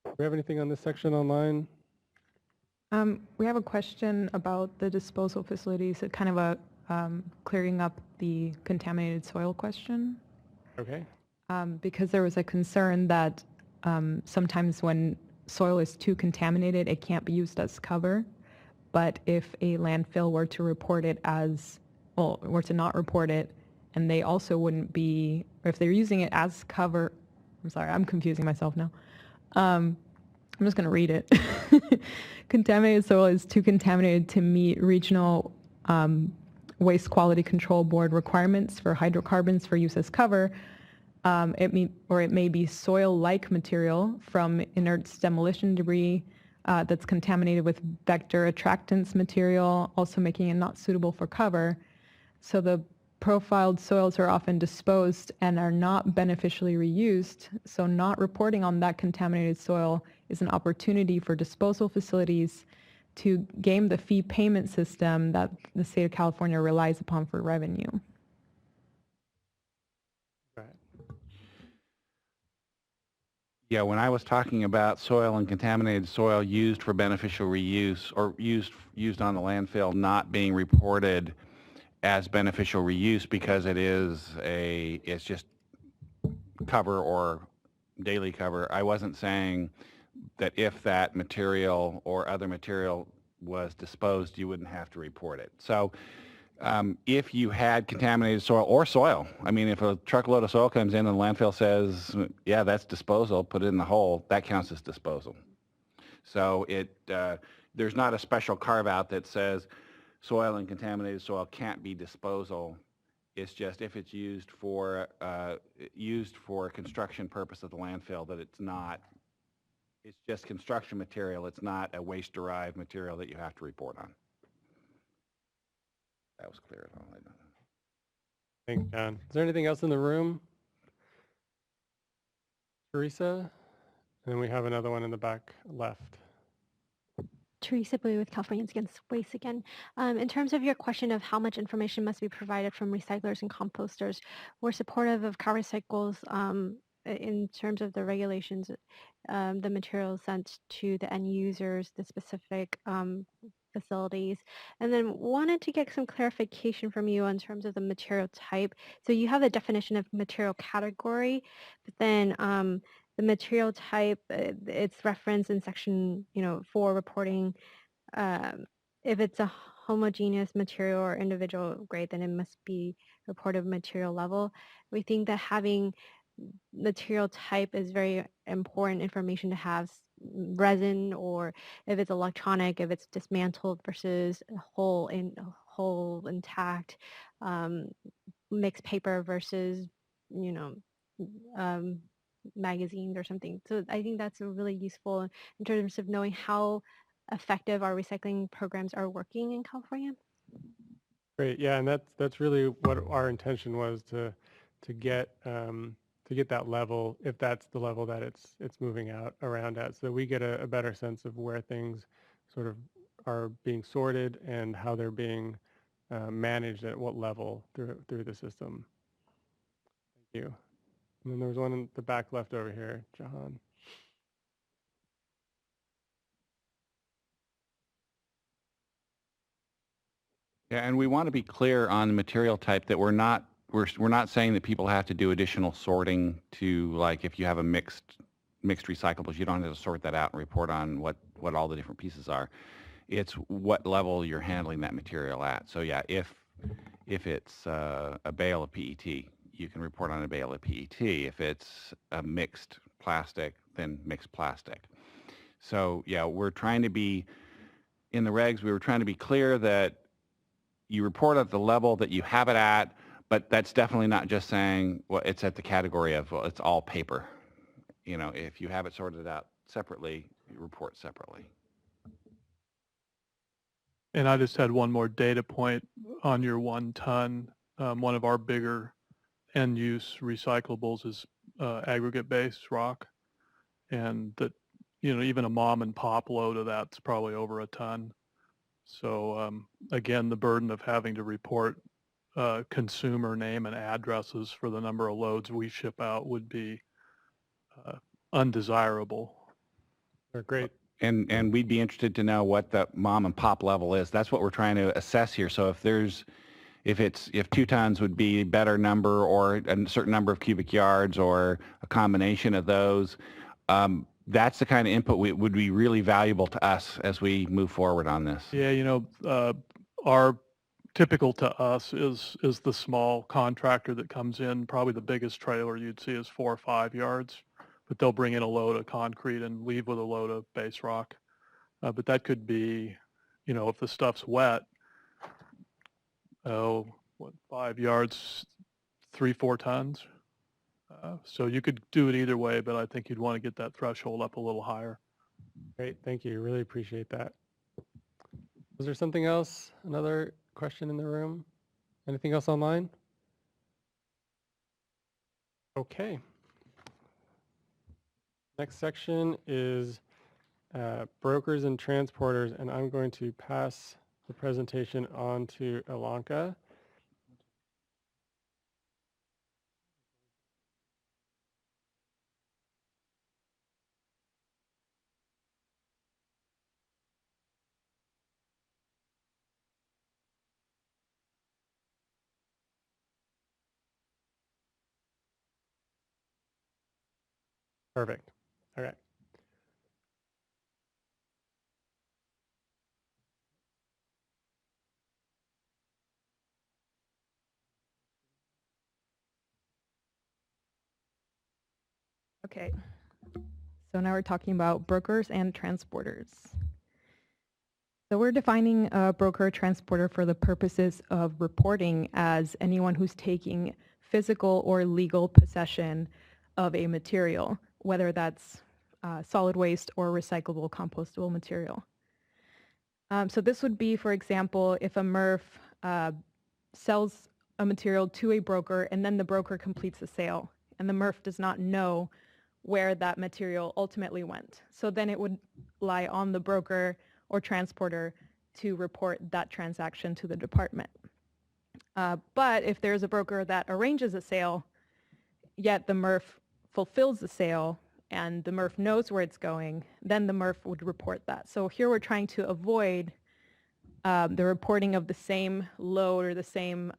S1: Do we have anything on this section online?
S8: We have a question about the disposal facilities, kind of a clearing up the contaminated soil question.
S1: Okay.
S8: Because there was a concern that sometimes when soil is too contaminated, it can't be used as cover. But if a landfill were to report it were to not report it, and they also wouldn't be, or if they're using it as cover, I'm sorry, I'm confusing myself now. I'm just going to read it. Contaminated soil is too contaminated to meet regional Waste Quality Control Board requirements for hydrocarbons for use as cover. It may be soil-like material from inert demolition debris that's contaminated with vector attractants material, also making it not suitable for cover. So the profiled soils are often disposed and are not beneficially reused. So not reporting on that contaminated soil is an opportunity for disposal facilities to game the fee payment system that the state of California relies upon for revenue.
S1: Right.
S11: Yeah, when I was talking about soil and contaminated soil used for beneficial reuse or used on the landfill not being reported as beneficial reuse because it's just cover or daily cover, I wasn't saying that if that material or other material was disposed, you wouldn't have to report it. So if you had contaminated soil, I mean, if a truckload of soil comes in and the landfill says, yeah, that's disposal, put it in the hole, that counts as disposal. So there's not a special carve out that says soil and contaminated soil can't be disposal. It's just if it's used for construction purpose of the landfill, that It's just construction material. It's not a waste-derived material that you have to report on. That was clear at all. I don't know.
S1: Thanks, John. Is there anything else in the room? Teresa? And then we have another one in the back left.
S16: Teresa Blue with Californians Against Waste again. In terms of your question of how much information must be provided from recyclers and composters, we're supportive of CalRecycle's in terms of the regulations, the materials sent to the end users, the specific facilities, and then wanted to get some clarification from you in terms of the material type. So you have the definition of material category, but then the material type, it's referenced in section 4 reporting. If it's a homogeneous material or individual grade, then it must be reported material level. We think that having material type is very important information to have. Resin, or if it's electronic, if it's dismantled versus whole intact, mixed paper versus magazines or something. So I think that's really useful in terms of knowing how effective our recycling programs are working in California.
S1: Great. Yeah, and that's really what our intention was to get that level, if that's the level that it's moving out around at, so that we get a better sense of where things sort of are being sorted and how they're being managed at what level through the system. Thank you. And then there was one in the back left over here, Jahan.
S11: Yeah, and we want to be clear on the material type that we're not saying that people have to do additional sorting to, like, if you have a mixed recyclables, you don't have to sort that out and report on what all the different pieces are. It's what level you're handling that material at. So yeah, if it's a bale of PET, you can report on a bale of PET. If it's a mixed plastic, then mixed plastic. So yeah, we're trying to be, in the regs, we were trying to be clear that you report at the level that you have it at, but that's definitely not just saying, well, it's at the category of, well, it's all paper. If you have it sorted out separately, you report separately.
S5: And I just had one more data point on your 1 ton. One of our bigger end-use recyclables is aggregate-based rock, and that even a mom and pop load of that's probably over a ton. So again, the burden of having to report consumer name and addresses for the number of loads we ship out would be undesirable.
S1: They're great.
S11: And we'd be interested to know what the mom and pop level is. That's what we're trying to assess here. So if 2 tons would be a better number, or a certain number of cubic yards, or a combination of those, that's the kind of input would be really valuable to us as we move forward on this.
S5: Yeah, our typical to us is the small contractor that comes in. Probably the biggest trailer you'd see is 4 or 5 yards, but they'll bring in a load of concrete and leave with a load of base rock. But that could be, if the stuff's wet, 5 yards, 3-4 tons. So you could do it either way, but I think you'd want to get that threshold up a little higher.
S1: Great, thank you. Really appreciate that. Was there something else? Another question in the room? Anything else online? Okay. Next section is brokers and transporters, and I'm going to pass the presentation on to Ilanka. Perfect. All right.
S8: Okay. So now we're talking about brokers and transporters. So we're defining a broker transporter for the purposes of reporting as anyone who's taking physical or legal possession of a material, whether that's solid waste or recyclable compostable material. So this would be, for example, if a MRF sells a material to a broker and then the broker completes the sale and the MRF does not know where that material ultimately went. So then it would lie on the broker or transporter to report that transaction to the department. But if there's a broker that arranges a sale, yet the MRF fulfills the sale and the MRF knows where it's going, then the MRF would report that. So here we're trying to avoid the reporting of the same load or the same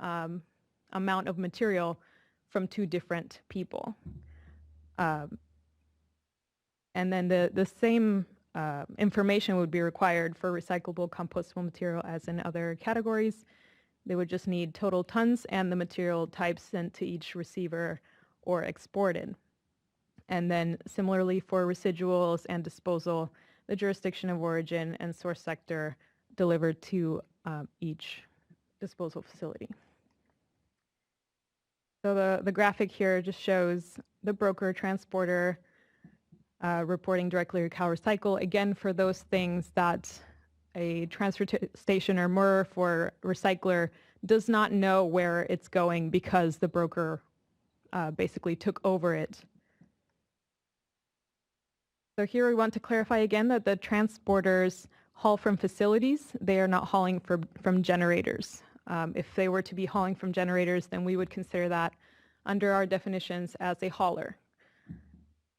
S8: amount of material from two different people. And then the same information would be required for recyclable compostable material as in other categories. They would just need total tons and the material type sent to each receiver or exported. And then similarly for residuals and disposal, the jurisdiction of origin and source sector delivered to each disposal facility. So the graphic here just shows the broker transporter reporting directly to CalRecycle, again for those things that a transfer station or MRF or recycler does not know where it's going because the broker basically took over it. So here we want to clarify again that the transporters haul from facilities. They are not hauling from generators. If they were to be hauling from generators, then we would consider that under our definitions as a hauler.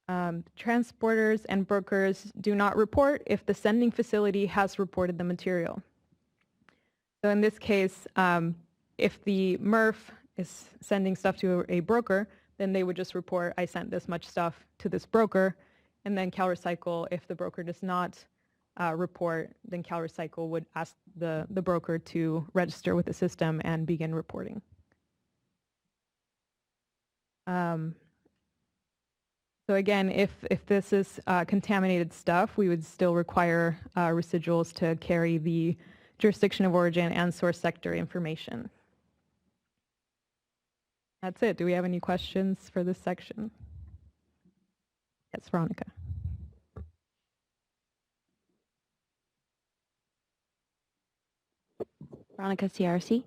S8: Transporters and brokers do not report if the sending facility has reported the material. So in this case, if the MRF is sending stuff to a broker, then they would just report, I sent this much stuff to this broker, and then CalRecycle, if the broker does not report, then CalRecycle would ask the broker to register with the system and begin reporting. So again, if this is contaminated stuff, we would still require residuals to carry the jurisdiction of origin and source sector information. That's it. Do we have any questions for this section? Yes, Veronica.
S15: Veronica, CRC.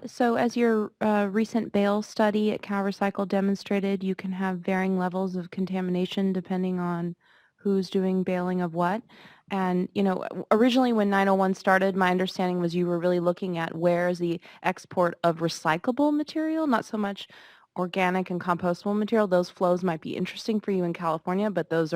S15: So as your recent bale study at CalRecycle demonstrated, you can have varying levels of contamination depending on who's doing baling of what. And, you know, originally when 901 started, my understanding was you were really looking at where is the export of recyclable material, not so much organic and compostable material. Those flows might be interesting for you in California, but those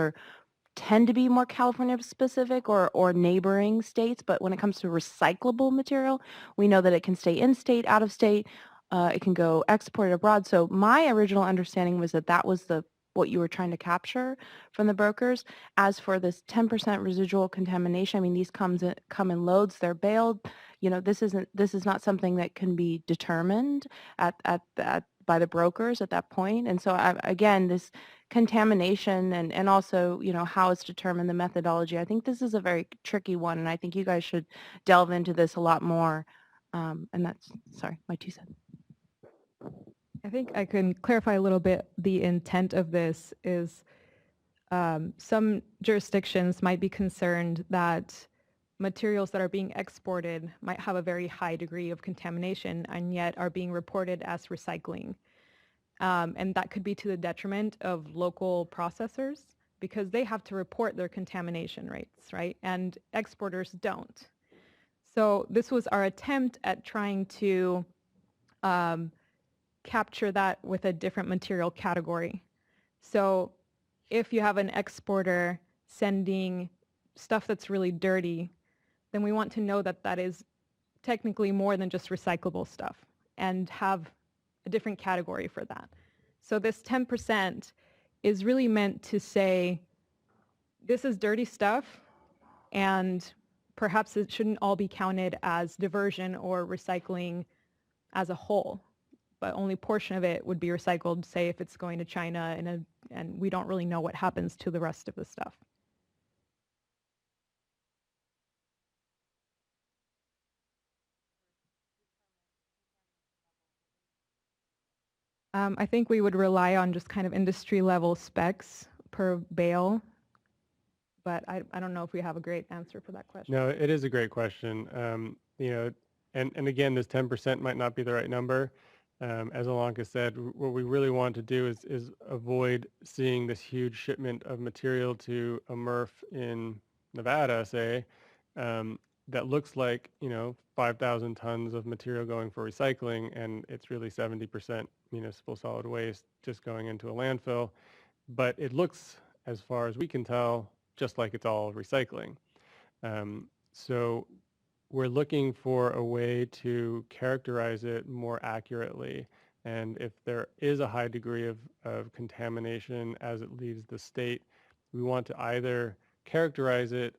S15: tend to be more California specific or neighboring states. But when it comes to recyclable material, we know that it can stay in state, out of state, it can go exported abroad. So my original understanding was that that was what you were trying to capture from the brokers. As for this 10% residual contamination, I mean, these come in loads, they're baled. You know, this is not something that can be determined by the brokers at that point. And so again, this contamination and also, you know, how it's determined, the methodology, I think this is a very tricky one, and I think you guys should delve into this a lot more. And that's, sorry, my 2 cents.
S8: I think I can clarify a little bit. The intent of this is some jurisdictions might be concerned that materials that are being exported might have a very high degree of contamination and yet are being reported as recycling. And that could be to the detriment of local processors because they have to report their contamination rates, right? And exporters don't. So this was our attempt at trying to capture that with a different material category. So if you have an exporter sending stuff that's really dirty, then we want to know that that is technically more than just recyclable stuff and have a different category for that. So this 10% is really meant to say, this is dirty stuff, and perhaps it shouldn't all be counted as diversion or recycling as a whole, but only portion of it would be recycled, say if it's going to China, and we don't really know what happens to the rest of the stuff. I think we would rely on just kind of industry level specs per bale but I don't know if we have a great answer for that question.
S1: No, it is a great question. You know, and again, this 10% might not be the right number. As Alanka said, what we really want to do is avoid seeing this huge shipment of material to a MRF in Nevada, say, that looks like, you know, 5,000 tons of material going for recycling, and it's really 70% municipal solid waste just going into a landfill. But it looks, as far as we can tell, just like it's all recycling. So we're looking for a way to characterize it more accurately. And if there is a high degree of contamination as it leaves the state, we want to either characterize it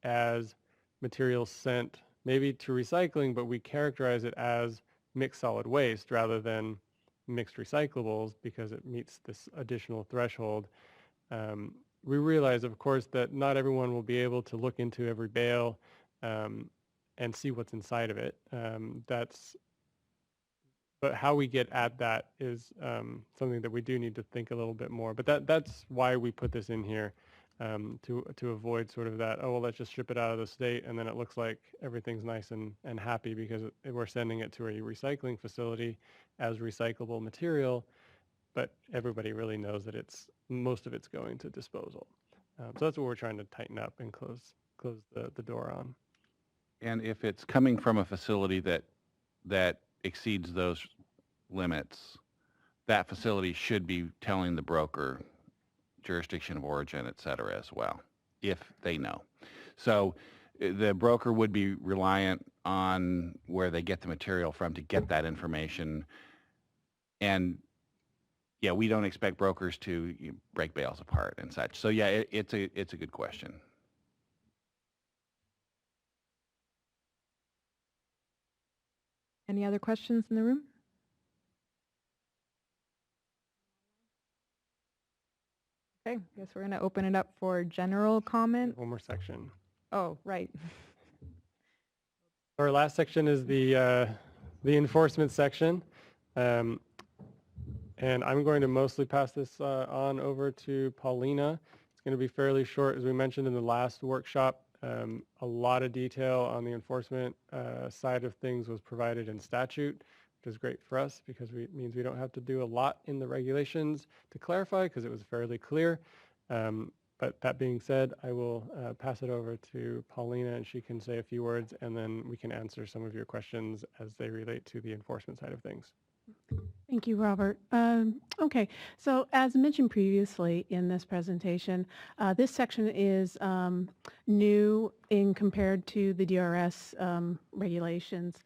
S1: as material sent maybe to recycling, but we characterize it as mixed solid waste rather than mixed recyclables because it meets this additional threshold. We realize, of course, that not everyone will be able to look into every bale and see what's inside of it. But how we get at that is something that we do need to think a little bit more. But that's why we put this in here, to avoid sort of that, oh, well, let's just ship it out of the state, and then it looks like everything's nice and happy because we're sending it to a recycling facility as recyclable material, but everybody really knows that most of it's going to disposal. So that's what we're trying to tighten up and close the door on.
S11: And if it's coming from a facility that exceeds those limits, that facility should be telling the broker jurisdiction of origin, et cetera, as well, if they know. So the broker would be reliant on where they get the material from to get that information. And yeah, we don't expect brokers to break bales apart and such. So yeah, it's a good question.
S8: Any other questions in the room? Okay, I guess we're going to open it up for general comment.
S1: One more section.
S8: Oh, right.
S1: Our last section is the enforcement section. And I'm going to mostly pass this on over to Paulina. It's going to be fairly short. As we mentioned in the last workshop, a lot of detail on the enforcement side of things was provided in statute, which is great for us because it means we don't have to do a lot in the regulations to clarify because it was fairly clear. But that being said, I will pass it over to Paulina and she can say a few words and then we can answer some of your questions as they relate to the enforcement side of things.
S19: Thank you, Robert. Okay, so as mentioned previously in this presentation, this section is new in compared to the DRS regulations.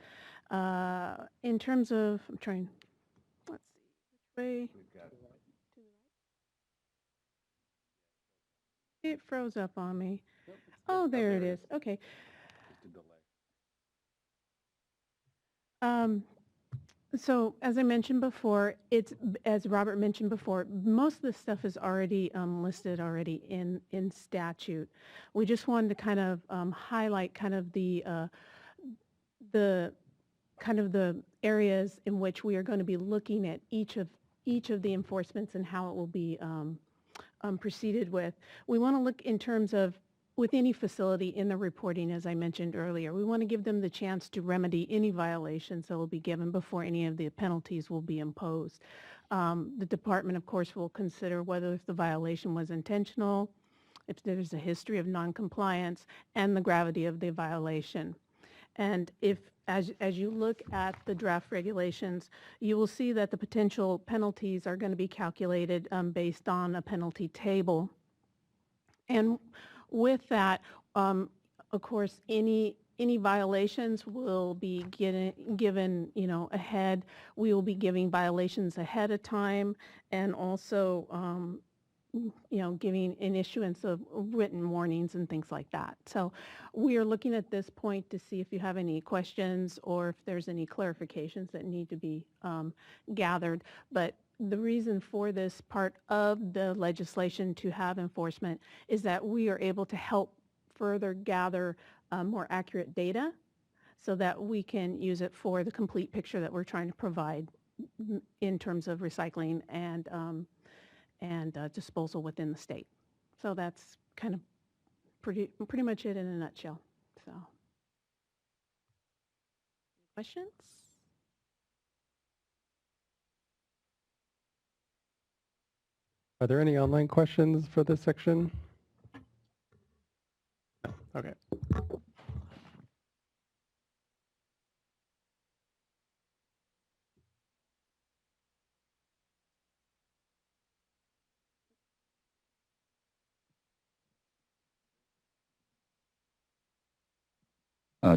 S19: In terms of, I'm trying, let's see, which way? It froze up on me. Oh, there it is. Okay. So as I mentioned before, as Robert mentioned before, most of the stuff is already listed already in statute. We just wanted to kind of highlight kind of the areas in which we are going to be looking at each of the enforcements and how it will be proceeded with. We want to look in terms of with any facility in the reporting, as I mentioned earlier. We want to give them the chance to remedy any violations that will be given before any of the penalties will be imposed. The department, of course, will consider whether if the violation was intentional, if there's a history of noncompliance, and the gravity of the violation. And if, as you look at the draft regulations, you will see that the potential penalties are going to be calculated based on a penalty table. And with that, of course, any violations will be given, ahead. We will be giving violations ahead of time, and also, giving an issuance of written warnings and things like that. So we are looking at this point to see if you have any questions or if there's any clarifications that need to be gathered. But the reason for this part of the legislation to have enforcement is that we are able to help further gather more accurate data so that we can use it for the complete picture that we're trying to provide in terms of recycling and disposal within the state. So that's kind of pretty much it in a nutshell. So, questions?
S1: Are there any online questions for this section? Okay.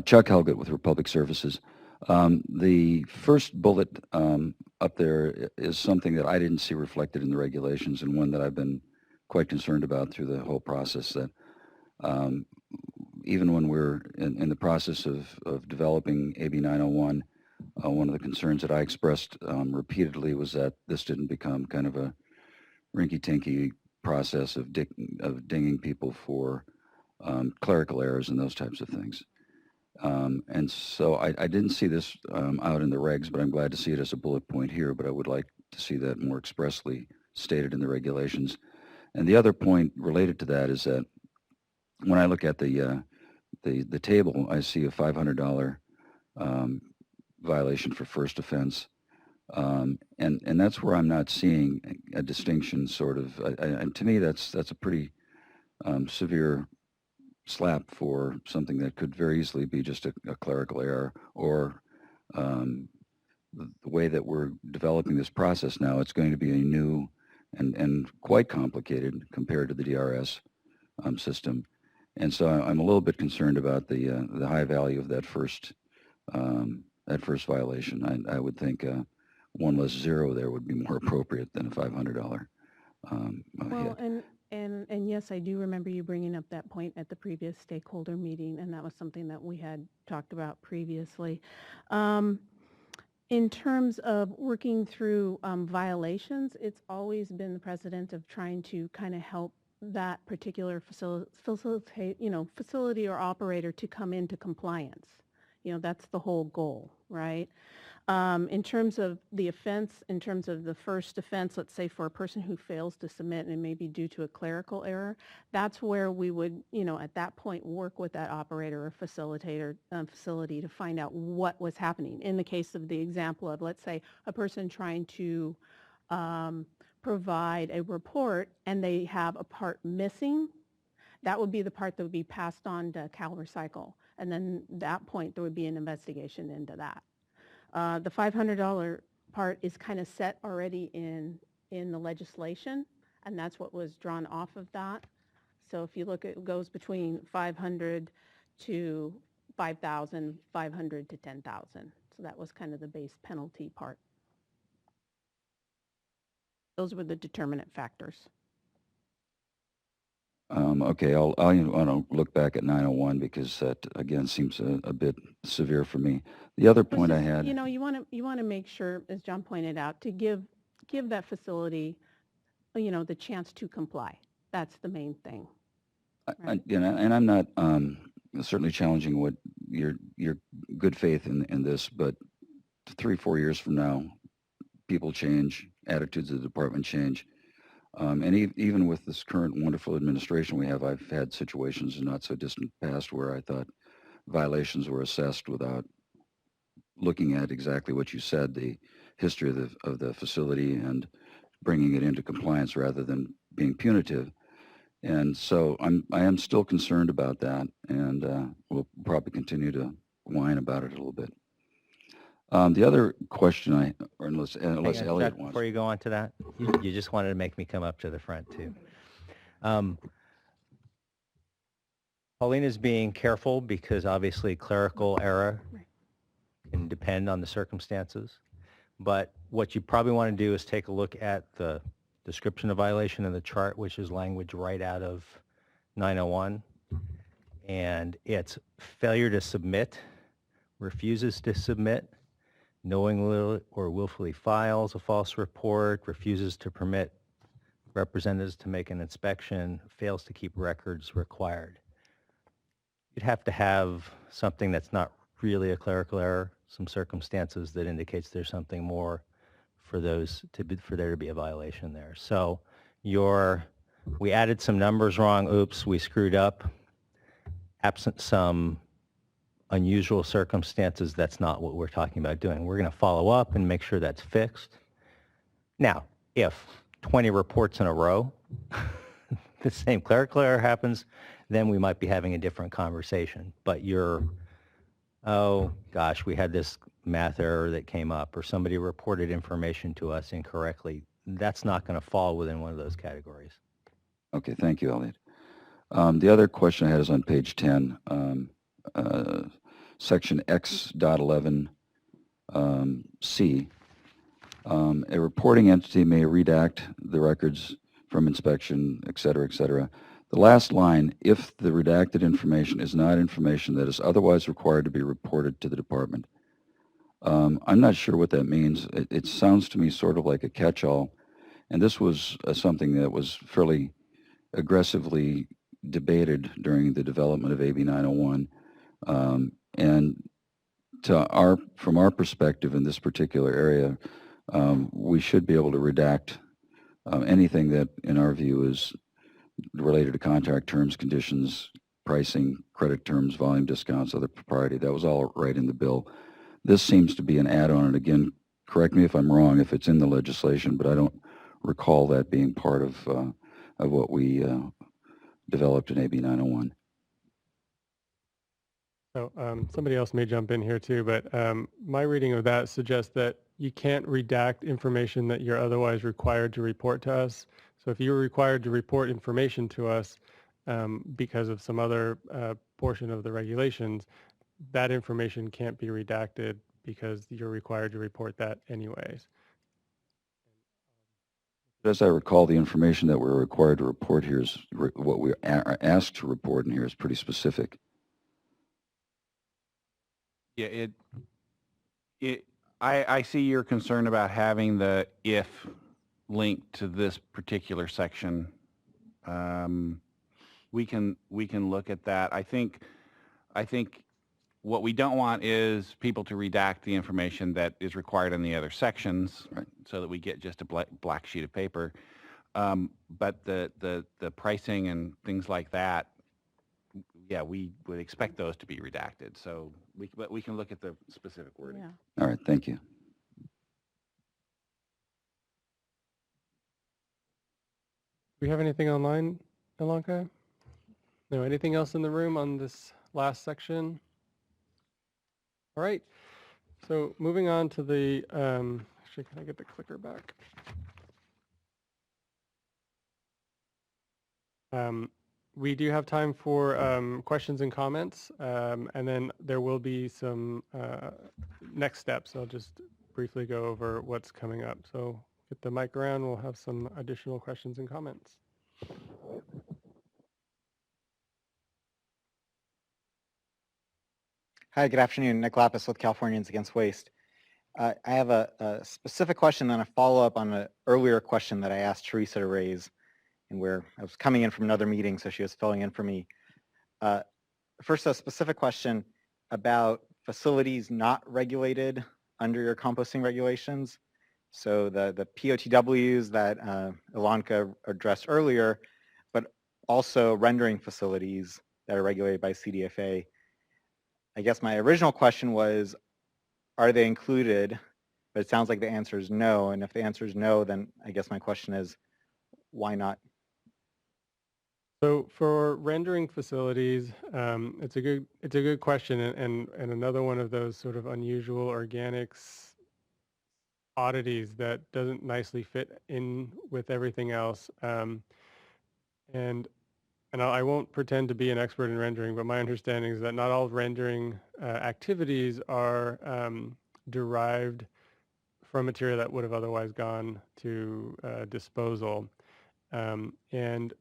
S3: Chuck Helgett with Republic Services. The first bullet up there is something that I didn't see reflected in the regulations, and one that I've been quite concerned about through the whole process, that even when we're in the process of developing AB 901, one of the concerns that I expressed repeatedly was that this didn't become kind of a rinky-tinky process of dinging people for clerical errors and those types of things. And so I didn't see this out in the regs, but I'm glad to see it as a bullet point here, but I would like to see that more expressly stated in the regulations. And the other point related to that is that when I look at the table, I see a $500 violation for first offense. And that's where I'm not seeing a distinction, sort of. And to me, that's a pretty severe slap for something that could very easily be just a clerical error, or the way that we're developing this process now, it's going to be a new and quite complicated compared to the DRS system. And so I'm a little bit concerned about the high value of that first violation. I would think 1 less 0 there would be more appropriate than a $500
S19: Well,
S3: hit.
S19: and yes, I do remember you bringing up that point at the previous stakeholder meeting, and that was something that we had talked about previously. In terms of working through violations, it's always been the precedent of trying to kind of help that particular facility or operator to come into compliance. That's the whole goal, right? In terms of the offense, in terms of the first offense, let's say for a person who fails to submit and it may be due to a clerical error, that's where we would, at that point work with that operator or facilitator facility to find out what was happening. In the case of the example of, let's say, a person trying to provide a report and they have a part missing, that would be the part that would be passed on to CalRecycle. And then at that point, there would be an investigation into that. The $500 part is kind of set already in the legislation, and that's what was drawn off of that. So if you look, it goes between 500 to 5,000, 500 to 10,000. So that was kind of the base penalty part. Those were the determinant factors.
S3: Okay, I'll look back at 901 because that again seems a bit severe for me. The other point I had,
S19: you want to make sure, as John pointed out, to give that facility, the chance to comply. That's the main thing. Right?
S3: and I'm not certainly challenging what your good faith in this, but 3-4 years from now, people change, attitudes of the department change. And even with this current wonderful administration we have, I've had situations in not so distant past where I thought violations were assessed without looking at exactly what you said, the history of the facility, and bringing it into compliance rather than being punitive. And so I am still concerned about that, and we'll probably continue to whine about it a little bit. The other question unless Elliot
S6: Chuck,
S3: wants.
S6: before you go on to that, you just wanted to make me come up to the front too. Paulina's being careful because obviously clerical error can depend on the circumstances. But what you probably want to do is take a look at the description of violation in the chart, which is language right out of 901. And it's failure to submit, refuses to submit, knowingly or willfully files a false report, refuses to permit representatives to make an inspection, fails to keep records required. You'd have to have something that's not really a clerical error, some circumstances that indicates there's something more for there to be a violation there. So we added some numbers wrong. Oops, we screwed up. absent some unusual circumstances, that's not what we're talking about doing. We're going to follow up and make sure that's fixed. Now, if 20 reports in a row, the same clerical error happens, then we might be having a different conversation. But oh gosh, we had this math error that came up, or somebody reported information to us incorrectly. That's not going to fall within one of those categories.
S3: Okay, thank you, Elliot. The other question I had is on page 10, section X.11 C. A reporting entity may redact the records from inspection, et cetera, et cetera. The last line, if the redacted information is not information that is otherwise required to be reported to the department. I'm not sure what that means. It sounds to me sort of like a catch-all, and this was something that was fairly aggressively debated during the development of AB 901. And from our perspective in this particular area, we should be able to redact anything that, in our view, is related to contract terms, conditions, pricing, credit terms, volume discounts, other propriety. That was all right in the bill. This seems to be an add-on, and again, correct me if I'm wrong if it's in the legislation, but I don't recall that being part of what we developed in AB 901.
S1: So somebody else may jump in here too, but my reading of that suggests that you can't redact information that you're otherwise required to report to us. So if you're required to report information to us because of some other portion of the regulations, that information can't be redacted because you're required to report that anyways.
S3: As I recall, the information that we're required to report here is what we are asked to report in here is pretty specific.
S11: Yeah, I see your concern about having the if linked to this particular section. We can look at that. I think what we don't want is people to redact the information that is required in the other sections, right, so that we get just a black sheet of paper. But the pricing and things like that, yeah, we would expect those to be redacted. So but we can look at the specific wording.
S3: Yeah. All right, thank you.
S1: Do we have anything online, Ilanka? No, anything else in the room on this last section? All right, so moving on to the, actually, can I get the clicker back? We do have time for questions and comments, and then there will be some next steps. I'll just briefly go over what's coming up. So get the mic around, we'll have some additional questions and comments.
S20: Hi, good afternoon. Nick Lapis with Californians Against Waste. I have a specific question and a follow-up on an earlier question that I asked Teresa to raise, and where I was coming in from another meeting, so she was filling in for me. First, a specific question about facilities not regulated under your composting regulations. So the POTWs that Ilanka addressed earlier, but also rendering facilities that are regulated by CDFA. I guess my original question was, are they included? But it sounds like the answer is no. And if the answer is no, then I guess my question is, why not?
S1: So for rendering facilities, it's a good question, and another one of those sort of unusual organics oddities that doesn't nicely fit in with everything else. And I won't pretend to be an expert in rendering, but my understanding is that not all rendering activities are derived from material that would have otherwise gone to disposal. And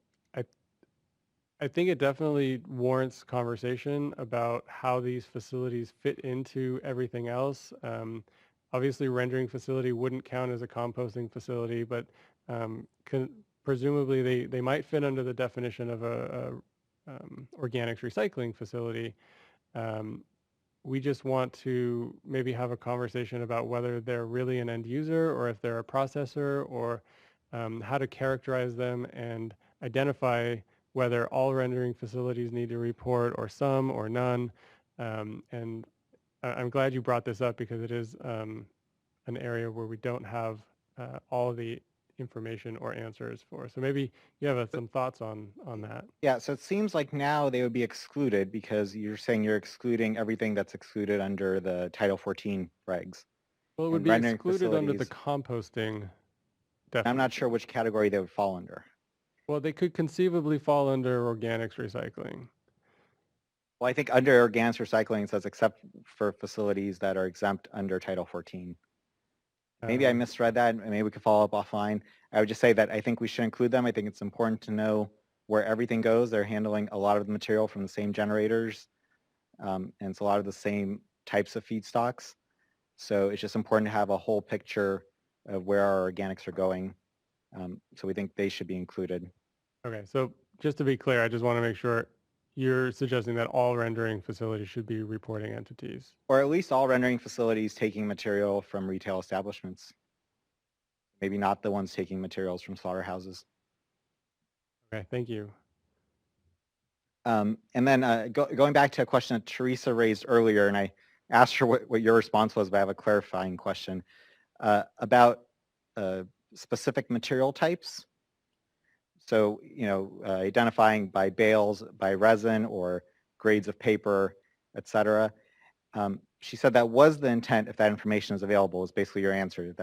S1: I think it definitely warrants conversation about how these facilities fit into everything else. Obviously, rendering facility wouldn't count as a composting facility, but presumably they might fit under the definition of a organics recycling facility. We just want to maybe have a conversation about whether they're really an end user or if they're a processor, or how to characterize them and identify whether all rendering facilities need to report or some or none. And I'm glad you brought this up because it is an area where we don't have all of the information or answers for. So maybe you have some thoughts on that.
S20: Yeah, so it seems like now they would be excluded because you're saying you're excluding everything that's excluded under the Title 14 regs.
S1: Well, it would
S20: And
S1: be
S20: rendering
S1: excluded under the
S20: facilities,
S1: composting
S20: I'm not
S1: definition.
S20: sure which category they would fall under.
S1: Well, they could conceivably fall under organics recycling.
S20: Well, I think under organics recycling it says except for facilities that are exempt under Title 14. Maybe I misread that, and maybe we could follow up offline. I would just say that I think we should include them. I think it's important to know where everything goes. They're handling a lot of the material from the same generators, and it's a lot of the same types of feedstocks. So it's just important to have a whole picture of where our organics are going. So we think they should be included.
S1: Okay, so just to be clear, I just want to make sure you're suggesting that all rendering facilities should be reporting entities.
S20: Or at least all rendering facilities taking material from retail establishments. Maybe not the ones taking materials from slaughterhouses.
S1: Okay, thank you.
S20: And then going back to a question that Teresa raised earlier, and I asked her what your response was, but I have a clarifying question about specific material types. So, identifying by bales, by resin, or grades of paper, et cetera. She said that was the intent if that information is available, is basically your answer,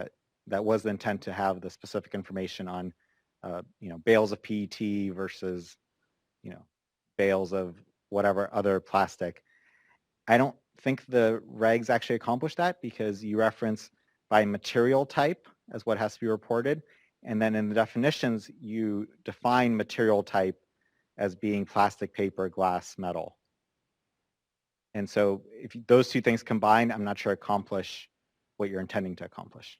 S20: that was the intent to have the specific information on, bales of PET versus, bales of whatever other plastic. I don't think the regs actually accomplish that because you reference by material type as what has to be reported. And then in the definitions, you define material type as being plastic, paper, glass, metal. And so if those two things combined, I'm not sure accomplish what you're intending to accomplish.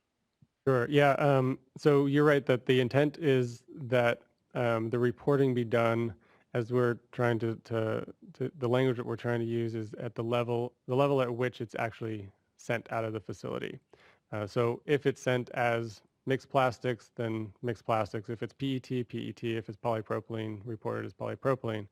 S1: Sure, yeah, so you're right that the intent is that the reporting be done as we're trying to the language that we're trying to use is at the level at which it's actually sent out of the facility. So if it's sent as mixed plastics, then mixed plastics. If it's PET, PET. If it's polypropylene, reported as polypropylene.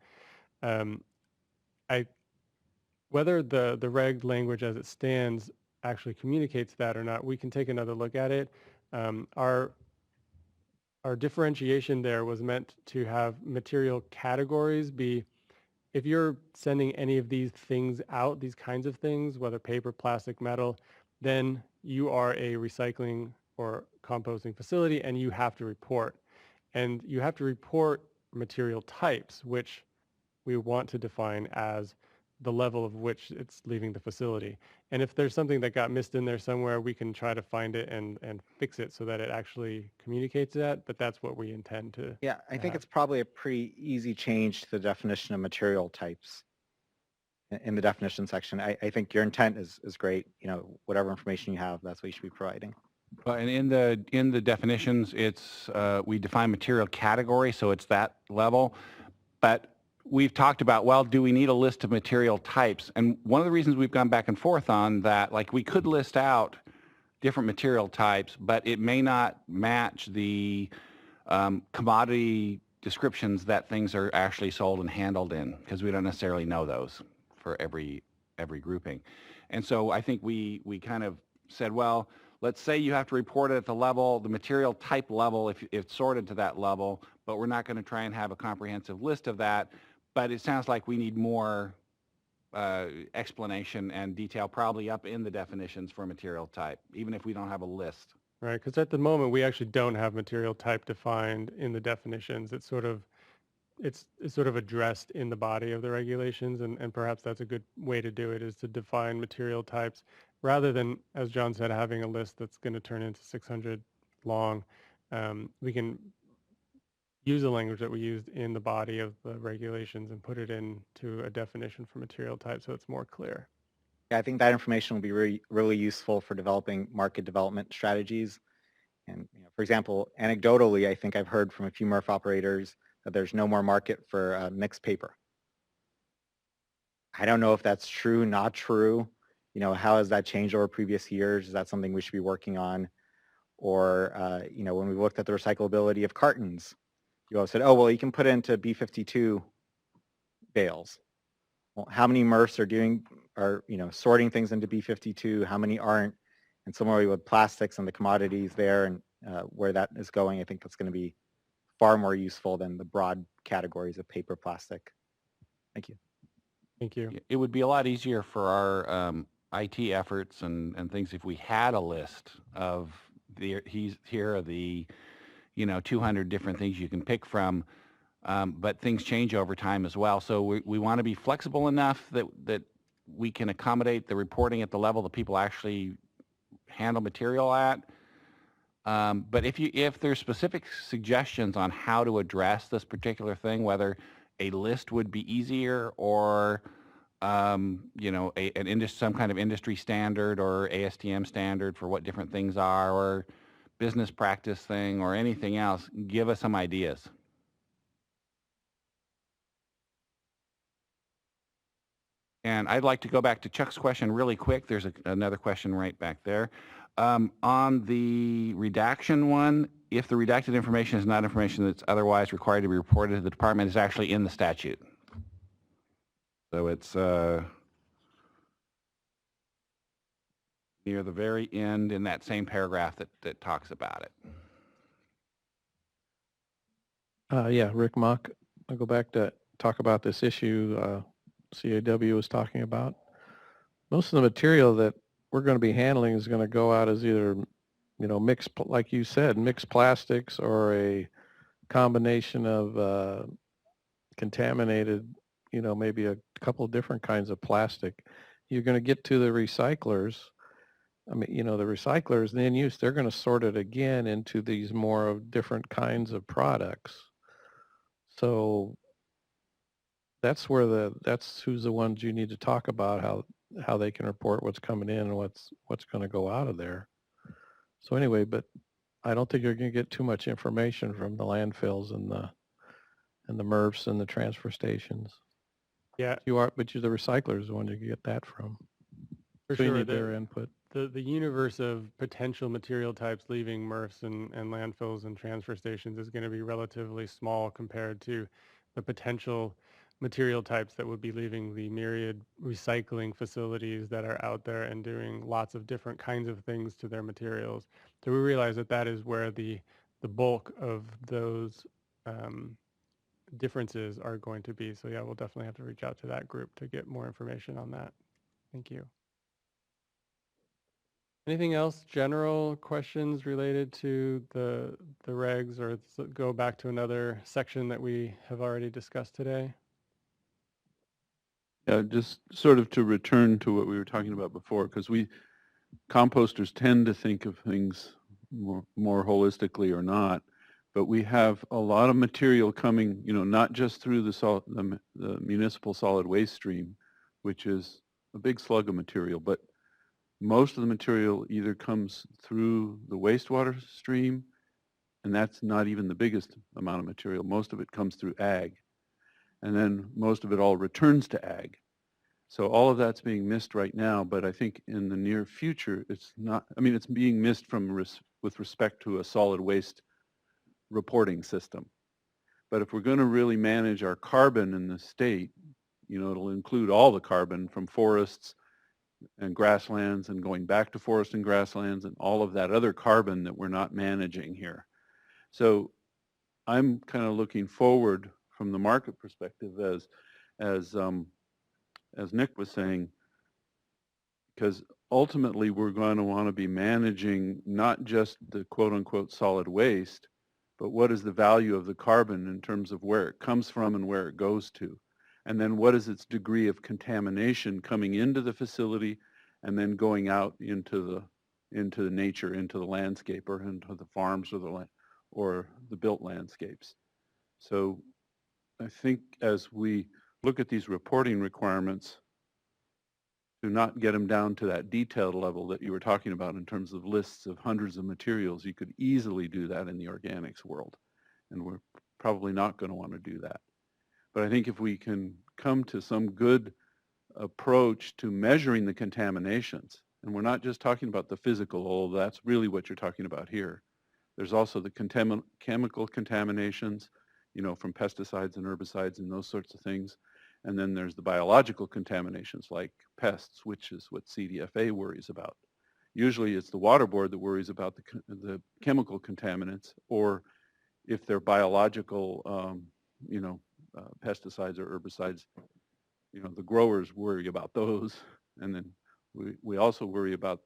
S1: Whether the reg language as it stands actually communicates that or not, we can take another look at it. Our differentiation there was meant to have material categories be, if you're sending any of these things out, these kinds of things, whether paper, plastic, metal, then you are a recycling or composting facility and you have to report. And you have to report material types, which we want to define as the level of which it's leaving the facility. And if there's something that got missed in there somewhere, we can try to find it and fix it so that it actually communicates that, but that's what we intend to.
S20: Yeah, I think it's probably a pretty easy change to the definition of material types in the definition section. I think your intent is great. Whatever information you have, that's what you should be providing.
S11: And in the definitions, it's we define material category, so it's that level. But we've talked about, well, do we need a list of material types? And one of the reasons we've gone back and forth on that, like we could list out different material types, but it may not match the commodity descriptions that things are actually sold and handled in, because we don't necessarily know those for every grouping. And so I think we kind of said, well, let's say you have to report it at the material type level if it's sorted to that level, but we're not going to try and have a comprehensive list of that. But it sounds like we need more explanation and detail probably up in the definitions for material type, even if we don't have a list.
S1: Right, because at the moment we actually don't have material type defined in the definitions. It's sort of addressed in the body of the regulations, and perhaps that's a good way to do it, is to define material types rather than, as John said, having a list that's going to turn into 600 long. We can use the language that we used in the body of the regulations and put it into a definition for material type so it's more clear.
S20: Yeah, I think that information will be really, really useful for developing market development strategies. And for example, anecdotally, I think I've heard from a few MRF operators that there's no more market for mixed paper. I don't know if that's true, not true. How has that changed over previous years? Is that something we should be working on? Or, when we looked at the recyclability of cartons, you all said, oh, well, you can put it into B52 bales. Well, how many MRFs are sorting things into B52? How many aren't? And similarly with plastics and the commodities there and where that is going, I think that's going to be far more useful than the broad categories of paper, plastic. Thank you.
S1: Thank you.
S11: It would be a lot easier for our IT efforts and things if we had a list of here are the 200 different things you can pick from, but things change over time as well. So we want to be flexible enough that we can accommodate the reporting at the level that people actually handle material at. But if there's specific suggestions on how to address this particular thing, whether a list would be easier or some kind of industry standard or ASTM standard for what different things are, or business practice thing or anything else, give us some ideas. And I'd like to go back to Chuck's question really quick. There's another question right back there. On the redaction one, if the redacted information is not information that's otherwise required to be reported to the department, it's actually in the statute. So it's near the very end in that same paragraph that talks about it.
S2: Yeah, Rick Mock, I'll go back to talk about this issue CAW was talking about. Most of the material that we're going to be handling is going to go out as either, mixed, like you said, mixed plastics or a combination of contaminated, maybe a couple of different kinds of plastic. You're going to get to the recyclers. I mean, the recyclers, the end use, they're going to sort it again into these more of different kinds of products. So that's who's the ones you need to talk about, how they can report what's coming in and what's going to go out of there. So anyway, but I don't think you're going to get too much information from the landfills and the MRFs and the transfer stations.
S1: Yeah.
S2: The recyclers the one you get that from.
S1: For
S2: so
S1: sure.
S2: You need their input.
S1: The universe of potential material types leaving MRFs and landfills and transfer stations is going to be relatively small compared to the potential material types that would be leaving the myriad recycling facilities that are out there and doing lots of different kinds of things to their materials. So we realize that is where the bulk of those differences are going to be. So yeah, we'll definitely have to reach out to that group to get more information on that. Thank you. Anything else, general questions related to the regs, or go back to another section that we have already discussed today?
S4: Yeah, just sort of to return to what we were talking about before, because composters tend to think of things more holistically or not, but we have a lot of material coming, not just through the municipal solid waste stream, which is a big slug of material, but most of the material either comes through the wastewater stream, and that's not even the biggest amount of material. Most of it comes through ag, and then most of it all returns to ag. So all of that's being missed right now, but I think in the near future, it's not, it's being missed with respect to a solid waste reporting system. But if we're going to really manage our carbon in the state, it'll include all the carbon from forests and grasslands and going back to forest and grasslands and all of that other carbon that we're not managing here. So I'm kind of looking forward from the market perspective as Nick was saying, because ultimately we're going to want to be managing not just the quote unquote solid waste, but what is the value of the carbon in terms of where it comes from and where it goes to. And then what is its degree of contamination coming into the facility and then going out into the nature, into the landscape, or into the farms or the built landscapes. So I think as we look at these reporting requirements, to not get them down to that detailed level that you were talking about in terms of lists of hundreds of materials, you could easily do that in the organics world. And we're probably not going to want to do that. But I think if we can come to some good approach to measuring the contaminations, and we're not just talking about the physical, although that's really what you're talking about here. There's also the chemical contaminations, from pesticides and herbicides and those sorts of things. And then there's the biological contaminations like pests, which is what CDFA worries about. Usually it's the water board that worries about the chemical contaminants, or if they're biological, pesticides or herbicides, the growers worry about those. And then we also worry about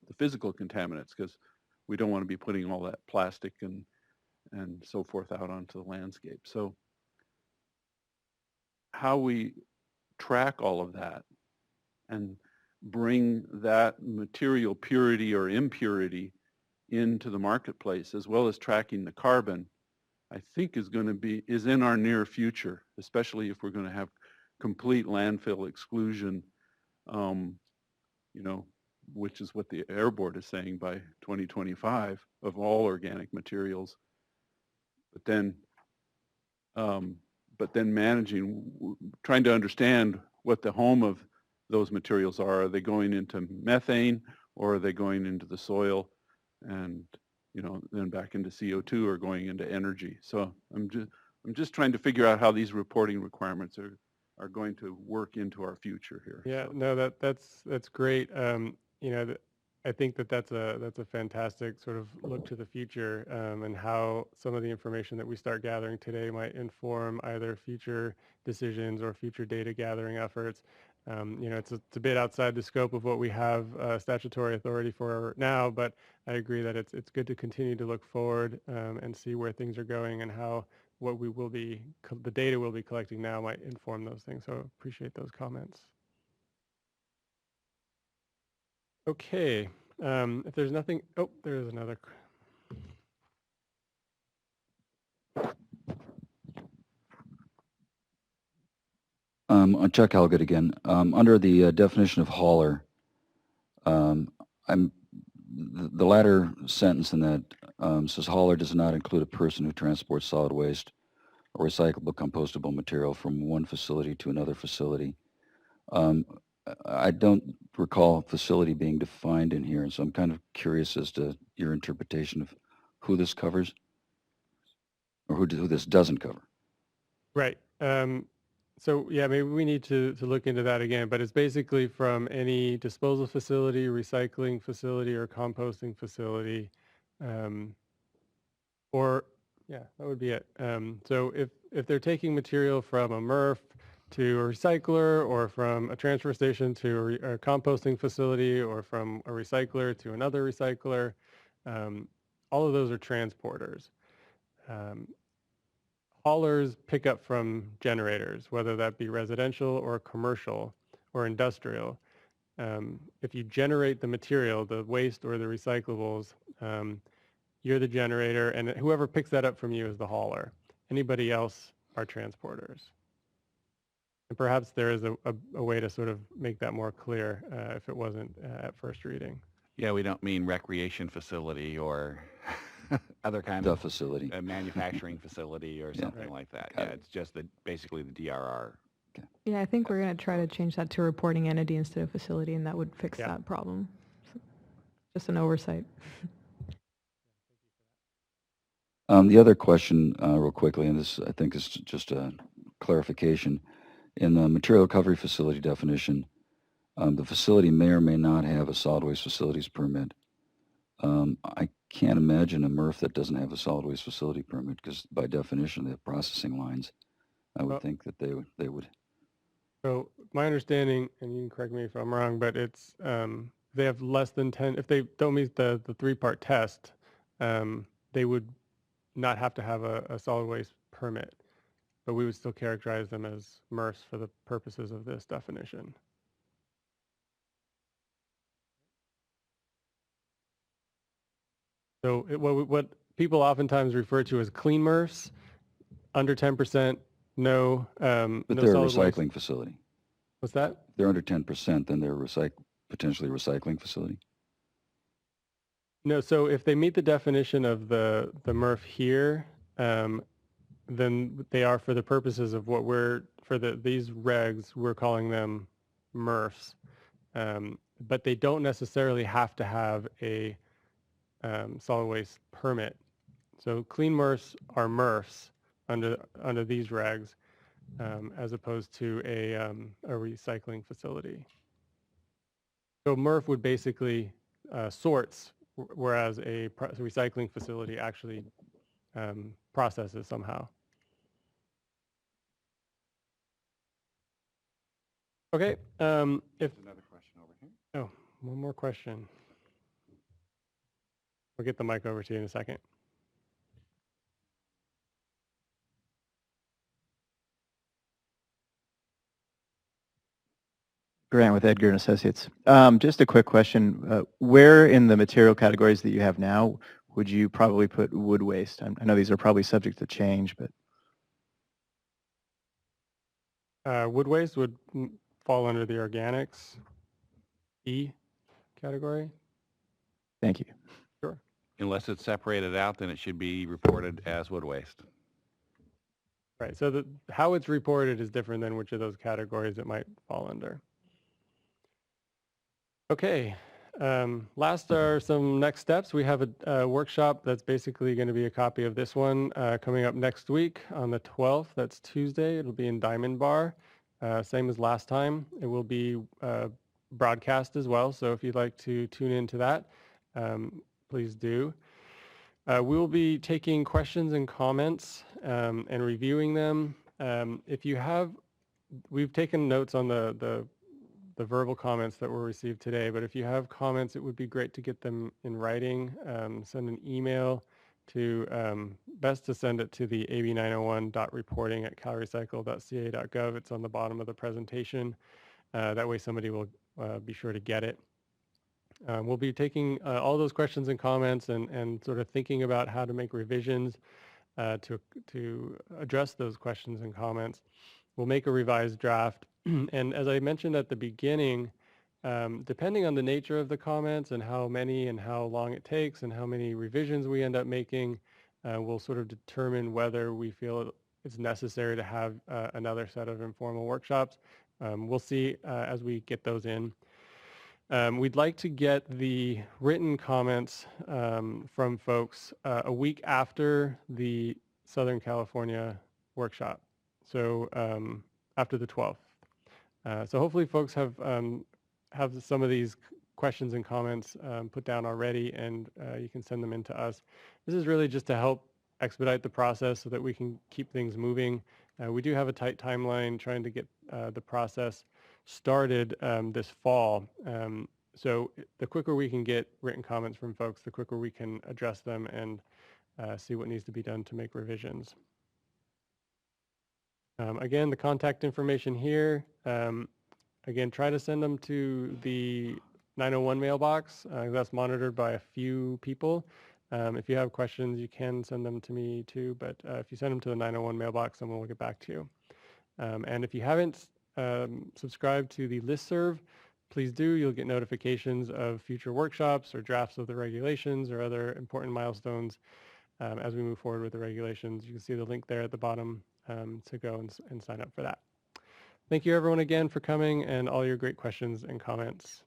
S4: the physical contaminants, because we don't want to be putting all that plastic and so forth out onto the landscape. So how we track all of that and bring that material purity or impurity into the marketplace, as well as tracking the carbon, I think is in our near future, especially if we're going to have complete landfill exclusion, which is what the Air Board is saying by 2025 of all organic materials. But then trying to understand what the home of those materials are. Are they going into methane, or are they going into the soil, and then back into CO2, or going into energy? So I'm just trying to figure out how these reporting requirements are going to work into our future here.
S1: Yeah,
S4: So.
S1: no, that's great. I think that's a fantastic sort of look to the future, and how some of the information that we start gathering today might inform either future decisions or future data gathering efforts. It's a bit outside the scope of what we have statutory authority for now, but I agree that it's good to continue to look forward and see where things are going, and how the data we'll be collecting now might inform those things. So appreciate those comments. Okay, if there's nothing, there is another.
S3: Chuck Elgott again. Under the definition of hauler, the latter sentence in that says hauler does not include a person who transports solid waste or recyclable compostable material from one facility to another facility. I don't recall facility being defined in here, and so I'm kind of curious as to your interpretation of who this covers, or who this doesn't cover.
S1: Right. So yeah, maybe we need to look into that again, but it's basically from any disposal facility, recycling facility, or composting facility, or yeah, that would be it. So if they're taking material from a MRF to a recycler, or from a transfer station to a composting facility, or from a recycler to another recycler, all of those are transporters. Haulers pick up from generators, whether that be residential or commercial or industrial. If you generate the material, the waste or the recyclables, you're the generator, and whoever picks that up from you is the hauler. Anybody else are transporters. And perhaps there is a way to sort of make that more clear if it wasn't at first reading.
S11: Yeah, we don't mean recreation facility or other kind of
S3: facility,
S11: a manufacturing facility or something like that. Yeah, it's just basically the DRR.
S8: Yeah, I think we're going to try to change that to reporting entity instead of facility, and that would fix that problem. So, just an oversight.
S3: The other question, real quickly, and this I think is just a clarification. In the material recovery facility definition, the facility may or may not have a solid waste facilities permit. I can't imagine a MRF that doesn't have a solid waste facility permit, because by definition they have processing lines. I would think that they would.
S1: So my understanding, and you can correct me if I'm wrong, but it's they have less than 10. If they don't meet the 3-part test, they would not have to have a solid waste permit, but we would still characterize them as MRFs for the purposes of this definition. So what people oftentimes refer to as clean MRFs, under 10%, no.
S3: But
S1: no
S3: they're a
S1: solid
S3: recycling
S1: waste.
S3: facility.
S1: What's that?
S3: If they're under 10%, then they're potentially a recycling facility.
S1: No, so if they meet the definition of the MRF here, then they are, for the purposes of what these regs, we're calling them MRFs. But they don't necessarily have to have a solid waste permit. So clean MRFs are MRFs under these regs, as opposed to a recycling facility. So MRF would basically sorts, whereas a recycling facility actually processes somehow. Okay. If
S11: Another question over here.
S1: Oh, one more question. We'll get the mic over to you in a second.
S18: Grant with Edgar and Associates. Just a quick question. Where in the material categories that you have now would you probably put wood waste? I know these are probably subject to change, but
S1: Wood waste would fall under the organics E category.
S18: thank you.
S1: Sure.
S11: Unless it's separated out, then it should be reported as wood waste.
S1: Right. So how it's reported is different than which of those categories it might fall under. Okay. Last are some next steps. We have a workshop that's basically going to be a copy of this one coming up next week on the 12th. That's Tuesday. It'll be in Diamond Bar, same as last time. It will be broadcast as well. So if you'd like to tune into that, please do. We will be taking questions and comments and reviewing them. If you have, we've taken notes on the verbal comments that were received today, but if you have comments, it would be great to get them in writing. Send an email to, best to send it to the ab901.reporting@calrecycle.ca.gov. It's on the bottom of the presentation. That way somebody will be sure to get it. We'll be taking all those questions and comments and sort of thinking about how to make revisions to address those questions and comments. We'll make a revised draft. And as I mentioned at the beginning, depending on the nature of the comments and how many and how long it takes and how many revisions we end up making, we'll sort of determine whether we feel it's necessary to have another set of informal workshops. We'll see as we get those in. We'd like to get the written comments from folks a week after the Southern California workshop, so after the 12th. So hopefully folks have some of these questions and comments put down already, and you can send them in to us. This is really just to help expedite the process so that we can keep things moving. We do have a tight timeline trying to get the process started this fall. So the quicker we can get written comments from folks, the quicker we can address them and see what needs to be done to make revisions. Again, the contact information here. Again, try to send them to the 901 mailbox. That's monitored by a few people. If you have questions, you can send them to me too, but if you send them to the 901 mailbox, someone will get back to you. And if you haven't subscribed to the listserv, please do. You'll get notifications of future workshops or drafts of the regulations or other important milestones as we move forward with the regulations. You can see the link there at the bottom to go and sign up for that. Thank you everyone again for coming and all your great questions and comments.